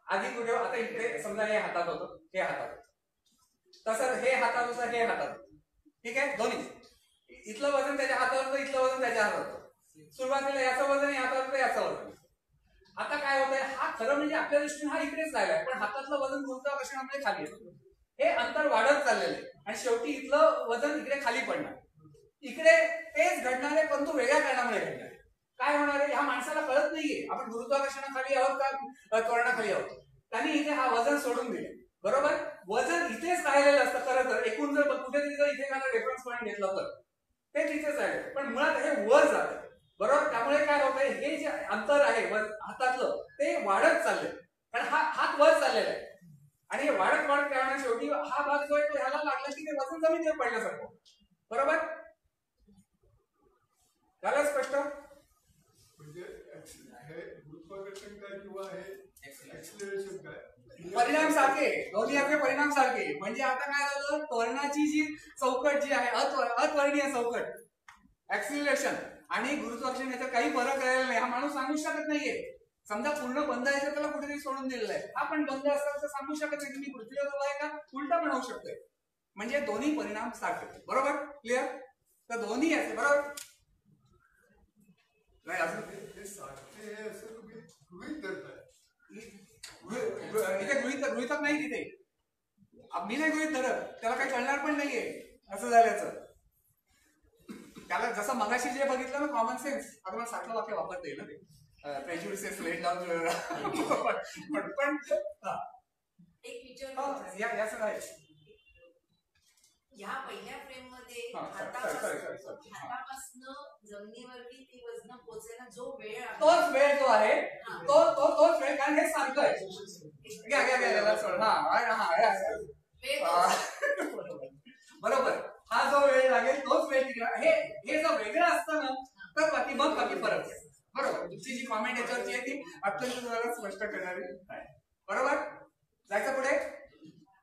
आधी कुठे, आता इकडे समजा हे हातात होतं, हे हातात होतं, तसं हे हातात होतं, हे हातात होतं, ठीक आहे. दोन्ही इथलं वजन त्याच्या हातावर होतं, इथलं वजन त्याच्या हातात होतं. सुरुवातीला याचं वजन हातावर होतं, याचं वजन. आता काय होतंय, हा खरं म्हणजे आपल्या दृष्टीने हा इकडेच राहिलाय, पण हातातलं वजन गुरुत्वाकर्षणामुळे खाली येतं. हे अंतर वाढत चाललेलं आहे आणि शेवटी इथलं वजन इकडे खाली पडणार. इकडे तेच घडणार आहे, परंतु वेगळ्या कारणामुळे घडणार आहे. काय होणार आहे, ह्या माणसाला कळत नाहीये आपण गुरुत्वाकर्षणाखाली आहोत का त्वरणाखाली आहोत. त्यांनी इथे हा वजन सोडून दिले, बरोबर. वजन इथेच राहिलेलं असतं खरं तर. एकूण जर कुठेतरी जर इथे एखादा रेफरन्स पॉईंट घेतला तर ते तिथेच आहे, पण मुळात हे वर जात, बरोबर. त्यामुळे काय होतंय, हे जे अंतर आहे हातातलं ते वाढत चाललंय, कारण हा हात वर चाललेला आहे आणि हे वाढत त्यामुळे शेवटी हा भाग जो आहे तो ह्याला लागला की ते वजन जमिनीवर पडल्यासारखं, बरोबर. झालं स्पष्ट. म्हणजे हे गुरुत्वाकर्षण काय किंवा हे एक्सेलरेशन काय, परिणाम सारखे, दोन्ही आपले परिणाम सारखे. म्हणजे आता काय झालं, त्वरणाची जी चौकट जी आहे, अत्वरणीय चौकट ऍक्सिलरेशन आणि गुरुत्वाकर्षण याच्यात काही फरक राहिलेला नाही. हा माणूस सांगू शकत नाहीये. समजा पूर्ण बंद आहे तर त्याला कुठेतरी सोडून दिलेलं आहे, हा पण बंद असताना तर सांगू शकत नाही तुम्ही पृथ्वीवर उभा आहे का, उलटा पण होऊ शकतोय. म्हणजे दोन्ही परिणाम सारखे, बरोबर. क्लिअर. तर दोन्ही असते, बरोबर. नाही हे सारखे हे असं तुम्ही गृहीत धरताय. तिथे गृहीतक नाही, तिथे मी नाही गृहीत धरत, त्याला काही कळणार पण नाहीये असं झाल्याचं. त्याला जसं मगाशी जे बघितलं ना कॉमन सेन्स, आता मला सातलं वाक्य वापरता येईल ना ते, प्रेज्युडिसेस लेट डाऊन पण एक विचार या सगळं आहे. ह्या पहिल्या फ्रेम मध्ये हा, हातापासून जमिनीवरती ती वजन पोहोचायला जो वेळ आहे, तोच वेळ जो आहे तोच वेळ, कारण हे सारखं आहे. बरोबर. हा जो वेळ लागेल तोच वेळ तिकडे. हे जर वेगळं असतं ना तर बाकी फरक आहे, बरोबर. तुमची जी कॉमेंट याच्यावरची आहे ती अत्यंत स्पष्ट करणारी आहे, बरोबर. जायचं पुढे.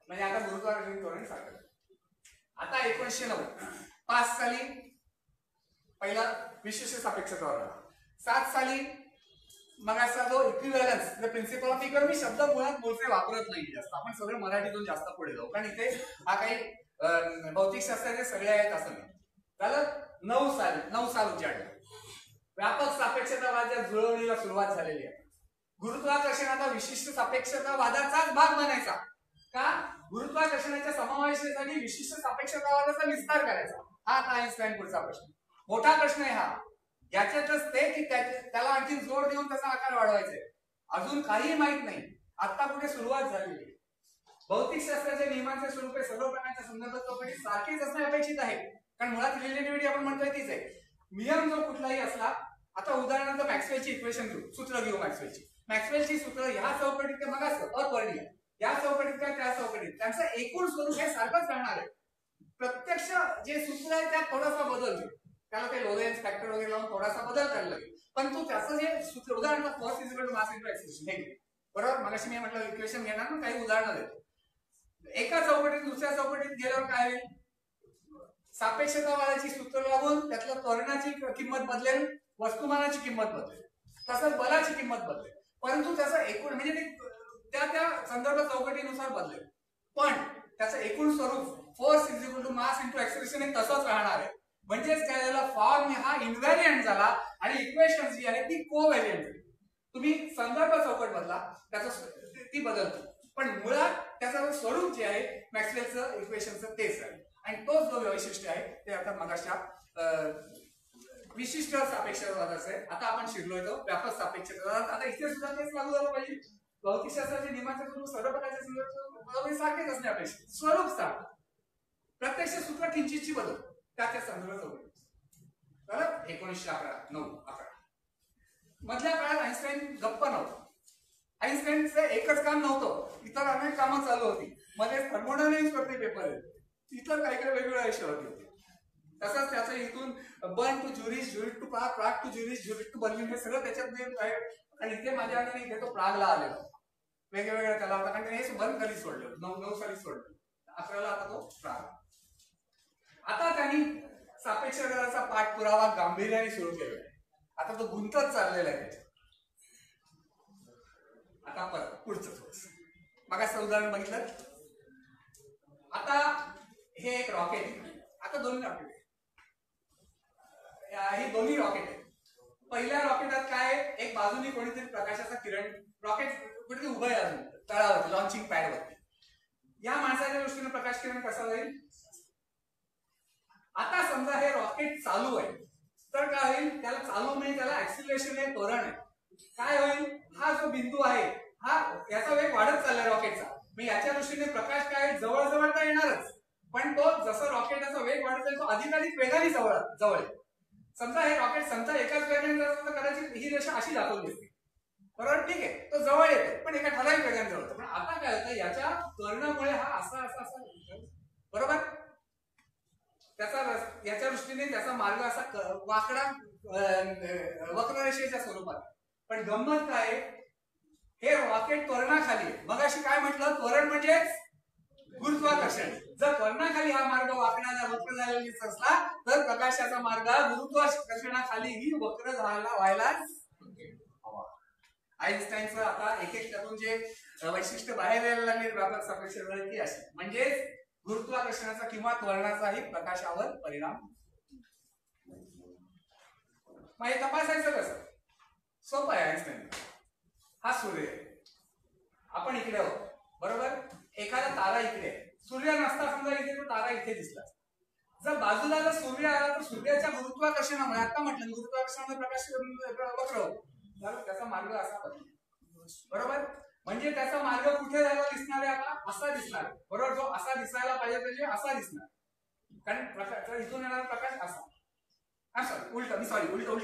म्हणजे आता गुरुत्वाकर्षण धोरण सांगतो. आता 1905 साली पहिला विशिष्ट सापेक्षता आला. 7 साली मग असा जो equivalence the principle of equation, मी शब्द मुळात मूळचे वापरत नाही जास्त, आपण सगळे मराठीतून जास्त पुढे जाऊ, कारण इथे हा काही भौतिकशास्त्राचे सगळे आहेत असं नाही. झालं. 9 साल उजाडलं. व्यापक सापेक्षतावादाच्या जुळवणीला सुरुवात झालेली आहे. गुरुत्वाकर्षण आता विशिष्ट सापेक्षतावादाचाच भाग बनायचा का, गुरुत्वाकर्षणाच्या समावेशासाठी विशिष्ट सापेक्षतावादाचा विस्तार करायचा, हा आता आइन्स्टाईन पुढचा प्रश्न. मोठा प्रश्न आहे हा. याच्यातच ते की त्याला आणखी जोर देऊन त्याचा आकार वाढवायचा. अजून काही माहित नाही, आता कुठे सुरुवात झालेली. भौतिकशास्त्राच्या नियमांचे स्वरूप सर्व प्रकारच्या संदर्भात चौकटीत सारखेच असणे अपेक्षित आहे, कारण मुळात रिलेटिव्हिटी आपण म्हणतोय तीच आहे. नियम जो कुठलाही असला, आता उदाहरणार्थ मॅक्सवेलची इक्वेशन घेऊ, सूत्र घेऊ मॅक्सवेलची सूत्र ह्या चौकटीत मग अपर्णीय, या चौकटीत काय त्या चौकटीत, त्यांचं एकूण स्वरूप हे सारखंच राहणार आहे. प्रत्यक्ष जे सूत्र आहे त्यात थोडासा बदल होईल, त्याला ते लोरेन्स फॅक्टर वगैरे लावून थोडासा बदल करायला लागेल, पण तो त्याचं जे सूत्र उदाहरणार्थ force is equal to mass into acceleration हे, बरोबर. मगाशी मी म्हटलं इक्वेशन घेणार ना, काही उदाहरणं देतो. एका चौकटीत दुसऱ्या चौकटीत गेल्यावर काय होईल? सापेक्षतावादाची सूत्र लागून त्यातल्या त्वरणाची किंमत बदलेल, वस्तुमानाची किंमत बदलेल, तसंच बलाची किंमत बदलेल, परंतु त्याचा एकूण म्हणजे त्या त्या संदर्भ चौकटीनुसार बदलेल, पण त्याचं एकूण स्वरूप force is equal to mass into acceleration हे तसंच राहणार आहे. म्हणजेच काय झालं, फॉर्म हा इनव्हॅरियंट झाला आणि इक्वेशन जी आहे ती कोव्हॅरियंट झाली. तुम्ही संदर्भ चौकट बदला त्याचं ती बदलतो, पण मुळात त्याचं स्वरूप जे आहे मॅक्सवेलचं इक्वेशनचं तेच आहे. आणि तोच जो वैशिष्ट्य आहे ते आता मगाच्या विशिष्ट सापेक्षतावादाचं आहे. आता आपण शिकलोय तो व्यापक सापेक्षतावाद. आता इथे सुद्धा तेच लागू झालं पाहिजे. भौतिकशास्त्राचे नियमाचे स्वरूप सर्व प्रकारचे संदर्भ सारखेच असणे अपेक्षित, स्वरूप सारखं, प्रत्यक्ष सूत्र किंचितची बदल त्या संदर्भ चौकटी. 1911 मधल्या काळात आईन्स्टाईन गप्प नव्हतं. आईन्स्टाईनचं एकच काम नव्हतं, इतर अनेक कामं चालू होती. मध्ये थर्मोडायनामिक्स वरती पेपर आहेत, इतर काही काही वेगवेगळ्या विषयावरती होते. तसंच त्याचं इथून Bern to Zurich, Zurich to Prague, Prague to Zurich, Zurich to Berlin हे सगळं त्याच्यात आहे. आणि इथे माझ्या अंगाने इथे तो प्रागला आलेला वेगवेगळ्या त्याला होता, कारण त्याने हे बर्न कधी सोडलं, 9 साली सोडलं, 11ला आता तो प्राग. आता त्यांनी सापेक्षतावादाचा पाठपुरावा गांभीर्याने सुरू केलेला आहे. आता तो गुंतत चाललेला आहे त्याच्यात. आता परत पुढचं थोडस मग उदाहरण बघितलं. आता हे एक रॉकेट आहे. आता दोन्ही रॉकेट आहे, हे दोन्ही रॉकेट आहे. पहिल्या रॉकेटात काय, एक बाजूनी कोणीतरी प्रकाशाचा किरण, रॉकेट कुठेतरी उभं आहे अजून तळावरती, लॉन्चिंग पॅडवरती. या माणसाच्या दृष्टीने प्रकाश किरण कसा जाईल. आता समजा हे रॉकेट चालू आहे, तर काय होईल, त्याला चालू म्हणजे त्याला ऍक्सिलरेशन आहे, त्वरण आहे. काय होईल, हा जो बिंदू आहे हा याचा वेग वाढत चाललाय रॉकेटचा, मग याच्या दृष्टीने प्रकाश काय जवळ जवळ तर येणारच, पण तो जसं रॉकेटचा वेग वाढत जाईल तो अधिकाधिक वेगाने जवळ जवळ. समजा हे रॉकेट समजा एकाच वेगाने जात तर कदाचित ही रेषा अशी दाखवली असते, बरोबर, ठीक आहे, तो जवळ येतो पण एका ठराविक वेगाने जवळ होतो. पण आता काय होतं, याच्या त्वरणामुळे हा असा असा असा, बरोबर, त्याचा याच्या दृष्टीने त्याचा मार्ग असा वाकडा वक्ररेषेच्या स्वरूपात. पण गंमत काय, हे रॉकेट त्वरणाखाली आहे. मग अशी काय म्हटलं, त्वरण म्हणजे गुरुत्वाकर्षण. जर त्वरणाखाली हा मार्ग वाकडा वक्र झालेला असला तर प्रकाशाचा मार्ग गुरुत्वाकर्षणाखालीही वक्र व्हायला हवा. आईन्स्टाईनचं आता एक एक त्यातून जे वैशिष्ट्य बाहेर यायला लागले व्यापक सापेक्षतावाद ती अशी, म्हणजे गुरुत्वाकर्षणाचा किंवा त्वरणाचाही प्रकाशावर परिणाम. मग हे तपासायचं कसं, सोपं आहे. आईन्स्टाईन हा सूर्य आहे, आपण इकडे आहोत, बरोबर, एखादा तारा इकडे आहे, सूर्य नसता समजा इथे तो तारा इथे दिसला. जर बाजूला जर सूर्य आला तर सूर्याच्या गुरुत्वाकर्षणामुळे, आता म्हटलं गुरुत्वाकर्षणामुळे प्रकाश वक्र होतो, त्याचा मार्ग असा बदलतो, बरोबर. म्हणजे त्याचा मार्ग कुठे जायला दिसणार आहे, आता असा दिसणार, बरोबर. जो असा दिसायला पाहिजे म्हणजे असा दिसणार, कारण इथून येणारा प्रकाश असा, उलट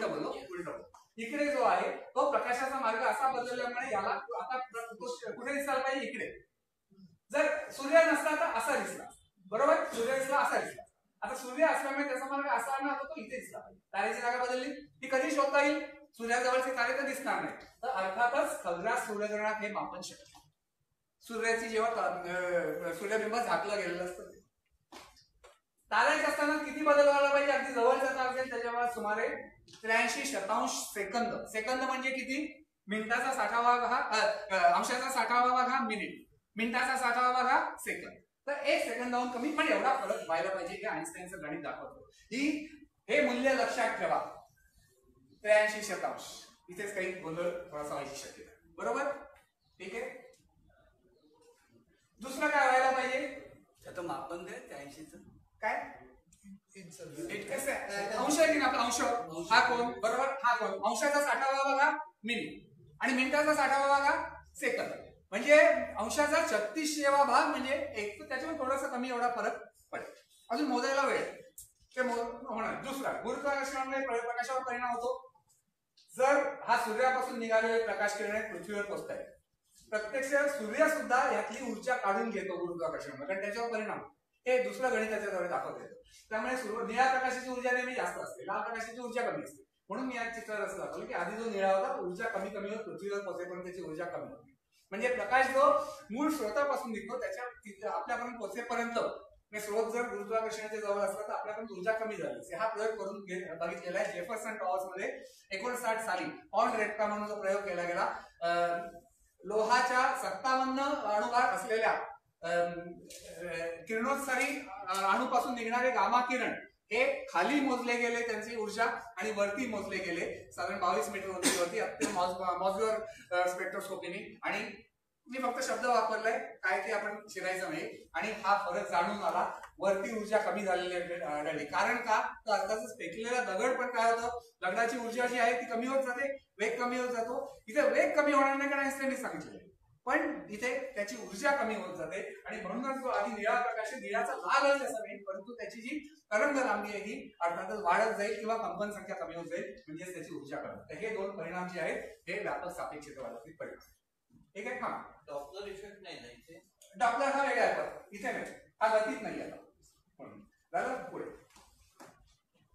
बोललो. इकडे जो आहे तो प्रकाशाचा मार्ग असा बदलल्यामुळे याला आता कुठे दिसायला पाहिजे, इकडे. जर सूर्य नसता तर असा दिसला, बरोबर, सूर्य दिसला असा दिसला. आता सूर्य असल्यामुळे त्याचा मार्ग असा ना, आता तो इथे दिसला. तारेची जागा बदलली, ती कधी शोधता येईल, सूर्याजवळचे तारे तर दिसणार नाही, तर अर्थातच खग्रास सूर्यग्रहणात हे मापन शक्य. सूर्याची जेव्हा सूर्यबिंब झाकलं गेलेलं असतं, ताऱ्याचे असताना किती बदल व्हायला पाहिजे, अगदी जवळचा तारा असेल त्याच्यामुळे सुमारे 83 सेकंद. सेकंद म्हणजे किती, मिनिटाचा 60वा भाग हा अंशाचा 60वा भाग हा मिनिट, मिनिटाचा 60वा भाग हा सेकंद. तर 1 सेकंदाहून कमी, पण एवढा फरक व्हायला पाहिजे हे आईन्स्टाईनचं गणित दाखवतो. हे मूल्य लक्षात ठेवा, 83 इथेच काही गोंधळ थोडासा व्हायची शक्यता, बरोबर, ठीक आहे. दुसरं काय व्हायला पाहिजे, त्याचं मापन द्या 83चं काय अंश आहे की आपला अंश, हा कोण, बरोबर, हा कोण, अंशाचा 60वा भाग हा मिनिट आणि मिनिटाचा 60वा भाग हा सेकंद. म्हणजे अंशाचा 36वा भाग म्हणजे एक, तर त्याच्यामुळे थोडासा कमी एवढा फरक पडेल. अजून मोजायला वेळ ते होणार. दुसरा, गुरुत्वाकर्षणामुळे प्रकाशावर परिणाम होतो. जर हा सूर्यापासून निघालेले प्रकाश किरण पृथ्वीवर पोहोचत आहे, प्रत्यक्ष सूर्य सुद्धा यातली ऊर्जा काढून घेतो गुरुत्वाकर्षणामुळे, कारण त्याच्यावर परिणाम. हे दुसरं गणिताच्या द्वारे दाखवता येतं. त्यामुळे निळ्या प्रकाशाची ऊर्जा नेहमी जास्त असते, लाल प्रकाशाची ऊर्जा कमी असते. म्हणून मी या चित्रात असं दाखवलं की आधी जो निळा होता ऊर्जा कमी कमी होत पृथ्वीवर पोहोचेपर्यंत त्याची ऊर्जा कमी होती. म्हणजे प्रकाश जो मूळ स्रोतापासून निघतो त्याच्या आपल्यापर्यंत पोहोचेपर्यंत स्रोत जर गुरुत्वाकर्षणाच्या जवळ असला तर आपल्याकडून ऊर्जा कमी झाली. हा प्रयोग करून बघितलेला आहे जेफरसन टॉवर्स मध्ये 59 साली पॉन्ड रेप्का म्हणून जो प्रयोग केला गेला. लोहाच्या 57 अणुभार असलेल्या किरणोत्सारी अणुपासून निघणारे गामा किरण हे खाली मोजले गेले त्यांची ऊर्जा आणि वरती मोजले गेले साधारण 22 मीटर उंचीवरती अत्यंत मॉज्युलर स्पेक्ट्रोस्कोपीने. आणि मी फक्त शब्द वापरलाय काय ते आपण शिरायचं नाही. आणि हा फरक जाणून आला, वरती ऊर्जा कमी झालेली आढळली. कारण का तर आताच फेकलेला दगड पण काय होतं, दगडाची ऊर्जा जी आहे ती कमी होत जाते, वेग कमी होत जातो. इथे वेग कमी होणार नाही कारण आईन्स्टाईनने सांगितलेलं, पण इथे त्याची ऊर्जा कमी होत जाते. आणि म्हणूनच जो आधी निळा प्रकाश निळाचा लाल असा नाही, परंतु त्याची जी तरंग लांबी आहे ही अर्थातच वाढत जाईल किंवा कंपन संख्या कमी होत जाईल, म्हणजेच त्याची ऊर्जा कमी. तर हे दोन परिणाम जे आहेत हे व्यापक सापेक्षतेवादातील परिणाम. ठीक आहे. हा डॉपलर इफेक्ट नाही ना इथे. डॉपलर हा वेगळा आहे, इथे नाही, हा गतीत नाही आहे. झालं पुढे.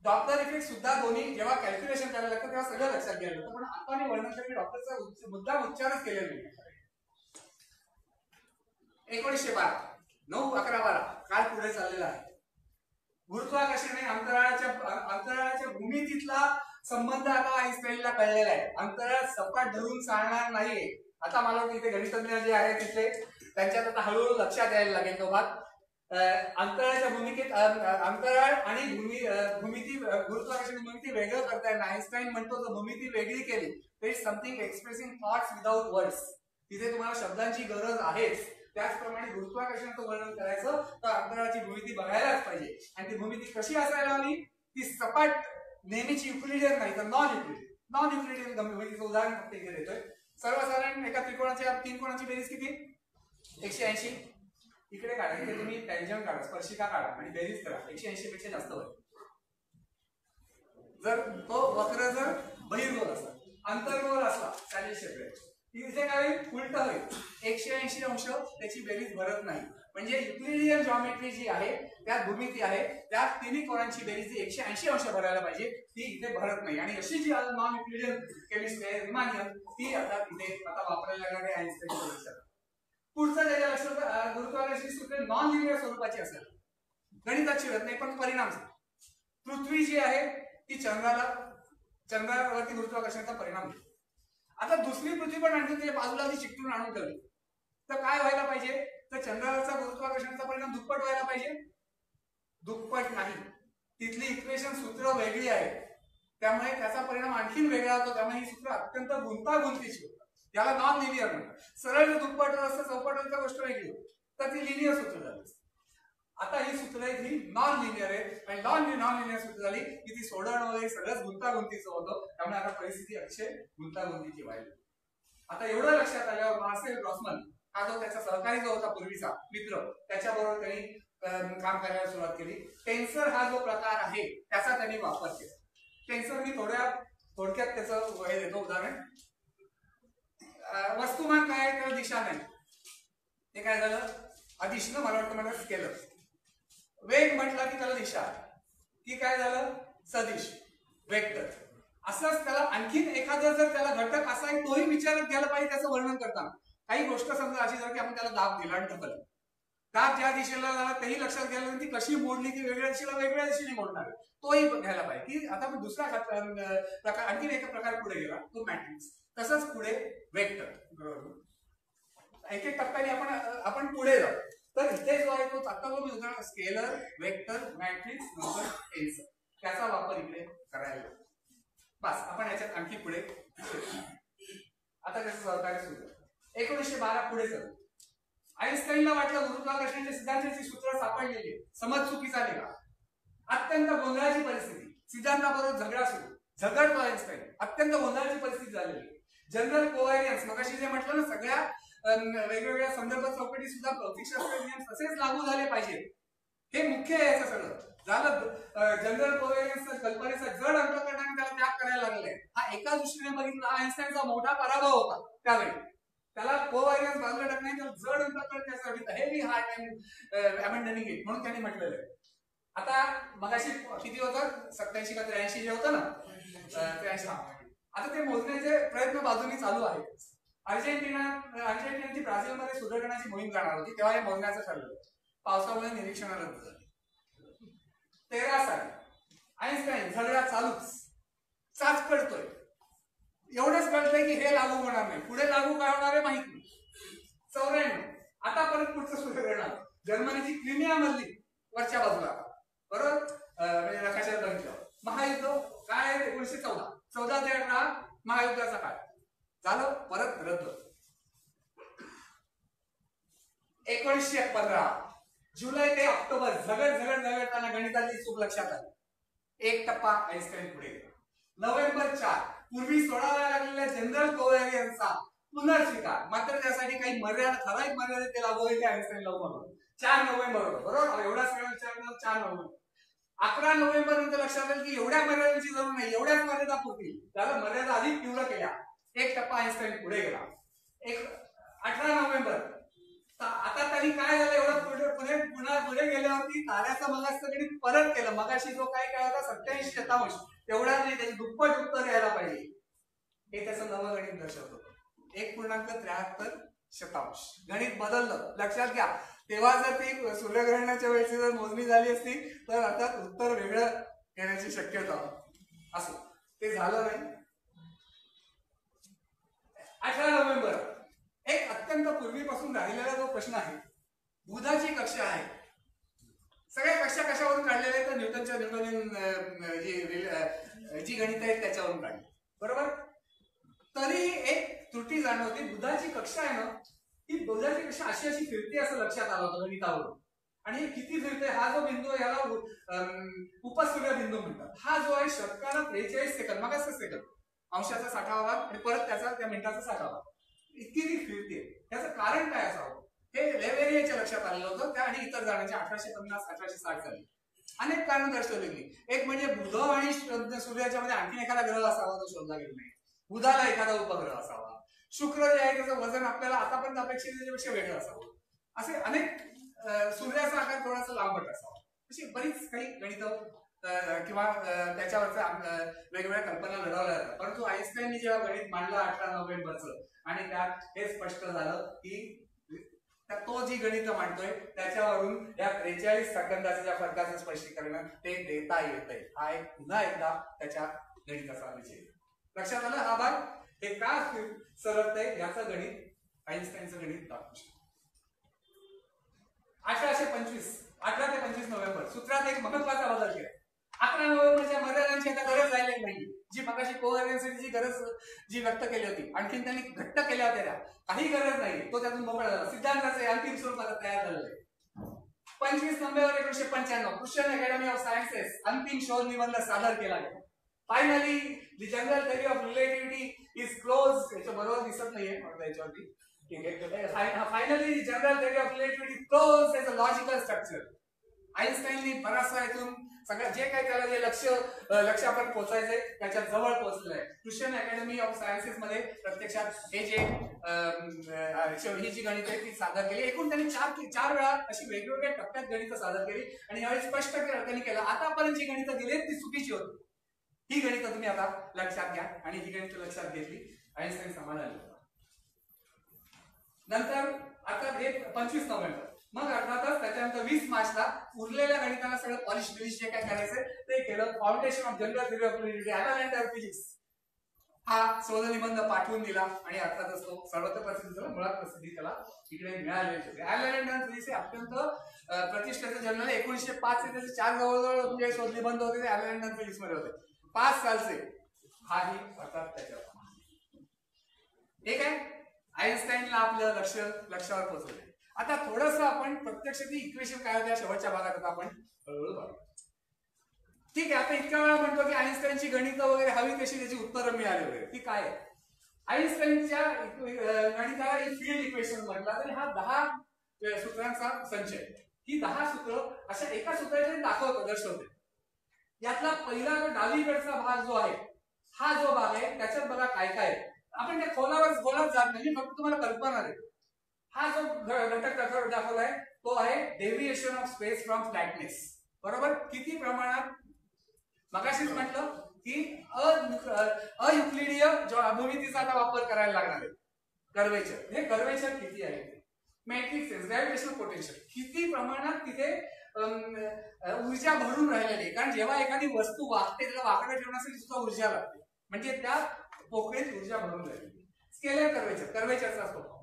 डॉपलर इफेक्ट सुद्धा दोन्ही जेव्हा कॅल्क्युलेशन करायला लागतं तेव्हा सगळं लक्षात घ्यायला लागतं. पण आता मी वर्णन करते डॉक्टरचा मुद्दाम उच्चारच केलेला नाही. 1912 9-11-12 काल पुढे चाललेला आहे. गुरुत्वाकर्षण अंतराळाच्या भूमितीतला संबंध आता आईन्स्टाईनला कळलेला आहे. अंतराळ सपाट धरून चालणार नाहीये. आता मला वाटतं इथे गणितज्ञ जे आहेत तिथले त्यांच्यात आता हळूहळू लक्षात यायला लागेल तो भाग. अंतराळाच्या भूमिकेत अंतराळ आणि भूमिती गुरुत्वाकर्षण भूमिती वेगळं करता येणार. आईन्स्टाईन म्हणतो जर भूमिती वेगळी केली तर it's something expressing thoughts without words. तिथे तुम्हाला शब्दांची गरज आहेच. त्याचप्रमाणे गुरुत्वाकर्षणाचं वर्णन करायचं तर अंतराळाची भूमिती बघायलाच पाहिजे. आणि ती भूमिती कशी असायला हवी, ती सपाट नेहमीची युक्लिडियन नाही तर नॉन युक्लिडियन भूमितीचं उदाहरण फक्त इथे देतोय. सर्वसाधारण एका त्रिकोणाच्या 3 कोणाची बेरीज किती, 180. इकडे काढा, इथे तुम्ही टँजंट काढा, स्पर्शिका काढा आणि बेरीज करा. 180 पेक्षा जास्त होईल. जर तो वक्र जर बहिर्गोल असला, अंतर्गोल असला 40 शेकडे, इथे काय उलट होईल, 180 अंश त्याची बेरीज भरत नाही. म्हणजे युक्लिडियन जॉमेट्री जी आहे त्यात भूमिती आहे त्या तिन्ही कोणांची बेरीज 180 अंश भरायला पाहिजे, ती इथे भरत नाही. आणि अशी जी नॉन युक्लिडियन केमिस्ट्री आहे रिमानियन, ती आता इथे वापरायला लागणार आहे आईन्स्टाईन. पुढचं त्याच्या लक्षात गुरुत्वाकर्षण सूत्र नॉन लिनियर स्वरूपाची असेल, गणिताची होत नाही पण परिणाम. पृथ्वी जी आहे ती चंद्रावरती गुरुत्वाकर्षणाचा परिणाम घेते. आता दुसरी पृथ्वी पण आणखी तिला बाजूला चिकटून आणून ठेवली तर काय व्हायला पाहिजे, तर चंद्रावरचा गुरुत्वाकर्षणाचा परिणाम दुप्पट व्हायला पाहिजे. दुप्पट नाही, तिथली इक्वेशन सूत्र वेगळी आहे, त्यामुळे त्याचा परिणाम आणखीन वेगळा होतो. त्यामुळे ही सूत्र अत्यंत गुंतागुंतीची होतात. याला नॉन लिनियर म्हणतात. सरळ जर दुप्पट असतं चौपट तर गोष्ट वेगळी होती, तर ती लिनियर सूत्र झाली. आता ही सूत्र आहेत ही नॉन लिनियर आहे आणि नॉन लिनियर सूत्र झाली की ती सोडवणं वगैरे सगळंच गुंतागुंतीचं होतं. त्यामुळे आता परिस्थिती अतिशय गुंतागुंतीची व्हायला. आता एवढं लक्षात आल्यावर मार्सेल ग्रॉसमन हा जो त्याचा सहकारी जो होता पूर्वीचा मित्र, त्याच्याबरोबर त्यांनी काम करायला सुरुवात केली. टेन्सर हा जो प्रकार आहे त्याचा त्यांनी वापर केला. टेन्सर मी थोडक्यात त्याचं हे देतो उदाहरण. वस्तुमान काय आहे त्याला दिशा नाही, ते काय झालं अदिशनं मला वाटतं मला स्केलर. वेग म्हटला की त्याला दिशा आहे, की काय झालं सदिश वेक्टर. असंच त्याला आणखीन एखादा जर त्याला घटक असा आहे तोही विचारात घ्यायला पाहिजे त्याचं वर्णन करताना. काही गोष्ट समजा अशी जर की आपण त्याला दाब दिला आणि ढकलला, दाब ज्या दिशेला झाला तेही लक्षात घ्यायला ती कशी मोडली ती वेगळ्या दिशेने मोडणार तोही घ्यायला पाहिजे. की आता आपण दुसरा प्रकार आणखीन एक प्रकार पुढे गेला तो मॅट्रिक्स. तसंच पुढे वेक्टर. एक एक टप्प्याने आपण पुढे जाऊ. तर इथे जो आहे तो आता मी उदाहरण स्केलर, वेक्टर, मॅट्रिक्स, नंतर टेन्सर त्याचा वापर इकडे करायला. बस आपण याच्यात आणखी पुढे आता त्याचं सहकार्य सुरू. 1912 पुढे चालू. आईन्स्टाईनला वाटलं गुरुत्वाकर्षणाच्या सिद्धांताची सूत्र सापडलेली, समज चुकीचा निघाला. अत्यंत गोंधळाची परिस्थिती, सिद्धांताबरोबर झगडा सुरू. झगडतो आईन्स्टाईन, अत्यंत गोंधळाची परिस्थिती झालेली. जनरल कोव्हेरियन्स मगाशी जे म्हटलं ना, सगळ्या वेगवेगळ्या संदर्भ चौकटी सुद्धा भौतिकशास्त्र नियम तसेच लागू झाले पाहिजे, हे मुख्य आहे. याचं सगळं झालं. जनरल कोव्हेरियन्स कल्पनेचा जड अंतःकरणाने त्याला त्याग करायला लागलाय. हा एका दृष्टीने बघितला आईन्स्टाईनचा मोठा पराभव होता त्यावेळी. त्याला कोव्हेरियन्स बाजूला टाकण्याने त्याला जड अंतःकरण त्यासाठी हेवी हार्ड टाइम अबंडनिंग इट म्हणून त्यांनी म्हटलेलं आहे. आता मगाशी किती होतं 87 का 83 जे होतं ना 83. आता ते मोजण्याचे प्रयत्न बाजूनी चालू आहेत. अर्जेंटिनाची ब्राझीलमध्ये सूर्यग्रहणाची मोहीम जाणार होती, तेव्हा हे मोजण्याचं ठरलं. पावसामुळे निरीक्षणं रद्द झाली. 13 साली आईन्स्टाईन झगडा चालूच, चाच कळतोय, एवढंच कळतंय की हे लागू होणार नाही, पुढे लागू काय होणार आहे माहित नाही. 94 आता परत पुढचं सूर्यग्रहण, जर्मनीची क्रिमिया मधली वरच्या बाजूला, बरोबर, म्हणजे नकाशात बघितलं. महायुद्ध काय 1914 ते 18 महायुद्धाचा काळ झालं, परत रद्द. 1915 जुलै ते ऑक्टोबर झगडताना गणिताची चूक लक्षात आली. 1 टप्पा आईन्स्टाईन पुढे गेला. नोव्हेंबर 4 पूर्वी सोडाव्या लागलेल्या जनरल कोव्हेरियन्सचा पुनर्स्वीकार, मात्र त्यासाठी काही ठराविक मर्यादा ते लागू होईल, आईन्स्टाईन लागू म्हणून 4 नोव्हेंबर होतं, बरोबर. एवढा सगळा विचार करून 4 नोव्हेंबर. 11 नोव्हेंबर नंतर लक्षात आलं की एवढ्या मर्यादांची जरूर नाही, एवढ्याच मर्यादा पुरतील, त्याला मर्यादा अधिक तीव्र केल्या. 1 टप्पा आईन्स्टाईन पुढे गेला. 18 नोव्हेंबर आता त्यांनी काय झालं, एवढं पुढे गेल्यावरती ताऱ्याचं मगाचं गणित परत केलं. मगाशी जो काय होता 87 शतांश, तेवढा नाही, त्याची दुप्पट उत्तर यायला पाहिजे, हे त्याचं नवं गणित दर्शवत होतं. 1.73 शतांश गणित बदललं. लक्षात घ्या, तेव्हा जर ती सूर्यग्रहणाच्या वेळेची जर मोजणी झाली असती तर अर्थात उत्तर वेगळं येण्याची शक्यता असो, ते झालं नाही. 18 नोव्हेंबर एक अत्यंत पूर्वीपासून राहिलेला जो प्रश्न आहे, बुधाची कक्षा आहे. सगळ्या कक्षा कशावरून काढलेल्या आहेत, तर न्यूटनियन जी गणित आहेत त्याच्यावरून काढली, बरोबर. तरी एक त्रुटी जाणवती, बुधाची कक्षा आहे ना, ही बुधाची कक्षा अशी फिरते असं लक्षात आलं होतं गणितावरून. आणि हे किती फिरते, हा जो बिंदू आहे याला उपसूर्य बिंदू म्हणतात. हा जो आहे षटकाला 43 सेकंद, मग असं सेकंद, अंशाचा 60वा भाग आणि परत त्या मिनिटाचा 60वा भाग, इतकी ती फिरते. त्याचं कारण काय असावं हे लेवेरियाच्या लक्षात आलेलं होतं, त्या आणि इतर जणांच्या 1850 1860 साली अनेक कारण दर्शवली गेली. एक म्हणजे बुध आणि सूर्याच्या मध्ये आणखी एखादा ग्रह असावा, तो शोधला गेला नाही. बुधाला एखादा उपग्रह असावा. शुक्र जे आहे त्याचं वजन आपल्याला आतापर्यंत अपेक्षित त्याच्यापेक्षा वेगळं असावं. असे अनेक, सूर्याचा आकार थोडासा लांबट असावा, अशी बरीच काही गणित किंवा त्याच्यावरच्या वेगवेगळ्या कल्पना लढवल्या जातात. परंतु आईन्स्टाईननी जेव्हा गणित मांडलं 18 नोव्हेंबरचं, आणि त्यात हे स्पष्ट झालं की तो जी गणित मांडतोय त्याच्यावरून या 43 सेकंदाच्या फरकाचं स्पष्टीकरण ते देता येतंय. हा एक पुन्हा एकदा त्याच्या गणिताचा विषय लक्षात आला. हा भाग हे का सरळतंय याचं गणित आईन्स्टाईनचं गणित दाखवू शकतो. 18 ते 25 नोव्हेंबर सूत्रात एक महत्वाचा बदल केला. 11 नोव्हेंबरच्या मर्यादांची आता गरज राहिलेली नाही, जी मगाशी कोव्हेरियन्सची गरज जी व्यक्त केली होती, आणखीन त्यांनी घट्ट केल्या होत्या त्या, काही गरज नाही, तो त्यातून मोकळा झाला. सिद्धांताचे अंतिम स्वरूप आता तयार झालेलं आहे. 25 November 1995 Christian academy of sciences अंतिम शोध निबंध सादर केला गेला. Finally the general theory of relativity is close. याच्या बरोबर दिसत नाहीये याच्यावरती. Finally the general theory of relativity close as a logical structure. आईन्स्टाईननी बराचसा इथून सगळं जे काही त्याला जे लक्ष्यापर्यंत पोहोचायचंय त्याच्यात जवळ पोहोचलंय. ख्रिश्चन अकॅडमी ऑफ सायन्सेस मध्ये प्रत्यक्षात हे जे ही जी गणित आहे ती सादर केली. एकूण त्यांनी चार वेळा अशी वेगवेगळ्या टप्प्यात गणित सादर केली आणि यावेळी स्पष्ट त्यांनी केलं आतापर्यंत जी गणितं दिली ती चुकीची होती. ही गणितं तुम्ही आता लक्षात घ्या आणि ही गणितं लक्षात घेतली. आईन्स्टाईन समाधानी होता. नंतर आता हे 25 नोव्हेंबर, मग अर्थातच त्याच्यानंतर 20 मार्चला उरलेल्या गणिताला सगळं पॉलिश बिलिश जे काय करायचंय ते केलं. Foundation of general theory of relativity ॲलॅलेंडर फिजिक्स हा शोधनिबंध पाठवून दिला आणि अर्थातच तो सर्वत्र प्रसिद्ध झाला. मुळात प्रसिद्धी त्याला इकडे मिळालेली होती. ॲलॅलेंडर फिजिक्स हे अत्यंत प्रतिष्ठेचं जर्नल. 1905 चे त्याचे 4 जवळजवळ जे शोधनिबंध होते ते ॲलॅलेंडर फिजिक्स मध्ये होते. 5 सालचे हाही अर्थात त्याच्यावर. ठीक आहे, आईन्स्टाईनला आपलं लक्षावर पोहोचवलं. आता थोडस आपण प्रत्यक्ष ती इक्वेशन काय होत्या शेवटच्या भागात आता आपण हळूहळू बघू. ठीक आहे, आता इतक्या वेळा म्हणतो की आईन्स्टाईनची गणितं वगैरे हवी तशी त्याची उत्तरं मिळाली वगैरे. ती काय आहे? आईन्स्टाईनच्या गणिताला एक फील्ड इक्वेशन म्हटलं तर हा 10 सूत्रांचा संच आहे. ही 10 सूत्र अशा एका सूत्राने दर्शवते. यातला पहिला जो डावीकडचा भाग जो आहे, हा जो भाग आहे त्याच्यात बघा काय काय आपण त्या खोलावर बोलत जात नाही, फक्त तुम्हाला कल्पना आहे. हा जो घटक दाखवलाय तो आहे डेव्हिएशन ऑफ स्पेस फ्रॉम फ्लॅटनेस. बरोबर, किती प्रमाणात? मगाशीच म्हटलं की अयुक्लिडीय भूमितीचा आता वापर करायला लागणार आहे. कर्वेचर, हे कर्वेचर किती आहे, मॅट्रिक सेन्स, ग्रॅव्हिटेशनल पोटेन्शियल किती प्रमाणात तिथे ऊर्जा भरून राहिलेली आहे. कारण जेव्हा एखादी वस्तू वाकते त्याला वाकडं ठेवण्यासाठी सुद्धा ऊर्जा लागते, म्हणजे त्या पोकळीत ऊर्जा भरून राहिलेली. स्केलर कर्वेचर, कर्वेचरचा स्वभाव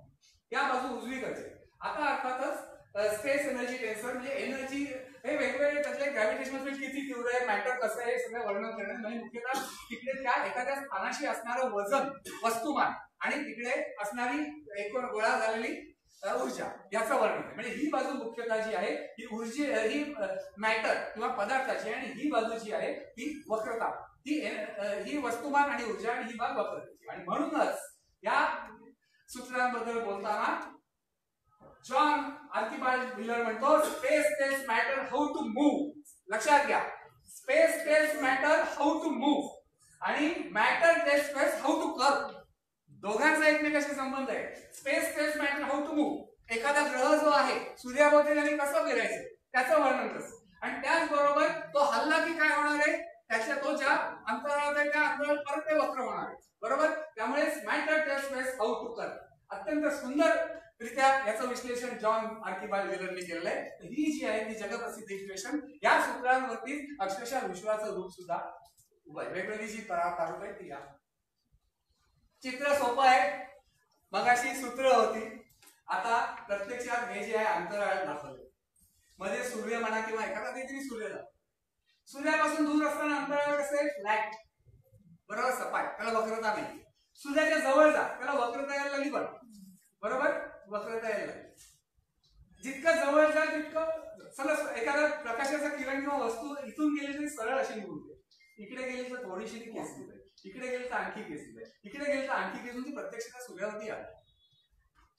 या बाजू उजवीकडचे. आता अर्थातच स्पेस एनर्जी टेन्सर म्हणजे एनर्जी हे वेगवेगळे त्यातले ग्रॅव्हिटेशनल फील्ड किती तीव्र आहे, मॅटर कसं आहे, सगळं वर्णन करणे. म्हणजे मुख्यतः तिकडे त्या एखाद्या स्थानाशी असणारं वजन, वस्तुमान आणि तिकडे असणारी एकूण गोळा झालेली ऊर्जा याचं वर्णन आहे. म्हणजे ही बाजू मुख्यतः जी आहे ही ही मॅटर किंवा पदार्थाची, आणि ही बाजू जी आहे ही वक्रता, ही वस्तुमान आणि ऊर्जा, आणि ही बाब वक्रतेची. आणि म्हणूनच या सूत्रांबद्दल बोलताना जॉन आर्किबाल्ड व्हीलर म्हणतो space tells matter how to move. लक्षात घ्या, space tells matter how to move आणि matter tells space how to curve. दोघांचा एकमेकाशी संबंध आहे. Space tells matter how to move, एखादा ग्रह जो आहे सूर्याभोवती त्याने कसं फिरायचं त्याचं वर्णन कसं, आणि त्याचबरोबर तो हल्ला की काय होणार आहे, त्याच्या तो ज्या अंतरावर आहे त्या अंतरावर परत ते वक्र होणार आहे. बरोबर, त्यामुळे matter tells space how to curve अत्यंत सुंदररित्या याचं विश्लेषण जॉन आर्किबाल्ड व्हीलरने केलेलं आहे. ही जी आहे ती जगप्रसिद्ध इक्वेशन या सूत्रांवरती अक्षरशः विश्वाचं रूप सुद्धा उभं आहे. वेगवेगळी जी तारूप आहे ती या चित्र सोपं आहे. मगाशी सूत्र होती, आता प्रत्यक्षात हे जे आहे अंतराळ दाखवले. मध्ये सूर्य म्हणा किंवा एखादा काहीतरी सूर्य दाखव, सूर्यापासून दूर असताना अंतराळ कसं आहे, फ्लॅट, बरोबर, सपाट, त्याला वक्रता नाही. सूर्याच्या जवळ जा, त्याला वक्रता यायला लागली. बरोबर, वक्रता यायला लागली. जितकं जवळ जा तितकं सगळं, एखादा प्रकाशाचा किरण किंवा वस्तू इथून गेली तरी सरळ अशी निघून जाईल. इकडे गेली तर थोडीशी ती केसली जाईल, इकडे गेली तर आणखी केसली जाईल, इकडे गेली तर आणखी केसून ती प्रत्यक्षात सूर्यावरती आली.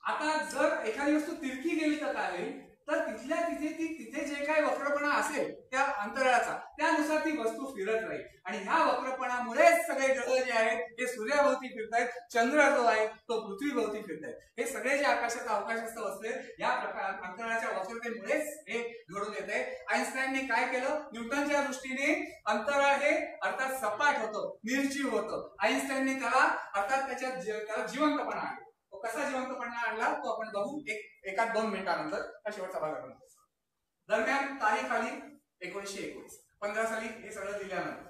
आता जर एखादी वस्तू तिरकी गेली तर काय होईल, तर तिथल्या तिथे जे काही वक्रपणा असेल त्या अंतराळाचा त्यानुसार ती वस्तू फिरत राहील. आणि ह्या वक्रपणामुळेच सगळे ग्रह जे आहेत हे सूर्याभोवती फिरतायत, चंद्र जो आहे तो पृथ्वीभोवती फिरतायत. हे सगळे जे आकाशात अवकाशस्थ असले या अंतराळाच्या वक्रतेमुळेच हे घडून येत आहे. आईन्स्टाईनने काय केलं, न्यूटनच्या दृष्टीने अंतराळ हे अर्थात सपाट होतं, निर्जीव होतं. आईन्स्टाईनने त्याला अर्थात त्याला जिवंतपणा आणला. कसा जिवंतपणा आणला तो आपण बघू एका 2 मिनिटानंतर. हा शेवटचा भाग आपण दरम्यान तारीख आली 1919, 15 साली हे सगळं दिल्यानंतर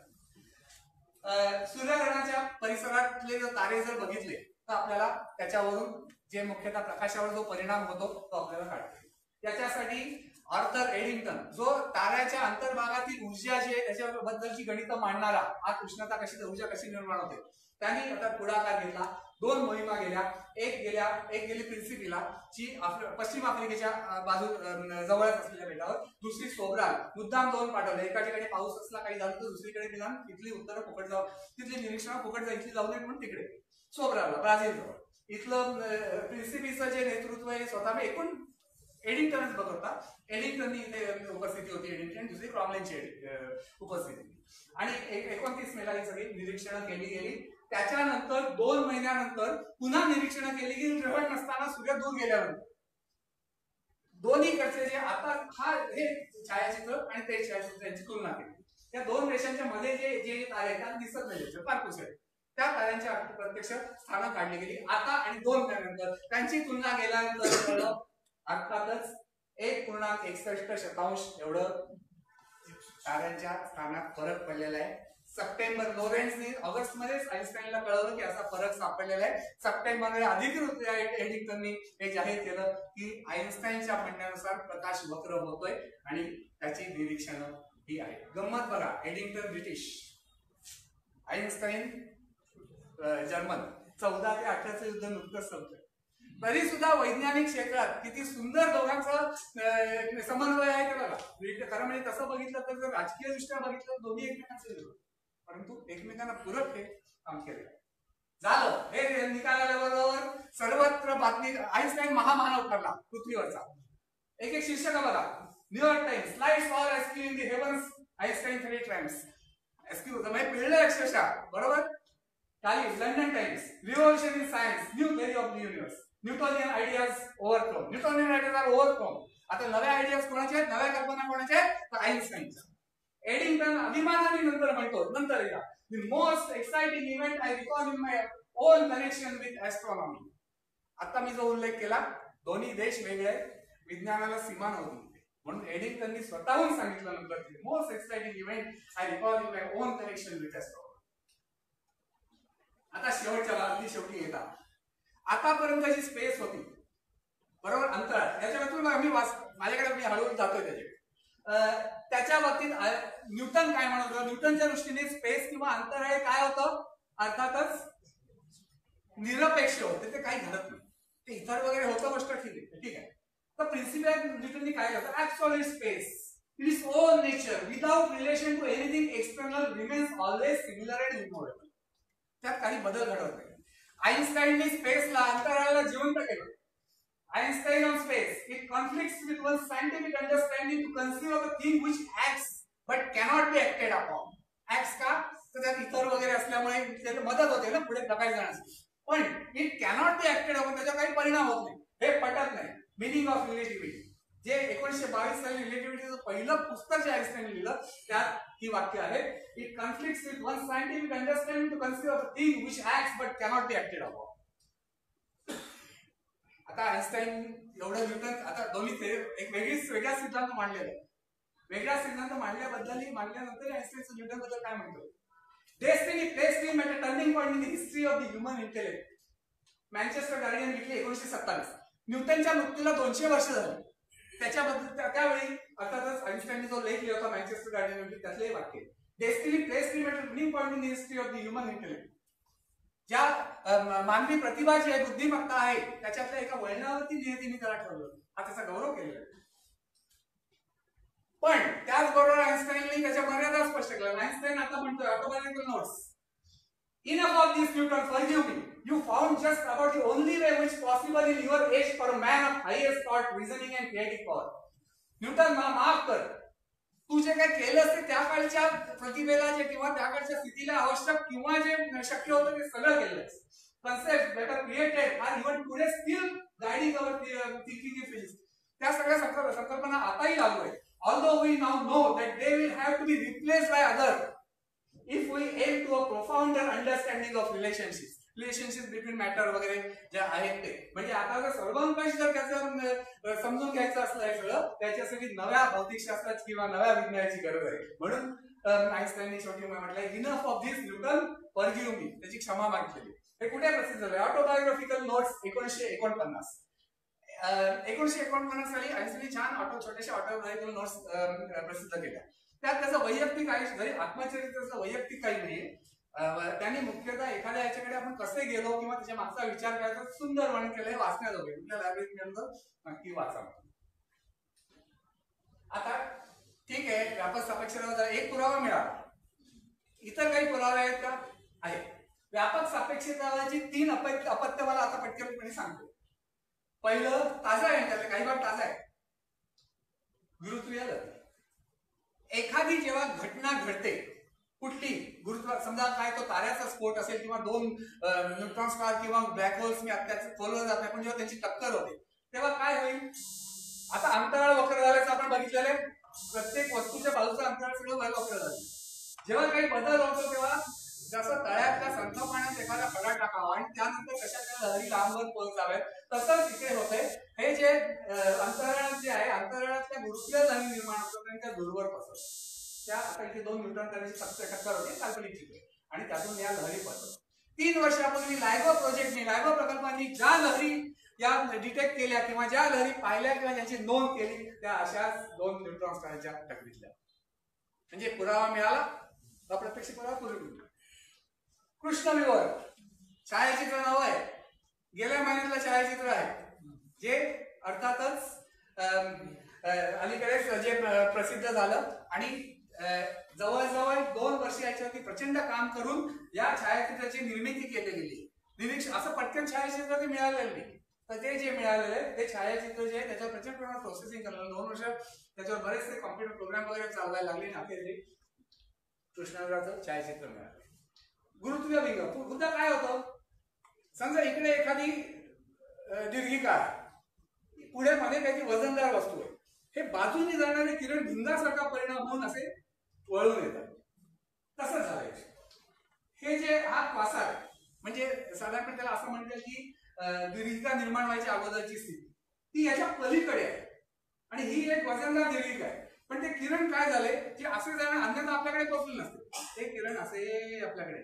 सूर्यग्रहणाच्या परिसरातले जर तारे जर बघितले तर आपल्याला त्याच्यावरून जे मुख्यतः प्रकाशावर जो परिणाम होतो तो आपल्याला काढता येईल. त्याच्यासाठी आर्थर एडिंग्टन जो ताऱ्याच्या अंतर्भागातील ऊर्जा जी आहे त्याच्याबद्दलची गणितं मांडणारा, आत उष्णता कशी, ऊर्जा कशी निर्माण होते, त्यांनी आता पुढाकार घेतला. 2 मोहिमा गेल्या. एक गेली प्रिन्सिपिला जी पश्चिम आफ्रिकेच्या बाजू जवळच असलेल्या बेटावर, दुसरी सोब्राल. मुद्दाम 2 पाठवले, एका ठिकाणी पाऊस असला काही झालं तर दुसरीकडे निदान तिथली उत्तरं फुकट जाऊ, तिथली निरीक्षण फुकट जाऊ, इथली जाऊ नये म्हणून तिकडे सोब्रालला, ब्राझील जवळ. इथलं प्रिन्सिपीचं जे नेतृत्व आहे स्वतः एकूण एडिंग्टनच बघ होता. एडिंग्टननी इथे उपस्थिती होती, एडिंग्टन, दुसरी क्रॉमलेनची उपस्थिती. आणि 29 मेला ही सगळी निरीक्षणं केली गेली. त्याच्यानंतर 2 महिन्यानंतर पुन्हा निरीक्षणं केली गेली, ग्रहण नसताना, सूर्य दूर गेल्यानंतर. दोन्हीकडचे जे आता हे छायाचित्र आणि ते छायाचित्र यांची तुलना केली. त्या 2 रेषांच्या मध्ये जे तारे आहेत दिसत नाही, फार पुसळे, त्या ताऱ्यांच्या प्रत्यक्ष स्थानं काढली गेली आता. आणि 2 महिन्यानंतर त्यांची तुलना केल्यानंतर अर्थातच 1.61 एवढं ताऱ्यांच्या स्थानात फरक पडलेला आहे. सप्टेंबर, लोरेन्झने ऑगस्ट मध्येच आईन्स्टाईनला कळवलं की असा फरक सापडलेला आहे. सप्टेंबरमध्ये अधिकृत एडिंग्टननी हे जाहीर केलं की आईन्स्टाईनच्या म्हणण्यानुसार प्रकाश वक्र होतोय आणि त्याची निरीक्षणं ही आहे. गंमत बघा, एडिंग्टन ब्रिटिश, आईन्स्टाईन जर्मन. 14 ते 18चं युद्ध नुकतंच संपलं, तरी सुद्धा वैज्ञानिक क्षेत्रात किती सुंदर दोघांचा समन्वय आहे ते बघा. खरं म्हणजे तसं बघितलं तर जर राजकीय दृष्ट्या बघितलं तर दोन्ही एकमेकांचे विरोध, परंतु एकमेकांना पूरक हे काम केलं झालं. हे निकाल आल्याबरोबर सर्वत्र बातमी, आईन्स्टाईन महामानव ठरला पृथ्वीवरचा. एक शीर्षक बघा, New York Times, lights for rescue in the heavens, Einstein 3 times rescue, म्हणजे पिळलं अक्षरशः. बरोबर, खाली London Times, revolution in science, new theory of the universe, Newtonian ideas overthrown. Newtonian ideas are overthrown. आता नव्या आयडियाज कोणाच्या आहेत, नव्या कल्पना कोणाच्या आहेत, तर आईन्स्टाईनच्या. एडिंग्टन अभिमानाने नंतर म्हणतो, नंतर एकदा, the most exciting event I recall in my on connection with astronomy. आता मी जो उल्लेख केला, दोन्ही देश वेगळे आहेत, विज्ञानाला सीमा नव्हती. म्हणून एडिंग्टननी स्वतःहून सांगितलं नंतर की most exciting event I recall in my on connection with astronomy. आता शेवटच्या अगदी शेवटी येतात. आतापर्यंत जी स्पेस होती, बरोबर, अंतराळ, त्याच्या बाबतीत माझ्याकडे मी हळूहळू जातोय त्याच्या बाबतीत न्यूटन काय म्हणत होतं? न्यूटनच्या दृष्टीने स्पेस किंवा अंतराळ काय होतं? अर्थातच निरपेक्ष होते, ते काही घडत नाही. ते इतर वगैरे होतं गोष्ट ठीक आहे. तर प्रिन्सिपल न्यूटननी काय केलं? Absolute space in its own nature without relation to anything external remains always similar and immutable. त्यात काही बदल घडत नाही. आईन्स्टाईनने स्पेसला, अंतराळाला जिवंत केलं. Einstein on space, it conflicts with one's scientific understanding to conceive of a thing which acts but cannot be acted upon. Acts का? तर त्यात इतर वगैरे असल्यामुळे त्याला मदत होते ना पुढे प्रकाश जाण्यासाठी. पण it cannot be acted upon, त्याचा काही परिणाम होत नाही, हे पटत नाही. मिनिंग ऑफ रिलेटिव्हिटी, जे 1922 साली रिलेटिव्हिटीचं पहिलं पुस्तक जे आईन्स्टाईन लिहिलं त्यात ही वाक्य आहे. It conflicts with one scientific understanding to conceive of a thing which acts but cannot be acted upon. आता आईन्स्टाईन एवढं न्यूटन, आता दोन्ही एक वेगळा सिद्धांत मांडलेला आहे. वेगळा सिद्धांत मांडल्यानंतर आईन्स्टाईन न्यूटन बद्दल काय म्हणतो? Destiny placed him at a turning point in the history of the human intellect. Manchester guardian लिखले 1927. न्यूटनच्या मृत्यूला 200 वर्ष झाली. त्याच्याबद्दल त्यावेळी अर्थातच आईन्स्टाईनने जो लेख लिहिला होता मँचेस्टर गार्डियन, त्यातले वाक्य, destiny placed him at a turning point in the history of the human intellect. ज्या मानवी प्रतिभा जी आहे, बुद्धिमत्ता आहे, त्याच्यातल्या एका वळणावरती नियतीने त्याला ठरवलं. हा त्याचा गौरव केलेला आहे. पण त्याचबरोबर आईन्स्टाईनने त्याच्या मर्यादा स्पष्ट केल्या. आईन्स्टाईन आता म्हणतोय autobiographical notes, enough of this, Newton, forgive me. You found just about the only way which possible in your age for a man of highest thought, reasoning and creative power. Newton, माफ कर, तू जे काय केलंस ते त्या काळच्या प्रतिभेला जे किंवा त्या काळच्या स्थितीला आवश्यक किंवा जे शक्य होतं ते सगळं केलंस. Concept that are created are even today still guiding our thinking in physics. त्या सगळ्या संकल्पना आताही लागू आहेत. Although we now know that they will have to be replaced by others if we aim to a profounder understanding of relationships between matter वगैरे जे आहेत ते. म्हणजे आता जर सर्वांकाश जर त्याचं समजून घ्यायचं असलं हे सगळं, त्याच्यासाठी नव्या भौतिकशास्त्राची किंवा नव्या विज्ञानाची गरज आहे. म्हणून आईन्स्टाईनने शेवटी म्हटलंय enough of this, Newton, forgive me, त्याची क्षमा मागितलेली. हे कुठे प्रसिद्ध झालं? Autobiographical notes 1949. 1949 साली आईन्स्टाईनने छान छोट्याशा ऑटोबायोग्राफिकल नोट्स प्रसिद्ध केल्या. त्यात त्याचं वैयक्तिक आयुष्य, जरी आत्मचरित्राचं वैयक्तिक काही नाही, त्यांनी मुख्यतः एखाद्या याच्याकडे आपण कसे गेलो किंवा त्याच्या मागचा विचार करायचा सुंदर वर्णन केलंय. वाचण्याजोगे, तुमच्या लायब्ररीत नक्की वाचा. आता ठीक आहे, व्यापक सापेक्षतावाद एक पुरावा मिळाला. इतर काही पुरावे आहेत का? आहेत. व्यापक सापेक्षतावादाची 3 अपत्य मला आता पटकनपणे सांगतो. पहिलं ताजा आहे, त्यातले काही भाग ताजा आहे. गुरुत्वीय लहरी. एखादी जेव्हा घटना घडते कुठली, गुरुत्व, समजा काय तो ताऱ्याचा स्फोट असेल किंवा 2 न्यूट्रॉन स्टार किंवा ब्लॅक होल्स खोलवर जात नाही, पण जेव्हा त्यांची टक्कर होते तेव्हा काय होईल? आता अंतराळ वक्र झाल्याचं आपण बघितलेलं आहे. प्रत्येक वस्तूच्या बाजूचं अंतराळ सगळं वक्र झालं. जेव्हा काही बदल होतो तेव्हा जसं तळ्यातल्या संथ पाण्यात एखादा खडा टाकावा आणि त्यानंतर कशा त्या लहरी लांबवर पोहोचाव्यात, तसंच इथे होतंय. हे जे अंतराळात जे आहे, अंतराळातल्या गुरुत्वीय लहरी निर्माण होतात आणि त्या दूरवर पसरतात. त्या आता इथे 2 न्यूट्रॉन ताऱ्याची टक्कर होते, काल्पनिक चित्र, आणि त्यातून या लहरी पसरतात. 3 वर्षापूर्वी लायगो प्रकल्पाने ज्या लहरी या डिटेक्ट केल्या किंवा ज्या लहरी पाहिल्या किंवा ज्याची नोंद केली, त्या अशाच 2 न्यूट्रॉन स्टारच्या टकरीतल्या. म्हणजे पुरावा मिळाला, अप्रत्यक्ष पुरावा पूर्वी. कृष्णविवर छायाचित्र नाव आहे, गेल्या महिन्यातलं छायाचित्र आहे, जे अर्थातच अलीकडेच जे प्रसिद्ध झालं आणि जवळजवळ 2 वर्ष याच्यावरती प्रचंड काम करून या छायाचित्राची निर्मिती केली गेली. असं पटकन छायाचित्र मिळालेलं नाही, तर ते जे मिळालेले ते छायाचित्र जे आहे त्याच्यावर प्रचंड प्रमाणात प्रोसेसिंग करणार. 2 वर्ष त्याच्यावर बरेचसे कॉम्प्युटर प्रोग्राम वगैरे चालवायला लागले आणि अखेर कृष्णविवराचं छायाचित्र मिळालं. गुरुत्वीय विंग मुद्दा काय होतं? समजा इकडे एखादी दीर्घिका आहे, पुढे मध्ये काहीतरी वजनदार वस्तू आहे, हे बाजूने जाणारे किरण भिंगासारखा परिणाम होऊन असे वळून येतात. तसंच झालंय हे जे हा क्वासार आहे. म्हणजे साधारणपणे त्याला असं म्हणतात की दीर्घिका निर्माण व्हायची अगोदरची स्थिती ती याच्या पलीकडे आहे आणि ही एक वजनदार दीर्घिका आहे. पण ते किरण काय झाले की असे जाणं अन्यथा आपल्याकडे पोहोचले नसते. ते किरण असे आपल्याकडे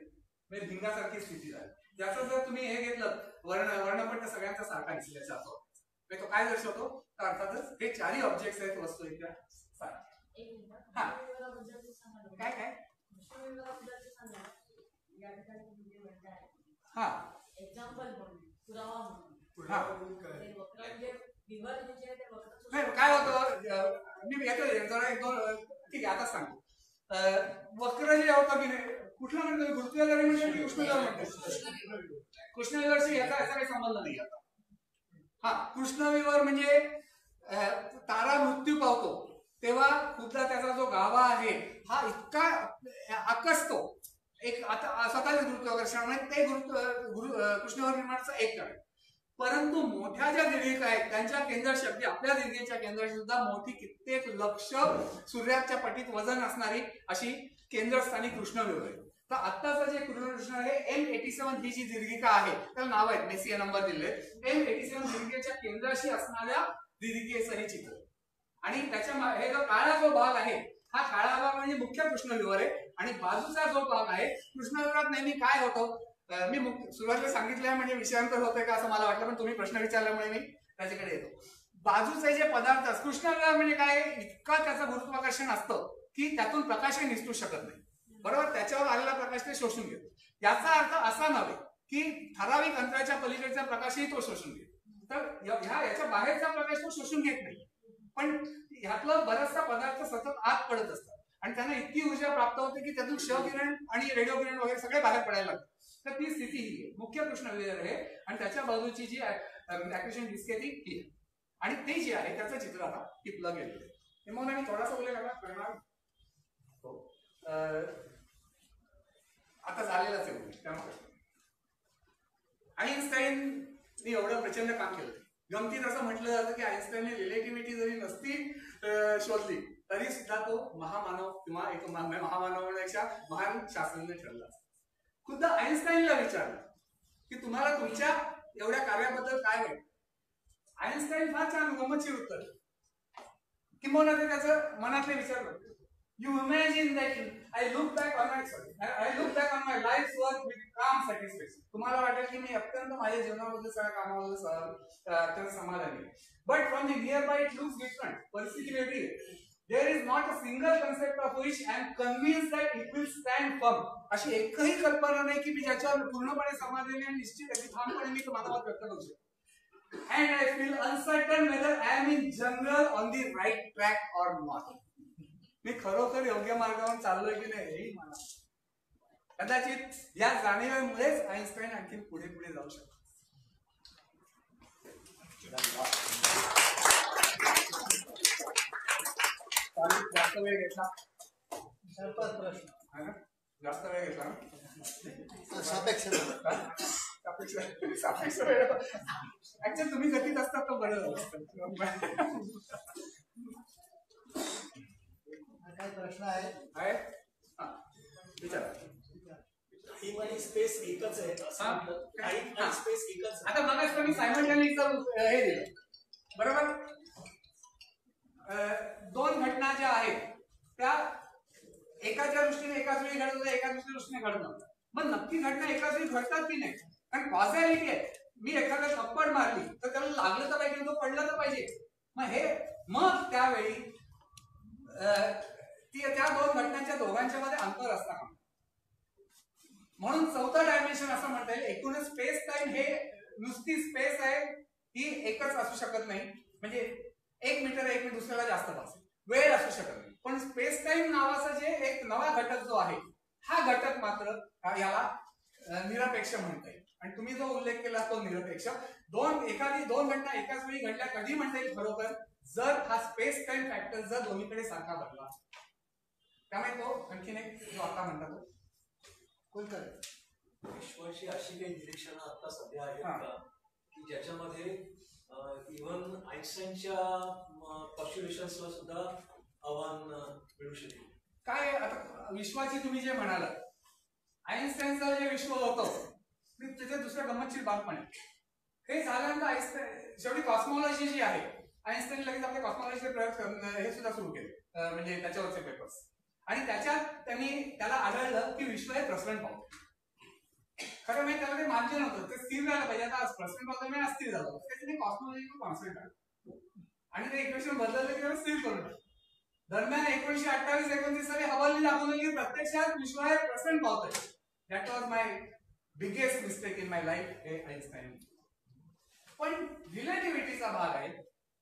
म्हणजे भिंगासारखी स्थिती झाली. याचं जर तुम्ही हे घेतलं वर्णपट्ट सगळ्यांचा सारखा दिसल्याचा असो तो काय दर्शवतो तर अर्थातच हे चारही ऑब्जेक्ट्स आहेत वस्तू इतक्या सारख्या. हा काय काय हा एक्झाम्पल म्हणून पुरावा म्हणून हा काय वक्र म्हणजे विवर म्हणजे ते वक्र नाही काय होतं मी येतो जरा एक दोन ठीक आहे आता सांगतो. वक्र जे होतं की नाही कुठलं म्हणतो गुरुत्वाधारी म्हणजे की कृष्णविवर म्हणतो. कृष्णविवरशी याचा काही संबंध नाही आता. हा कृष्णविवर म्हणजे तारा मृत्यू पावतो तेव्हा खुद्दा त्याचा जो गाभा आहे हा इतका आकसतो एक आता स्वतःच गुरुत्वाकर्षणामुळे ते कृष्णविवर निर्माणाचं एक कारण. परंतु मोठ्या ज्या दीर्घिका आहेत त्यांच्या केंद्राशी अगदी आपल्या दीर्घिकेच्या केंद्राशी सुद्धा मोठी कित्येक लक्ष सूर्याच्या पटीत वजन असणारी अशी केंद्रस्थानी कृष्णविवर आहे. तर आत्ताचं जे कृष्ण आहे M87 ही जी दीर्घिका आहे त्याला नाव आहेत मेसिया नंबर दिले. M87 दीर्घिकेच्या केंद्राशी असणाऱ्या दीर्घिकेचं हे चित्र आणि त्याच्या हे जो काळा जो भाग आहे हा काळा भाग म्हणजे मुख्य कृष्णविवर आहे आणि बाजूचा जो भाग आहे कृष्णविवरात नेहमी काय होतं मी सुरुवातीला सांगितलं म्हणजे विषयांतर होतंय का असं मला वाटलं पण तुम्ही प्रश्न विचारल्यामुळे मी त्याच्याकडे येतो. बाजूचे जे पदार्थ असतात कृष्णविवर म्हणजे काय इतका त्याचं गुरुत्वाकर्षण असतं की त्यातून प्रकाशही निसटू शकत नाही बरोबर. त्याच्यावर आलेला प्रकाश ते शोषून घेतो. याचा अर्थ असा नव्हे की ठराविक अंतराच्या पलीकडचा प्रकाशही तो शोषून घेतो. तर याच्या बाहेरचा प्रकाश तो शोषून घेत नाही पण ह्यातलं बराचसा पदार्थ सतत आत पडत असतात आणि त्यांना इतकी ऊर्जा प्राप्त होते की त्यातून क्ष किरण आणि रेडिओ किरण वगैरे सगळे बाहेर पडायला लागतात. तर ती स्थिती ही आहे मुख्य कृष्णविवर आहे आणि त्याच्या बाजूची जी ऍक्टिव्हेशन डिस्क आहे ती ही आहे आणि ते जे आहे त्याचं चित्र आता टिपलं गेलेलं आहे. मग मी थोडासा उल्लेख करणार आता झालेलाच आहे त्यामुळे आईन्स्टाईन एवढं प्रचंड काम केलं. गमतीत असं म्हटलं जातं की आईन्स्टाईनने रिलेटिव्हिटी जरी नसती शोधली तरी सुद्धा तो महामानव किंवा एक महामानवापेक्षा महान शास्त्रज्ञ ठरला. खुद्द आईन्स्टाईनला विचारलं की तुम्हाला तुमच्या एवढ्या कार्याबद्दल काय वाटतं. आईन्स्टाईन फार छान गमतशीर उत्तर किंवा ते त्याचं मनातले विचार You imagine that I look back on my life's work with calm satisfaction. तुम्हाला वाटेल की मी अत्यंत माझ्या जीवनाबद्दल सगळ्या कामाबद्दल अत्यंत समाधानी आहे. But from the nearby it looks different. परिस्थिती वेगळी आहे. There is not a single concept of which I am convinced that it will stand firm. अशी एकही कल्पना नाही की मी ज्याच्यावर पूर्णपणे समाधानी आणि निश्चित अगदी ठामपणे मी माझा मत व्यक्त करू शकतो. And I feel uncertain whether I am in general on the right track or not. मी खरोखर योग्य मार्गावर चाललोय की नाही हेही मला कदाचित या जाणीवेमुळेच आईन्स्टाईन आणखी पुढे पुढे जाऊ शकतो. जास्त वेळ घेतला जास्त वेळ घेतला सापेक्ष वेळ ऍक्च्युअली तुम्ही गतीत असतात तर बरं झालं असतं. काय प्रश्न आहे विचारा. टाइम आणि स्पेस एकच आहे टाइम आणि स्पेस एकच. आता मगाच मी सायमल्टेनियसचं हे दिलं बरोबर. दोन घटना ज्या आहेत त्या एकाच्या दृष्टीने एकाच वेळी घडत होत्या एका दृष्टीने घडत नव्हत्या. मग नक्की घटना एकाच वेळी घडतात की नाही कारण कॉझॅलिटी आहे. मी एखाद्या थप्पड मारली तर त्याला लागलं तर पाहिजे तो पडला तर पाहिजे. मग त्यावेळी त्या दोन घटनांच्या दोघांच्या मध्ये अंतर असतं म्हणून चौथा डायमेन्शन असं म्हणता येईल. एकूणच स्पेस टाइम हे नुसती स्पेस आहे ही एकच असू शकत नाही. म्हणजे 1 मीटर एक दुसऱ्याला जास्त पाहिजे वेळ असू शकत नाही. पण स्पेस टाइम नावाचा जे एक नवा घटक जो आहे हा घटक मात्र याला निरपेक्ष म्हणता येईल आणि तुम्ही जो उल्लेख केला तो निरपेक्ष. एखादी दोन घटना एकाच वेळी घडल्या कधी म्हणता येईल खरोखर जर हा स्पेस टाइम फॅक्टर जर दोन्हीकडे सारखा बदला. त्यामुळे तो आणखीन एक जो आता म्हणतात तो कोण करेल. विश्वाची अशी काही निरीक्षणं आता सध्या आहेत का की ज्याच्यामध्ये इव्हन आईन्स्टाईनच्या पॉप्युलेशन्सला सुद्धा आव्हान मिळू शकेल. काय आता विश्वाची तुम्ही जे म्हणालात आईन्स्टाईनचं जे विश्व होतं त्याच्या दुसऱ्या गमतशीर बाब पण हे झाल्यानंतर आईन्स्टाईन शेवटी कॉस्मॉलॉजी जी आहे, आईन्स्टाईन लगेच आपल्या कॉस्मॉलॉजीचे प्रयोग करणं हे सुद्धा सुरू केले, म्हणजे त्याच्यावरचे पेपर्स. आणि त्याच्यात त्याला आढळलं की विश्व हे प्रसरण पावते. खरं म्हणजे त्याला ते मान्य नव्हतं, ते स्थिर झालं पाहिजे. आता प्रसरण पावते अस्थिर झालं, त्याच्याने कॉस्मॉलॉजी कॉन्सेप्ट आलं आणि ते इक्वेशन बदललं की त्याला स्थिर करून टाकलं. दरम्यान 1928-29 साली हबलने दाखवलं की प्रत्यक्षात विश्व हे प्रसरण पावतंय. That was my biggest mistake in my life, हे आईन्स्टाईन. पण रिलेटिव्हिटीचा भाग आहे,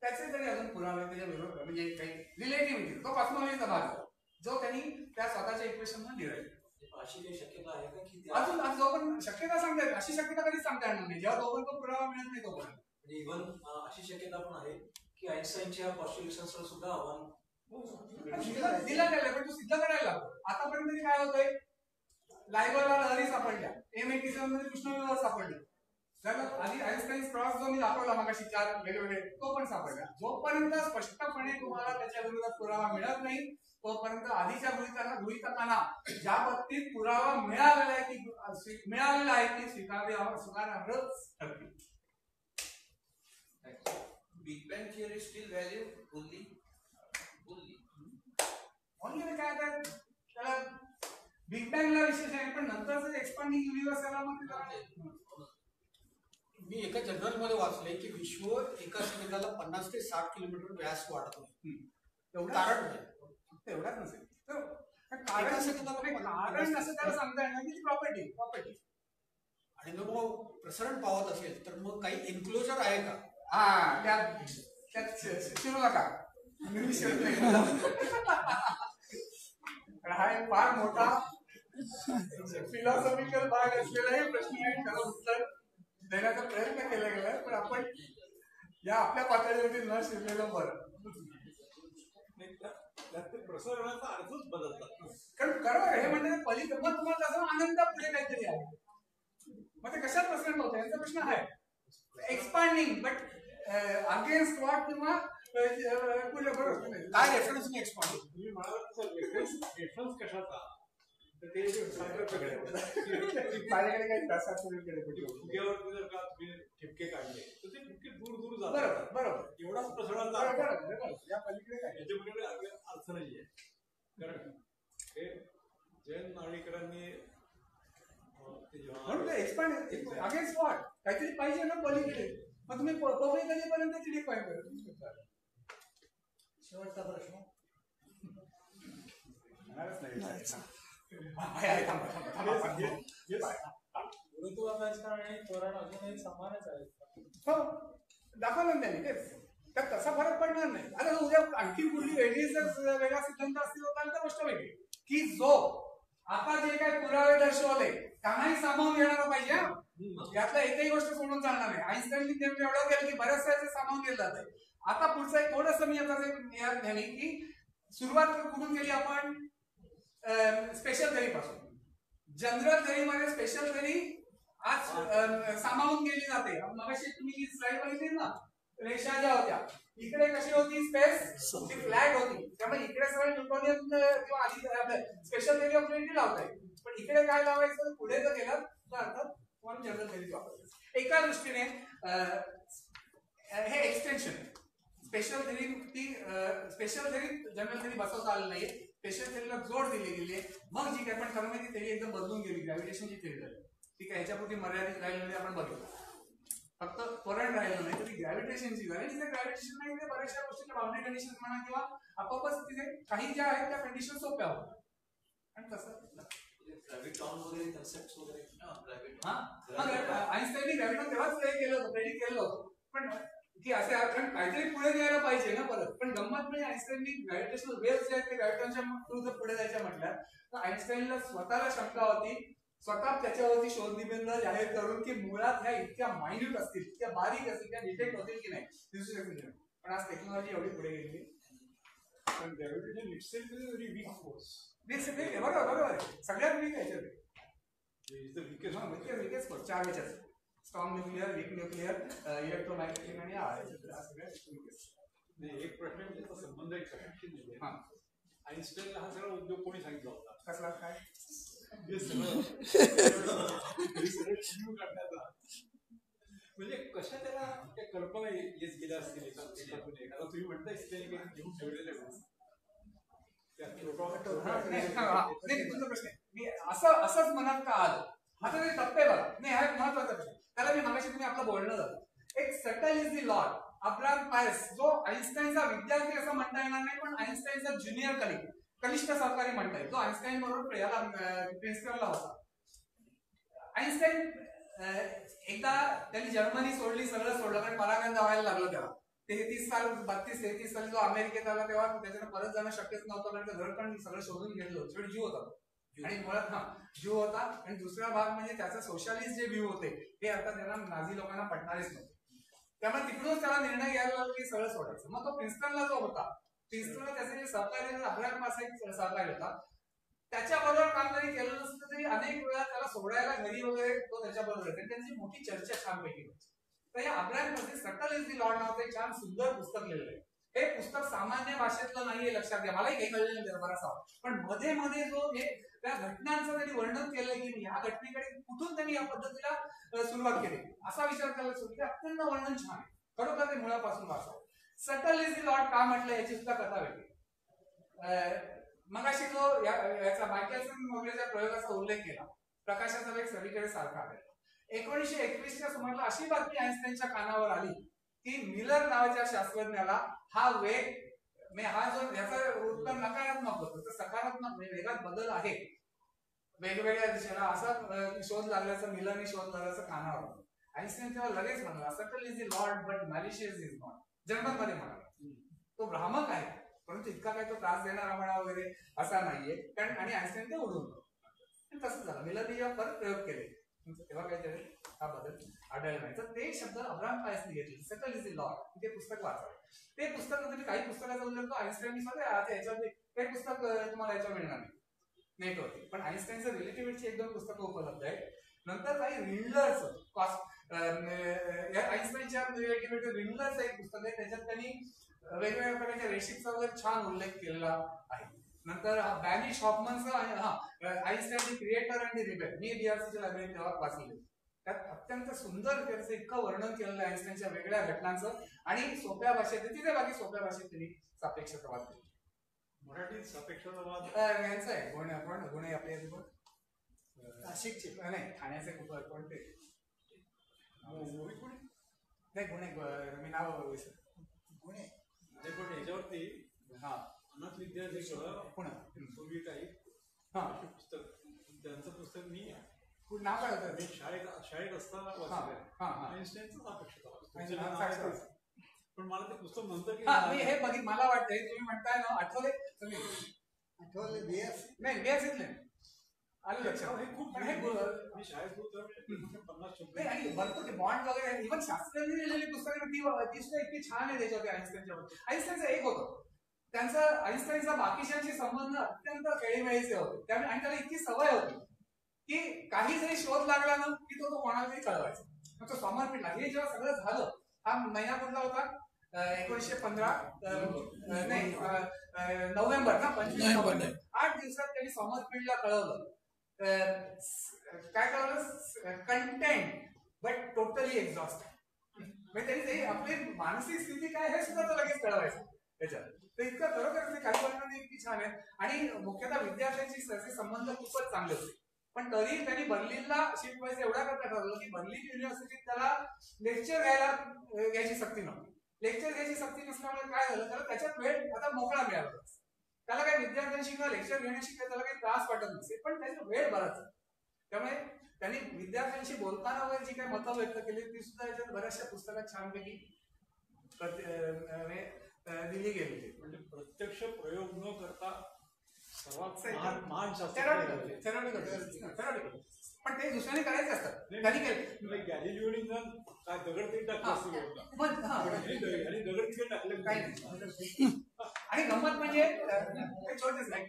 त्याचे तरी अजून पुरावे त्याच्या विरोध, म्हणजे काही रिलेटिव्हिटी तो कॉस्मॉलॉजीचा भाग आहे जो त्यांनी त्या स्वतःच्या इक्वेशनला डिराईव्ह. अशी काही शक्यता आहे का की अजून जोपर्यंत शक्यता सांगता येत, अशी शक्यता कधीच सांगता येणार नाही जेव्हा जोपर्यंत पुरावा मिळत नाही तोपर्यंत. म्हणजे इव्हन अशी शक्यता पण आहे की आईन्स्टाईनच्या पॉस्ट्युलेशन्सला सुद्धा आव्हान दिला गेलाय, पण तो सिद्ध करायला लागतो. आतापर्यंत काय होतंय, लायबरला लहरी सापडल्या, M87 मध्ये कृष्णविवर सापडले, आधी आईन्स्टाईन क्रॉस जो मी दाखवला मगाशी 4 वेगवेगळे, तो पण सापडला. जोपर्यंत स्पष्टपणे तुम्हाला त्याच्या विरोधात पुरावा मिळत नाही तोपर्यंत आधीच्या गृहीतकांना ज्या बाबतीत पुरावा मिळालेला आहे ती स्वीकारार्हच ठरते. Big bang theory steel value only only काय त्याला बिग बँगला विशेष आहे, पण नंतरच एक्सपांडिंग युनिव्हर्स आला मग मी एका जर्नल मध्ये वाचले की विश्व एका सेकंदाला 50 ते 60 किलोमीटर व्यास वाढतो. कारण एवढाच नसेल कारण असं त्याला सांगता येणार की प्रॉपर्टी आणि मग प्रसरण पावत असेल तर मग काही एन्क्लोजर आहे का? हा, त्यात शिरू नका, हा एक फार मोठा फिलॉसॉफिकल भाग असलेलाही प्रश्न आहे, त्याला उत्तर देण्याचा प्रयत्न केला गेलाय, पण आपण या आपल्या पातळीवरती न शिरलेलं बरं. प्रसरणाचा अर्थच बदलतात. कारण बरोबर हे म्हणजे पलीकडे मग तुम्हाला तसं आनंद पुढे काहीतरी आहे, मग ते कशात प्रसरण होतं यांचा प्रश्न आहे. एक्सपांडिंग बट अगेन्स्ट व्हॉट किंवा पुढे बरोबर काय रेफरन्स नाही एक्सपांडिंग. तुम्ही म्हणाला रेफरन्स कशाचा, तर ते माझ्याकडे काही फुग्यावरती जर का तुम्ही ठिपके काढले तर ते ठिपके दूर दूर जातात. बरोबर एवढाच प्रसरणाचा या पलीकडे काय याच्यामध्ये अर्थ नाहीये. कारण हे जैन नागरिकांनी म्हणून ते एक्सपांड अगेन्स्ट व्हॉट काहीतरी पाहिजे ना पलीकडे, मग तुम्ही पलीकडेपर्यंत ती डिफाईन करा. शेवटचा प्रश्न आणि तोरण अजूनही समानच आहे. हो, दाखवलं ना त्यांनी तेच, त्यात तसा फरक पडणार नाही. आता उद्या आणखी कुठली वेगळी जर वेगळा सिद्धांत असतील तर गोष्ट वेगळी, की जो आता जे काही पुरावे दर्शवले त्यांनाही सामावून घेणारा पाहिजे. यातल्या एकही गोष्ट सोडून चालणार नाही. आईन्स्टाईननी नेमकं एवढं केलं की बऱ्याच सायन्स सामावून घेतलं जातं. आता पुढचं एक थोडंसं मी आता घ्यावी की सुरुवात कुठून केली आपण, स्पेशल थेरी पासून. जनरल थेरीमध्ये स्पेशल थेरी आज सामावून गेली जाते. मगाशी तुम्ही स्लाइड बघितली ना, रेषा ज्या होत्या इकडे कशी होती, स्पेस ती फ्लॅट होती, त्यामुळे इकडे सगळं न्यूटोनियन किंवा आधी स्पेशल थेरी ऑफ रिलेटिव्हिटी लावताय. पण इकडे काय लावायचं, पुढे जर गेलं तर अर्थात तुम्हाला जनरल थेरी वापरायचं. एका दृष्टीने हे एक्सटेन्शन आहे. स्पेशल थेरी जनरल थेरी बसवता आलं नाही, स्पेशल थेरीला जोड दिली गेली. मग जी काय पण खरं माहिती थेरी एकदम बदलून गेली, ग्रॅव्हिटेशनची थेरी झाली. ठीक आहे, ह्याच्यापुरती मर्यादित राहिलेली आपण बघितलं, फक्त त्वरण राहिलं नाही तर ती ग्रॅव्हिटेशनची झाली. तिथे ग्रॅव्हिटेशन नाही, तिथे बऱ्याचशा गोष्टींच्या बाउंड्री कंडिशन म्हणा किंवा आपोआपच तिथे काही ज्या आहेत त्या कंडिशन सोप्या होत्या. आणि तसं ग्रॅव्हिटॉन वगैरे कन्सेप्ट वगैरे आईन्स्टाईनने ग्रॅव्हिटॉन तेव्हाच केलं होतं, प्रेडिक्ट केलं होतं. पण की असे कारण काहीतरी पुढे न्यायला पाहिजे ना परत. पण गंमत म्हणजे आईन्स्टाईननी ग्रॅव्हिटेशनल वेव्हज जे आहेत ते ग्रॅव्हिटॉनच्या थ्रू जर पुढे जायच्या म्हटल्या तर आईन्स्टाईनला स्वतःला शंका होती, स्वतः त्याच्यावरती शोध निबंध जाहीर करून की मुळात ह्या इतक्या मायन्यूट असतील, इतक्या बारीक असतील, त्या डिटेक्ट होतील की नाही दिसू शकतील. पण आज टेक्नॉलॉजी एवढी पुढे गेली. पण gravitation itself is very weak force. बरोबर आहे, सगळ्यात वीक आहे विकेस्ट फोर्स. 4 ह्याच्यात strong nuclear, weak nuclear, electromagnetic आणि एक प्रश्न त्याचा संबंध एक कनेक्शन. आईन्स्टाईनला हा सगळा उद्योग कोणी सांगितला होता? कसला काय म्हणजे कशा त्याला त्या कल्पना येत गेल्या असतील एकातून एक. आता तुम्ही म्हणताय त्यांनी काही घेऊन ठेवलेले तुमचा प्रश्न आहे. मी असंच मनात का आलं. आता ते टप्पे बघा. नाही, हा एक महत्वाचा प्रश्न. त्याला मी मगाशी तुम्ही आपलं बोलणं झालं. एक subtle is the Lord. Abraham पायस जो आईन्स्टाईनचा विद्यार्थी असं म्हणता येणार नाही, पण आईन्स्टाईनचा ज्युनियर कनिष्ठ सहकारी म्हणता येईल. तो आईन्स्टाईन बरोबर याला प्रिन्स्टनला होता. आईन्स्टाईन एकदा त्यांनी जर्मनी सोडली, सगळं सोडलं, कारण परागंदा व्हायला लागलं त्याला. 33 साली जो अमेरिकेत आला तेव्हा त्याच्यानं परत जाणं शक्यच नव्हतं, कारण घर पण सगळं शोधून घेतलं. शेवटी जीव होता आणि मुळात जीव होता. आणि दुसरा भाग म्हणजे त्याचा सोशलिस्ट जे व्ह्यू होते ते आता त्यांना नाझी लोकांना पटणारच नव्हते. त्यामुळे तिकडूनच त्याला निर्णय घ्यायला लागला की सगळं सोडायचं. मग तो प्रिन्स्टनला जो होता, प्रिन्स्टनला त्याचे जे सहकारी अब्राहम पास एक सहकारी होता, त्याच्याबरोबर काम जरी केलं नसतं तरी अनेक वेळा त्याला सोडायला घरी वगैरे तो त्याच्याबरोबर येते. त्यांची मोठी चर्चा छानपैकी होती. तर या अब्राहम मध्ये सटल इज द लॉर्ड नावाचं एक छान सुंदर पुस्तक लिहिलेलं आहे. हे पुस्तक सामान्य भाषेतलं नाहीये, लक्षात घ्या. मलाही काही कळलेलं नाही बराचसा, पण मध्ये मध्ये जो हे त्या घटनांचं त्यांनी वर्णन केलंय की ह्या घटनेकडे कुठून त्यांनी या पद्धतीला सुरुवात केली असा विचार करायला सुरू केला. अत्यंत वर्णन छान आहे, खरोखर ते मुळापासून वाचावं. सटल इज द लॉर्ड का म्हटलं याची सुद्धा कथा वेगळी. मगाशी जो याचा मायकेल्सन मोगलेच्या प्रयोगाचा उल्लेख केला, प्रकाशाचा वेग सगळीकडे सारखा आहे. 1921च्या सुमाराला अशी बातमी आईन्स्टाईनच्या कानावर आली की मिलर नावाच्या शास्त्रज्ञाला हा वेग हा जो याचा उत्तर नकारात्मक होतं तर सकारात्मक वेगात बदल आहे वेगवेगळ्या दिशेला असा शोध लागल्याचं मिलरने शोध लागल्याचं कानावर. आईन्स्टाईन तेव्हा लगेच म्हणाला subtle is the lord but malicious is not. German मध्ये म्हणाला. तो भ्रामक आहे परंतु इतका काही तो त्रास देणारा म्हणा वगैरे असा नाहीये. कारण आणि आईन्स्टाईन ते उडवलं. तसं झालं. मिलरने जेव्हा परत प्रयोग केले तेव्हा काहीतरी हा बदल आढळला नाही. तर ते शब्द अब्राहम पायसने घेतले. सटल इज द लॉर्ड ते पुस्तक वाचावे. ते पुस्तक तुम्ही काही पुस्तकाचा उल्लेख तो आईन्स्टाईननी याच्यावरती ते पुस्तक तुम्हाला याच्यावर मिळणार नाही नेटवरती. पण आईन्स्टाईनचं रिलेटिव्हिटीची 1-2 पुस्तकं उपलब्ध आहेत. नंतर काही रिंडलरचं आईन्स्टाईनच्या रिलेटिव्हिटी रिंडलरचं एक पुस्तक आहे. त्याच्यात त्यांनी वेगवेगळ्या प्रकारच्या रेषीचा वगैरे छान उल्लेख केलेला आहे. नंतर बॅनिश हॉफमनचा आईन्स्टाईन क्रिएटर अँड रिबेल मी बीआरसीच्या लायब्ररीत तेव्हा वाचले. त्यात अत्यंत सुंदर त्याचं इतकं वर्णन केलेलं आहे आईन्स्टाईनच्या वेगळ्या घटनांचं आणि सोप्या भाषेत तिथे बाकी सोप्या भाषेत त्यांनी सापेक्षतावाद केली. मराठीत सापेक्षतावाद यांचं आहे गुणे आपल्या नाशिकचे नाही ठाण्याचे कोणते नाही गुणे मी नाव गुणे पण याच्यावरती अनाथ विद्यार्थी पुणे पूर्वी काही पुस्तक त्यांचं पुस्तक मी नाव काय होतं मी शाळेत असताना वाचलं आईन्स्टाईनचं सापेक्षतावाद. पण मला ते पुस्तक नंतर मी हे बघित मला वाटतंय तुम्ही म्हणताय ना आठवले नाही बीएससीतले आलं लक्षात. हे खूप मी शाळेत होतो 50 आणि भरपूर बॉन्ड वगैरे इव्हन शास्त्रज्ञ लिहिलेली पुस्तकं ती सुद्धा इतकी छान आहे त्याच्यावर आईन्स्टाईनच्या. आईन्स्टाईनचं एक होतं त्यांचं आईन्स्टाईनचा बाकीच्यांशी संबंध अत्यंत खेळीमेळीचे होते. त्यामुळे आणि त्याला इतकी सवय होती की काही जरी शोध लागला ना की तो कोणाला तरी कळवायचा. मग तो समर्पितला. हे जेव्हा सगळं झालं हा महिना कुठला होता 1915 नाही नोव्हेंबर ना 25 नोव्हेंबर 8 दिवसात त्यांनी समर्पितला कळवलं. काय कळवलं कंटेंट बट टोटली एक्झॉस्टेड. म्हणजे त्यांनी आपली मानसिक स्थिती काय हे सुद्धा तो लगेच कळवायचं त्याच्यात. तर इतकं खरोखर काही वर्णन इतकी छान आहे आणि मुख्यतः विद्यार्थ्यांशी संबंध खूपच चांगले होते. पण तरी त्यांनी बर्लिनला शिफ्ट व्हायचं एवढा करता ठरवलं की बर्लिन युनिव्हर्सिटीत त्याला लेक्चर घ्यायची सक्ती नव्हती. लेक्चर घ्यायची सक्ती नसल्यामुळे काय झालं त्याला त्याच्यात वेळ आता मोकळा मिळाला. त्याला काही विद्यार्थ्यांशी किंवा लेक्चर घेण्याशी त्याला काही त्रास वाटत नसे पण त्याचा वेळ बराच. त्यामुळे त्यांनी विद्यार्थ्यांशी बोलताना वगैरे जी काही मतं व्यक्त केली ती सुद्धा याच्यात बऱ्याचशा पुस्तकात छानपैकी दिली गेलेली. म्हणजे प्रत्यक्ष प्रयोग न करता सर्वात महान पण ते दुसऱ्याने करायचे असतात. गॅलिलिओनी काय दगड तरी टाकलं आणि दगड तिथे टाकलं काही नाही. आणि गंमत म्हणजे छोटेच नाही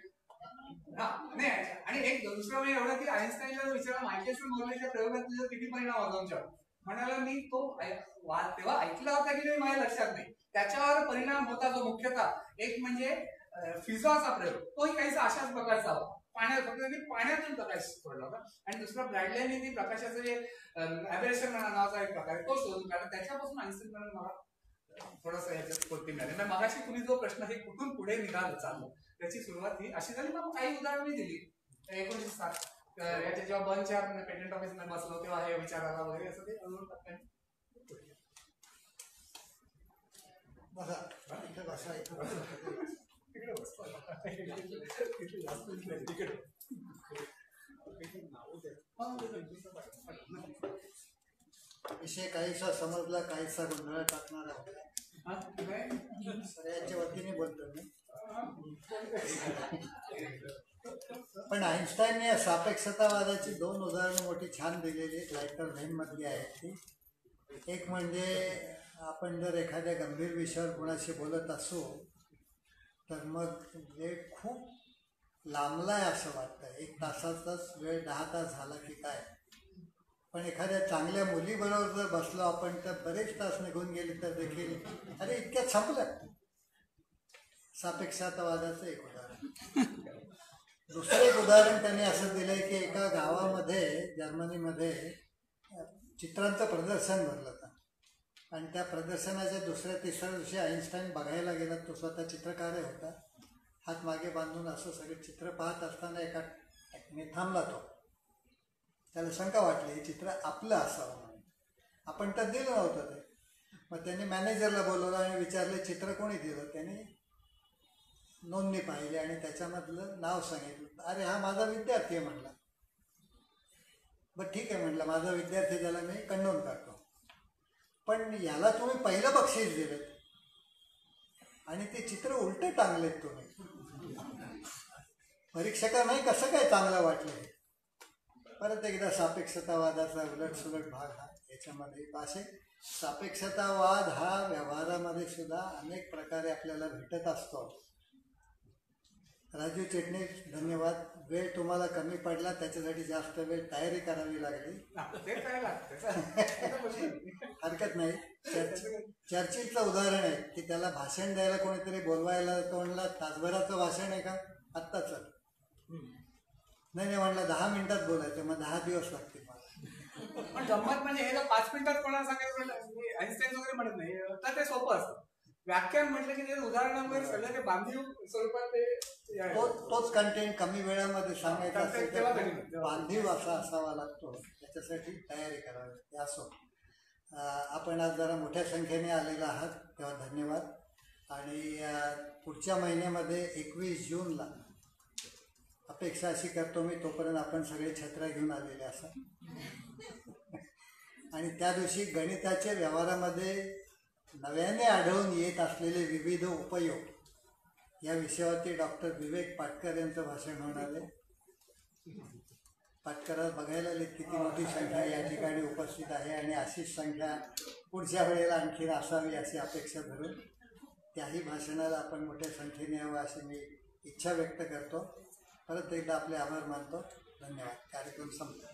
नाही. आणि एक दुसरं म्हणजे एवढं की आईन्स्टाईनला विचारला मायकेल्सन मोगलेच्या प्रयोगात तुझा किती परिणाम होता तुमच्यावर. म्हणाला मी तो तेव्हा ऐकला होता की नाही माझ्या लक्षात नाही. त्याच्यावर परिणाम होता जो मुख्यतः एक म्हणजे फिझॉचा प्रयोग तोही काहीसा अशाच प्रकारचा होता. फक्त त्यांनी पाण्यातून प्रकाश सोडला होता. आणि दुसरा ब्रॅडलेने ती प्रकाशाचं जे ॲबरेशन नावाचा एक प्रकार तो शोधून काढला. त्याच्यापासून आईन्स्टाईन मला थोडंसं ह्याच्यात स्फूर्ती मिळाली. मगाशी तुम्ही जो प्रश्न हे कुठून पुढे निघाल चाललं त्याची सुरुवात ही अशी झाली. मग काही उदाहरणे दिली 1907 याच्या जेव्हा बंदच्या पेटंट ऑफिसमध्ये बसलो तेव्हा हे विचारायला वगैरे असं ते अजून टप्प्याने विषय काहीसा समजला काहीसा गोंधळ टाकणारा होता. सगळ्यांच्या वतीने बोलतो मी. पण आईन्स्टाईनने सापेक्षतावादाची 2 उदाहरणं मोठी छान दिलेली लायटर व्हेन मधली आहेत ती. एक म्हणजे आपण जर एखाद्या गंभीर विषयावर कोणाशी बोलत असू तर मग वेळ खूप लांबलाय असं वाटतं. 1 तासाचाच वेळ 10 तास झाला की काय. पण एखाद्या चांगल्या मुलीबरोबर जर बसलो आपण तर बरेच तास निघून गेले तर देखील अरे इतक्यात संपलं. सापेक्षतावादाचं एक उदाहरण. दुसरं एक उदाहरण त्यांनी असं दिलंय की एका गावामध्ये जर्मनीमध्ये चित्रांचं प्रदर्शन भरलं होतं. आणि त्या प्रदर्शनाच्या दुसऱ्या तिसऱ्या दिवशी आईन्स्टाईन बघायला गेला. तो स्वतः चित्रकार होता. हात मागे बांधून असं सगळे चित्र पाहत असताना एका थांबला तो. त्याला शंका वाटली हे चित्र आपलं असावं म्हणून. आपण तर दिलं नव्हतं ते. मग त्यांनी मॅनेजरला बोलवलं आणि विचारलं चित्र कोणी दिलं. त्याने नोंदणी पाहिली आणि त्याच्यामधलं नाव सांगितलं. अरे हा माझा विद्यार्थी आहे म्हणला. बरं ठीक आहे म्हटलं माझा विद्यार्थी त्याला मी कंडोन करतो. पण याला तुम्ही पहिलं बक्षीस दिलं आणि ते चित्र उलटे टांगलेत तुम्ही. परीक्षकांनाही कसं काय चांगलं वाटलं हे. परत एकदा सापेक्षतावादाचा उलटसुलट भाग हा याच्यामध्ये असे सापेक्षतावाद हा व्यवहारामध्ये सुद्धा अनेक प्रकारे आपल्याला भेटत असतो. राजू चिटणीस धन्यवाद. वेळ तुम्हाला कमी पडला त्याच्यासाठी जास्त वेळ तयारी करावी लागली. हरकत नाही. चर्चिलचं उदाहरण आहे की त्याला भाषण द्यायला कोणीतरी बोलवायला तो म्हणला तासभराचं भाषण आहे का आत्ताच. नाही म्हणलं 10 मिनिटात बोलायचं. मग 10 दिवस लागतील मला. पण गंमत म्हणजे हे जर 5 मिनिटात कोणाला सांगायचं आईन्स्टाईन वगैरे म्हणत नाही तर ते सोपं असतं. व्याख्यान म्हटलं की ते उदाहरण वगैरे सगळं ते बांधीव स्वरूपात ते तोच कंटेंट कमी वेळामध्ये सांगायचा असेल तर बांधीव असा असावा लागतो. त्याच्यासाठी तयारी करावी. असो आपण आज जरा मोठ्या संख्येने आलेला आहात तेव्हा धन्यवाद. आणि पुढच्या महिन्यामध्ये 21 जूनला अपेक्षा अशी करतो मी तोपर्यंत आपण सगळे छत्र घेऊन आलेले असा. आणि त्या दिवशी गणिताच्या व्यवहारामध्ये नव्याने आढळून येत असलेले विविध उपयोग या विषयावरती डॉक्टर विवेक पाटकर यांचं भाषण होणार आहे. पाटकरात बघायला किती मोठी संख्या या ठिकाणी उपस्थित आहे आणि अशीच संख्या पुढच्या वेळेला आणखीन असावी अशी अपेक्षा धरून त्याही भाषणाला आपण मोठ्या संख्येने यावं अशी मी इच्छा व्यक्त करतो. परत एकदा आपले आभार मानतो. धन्यवाद. कार्यक्रम संपला.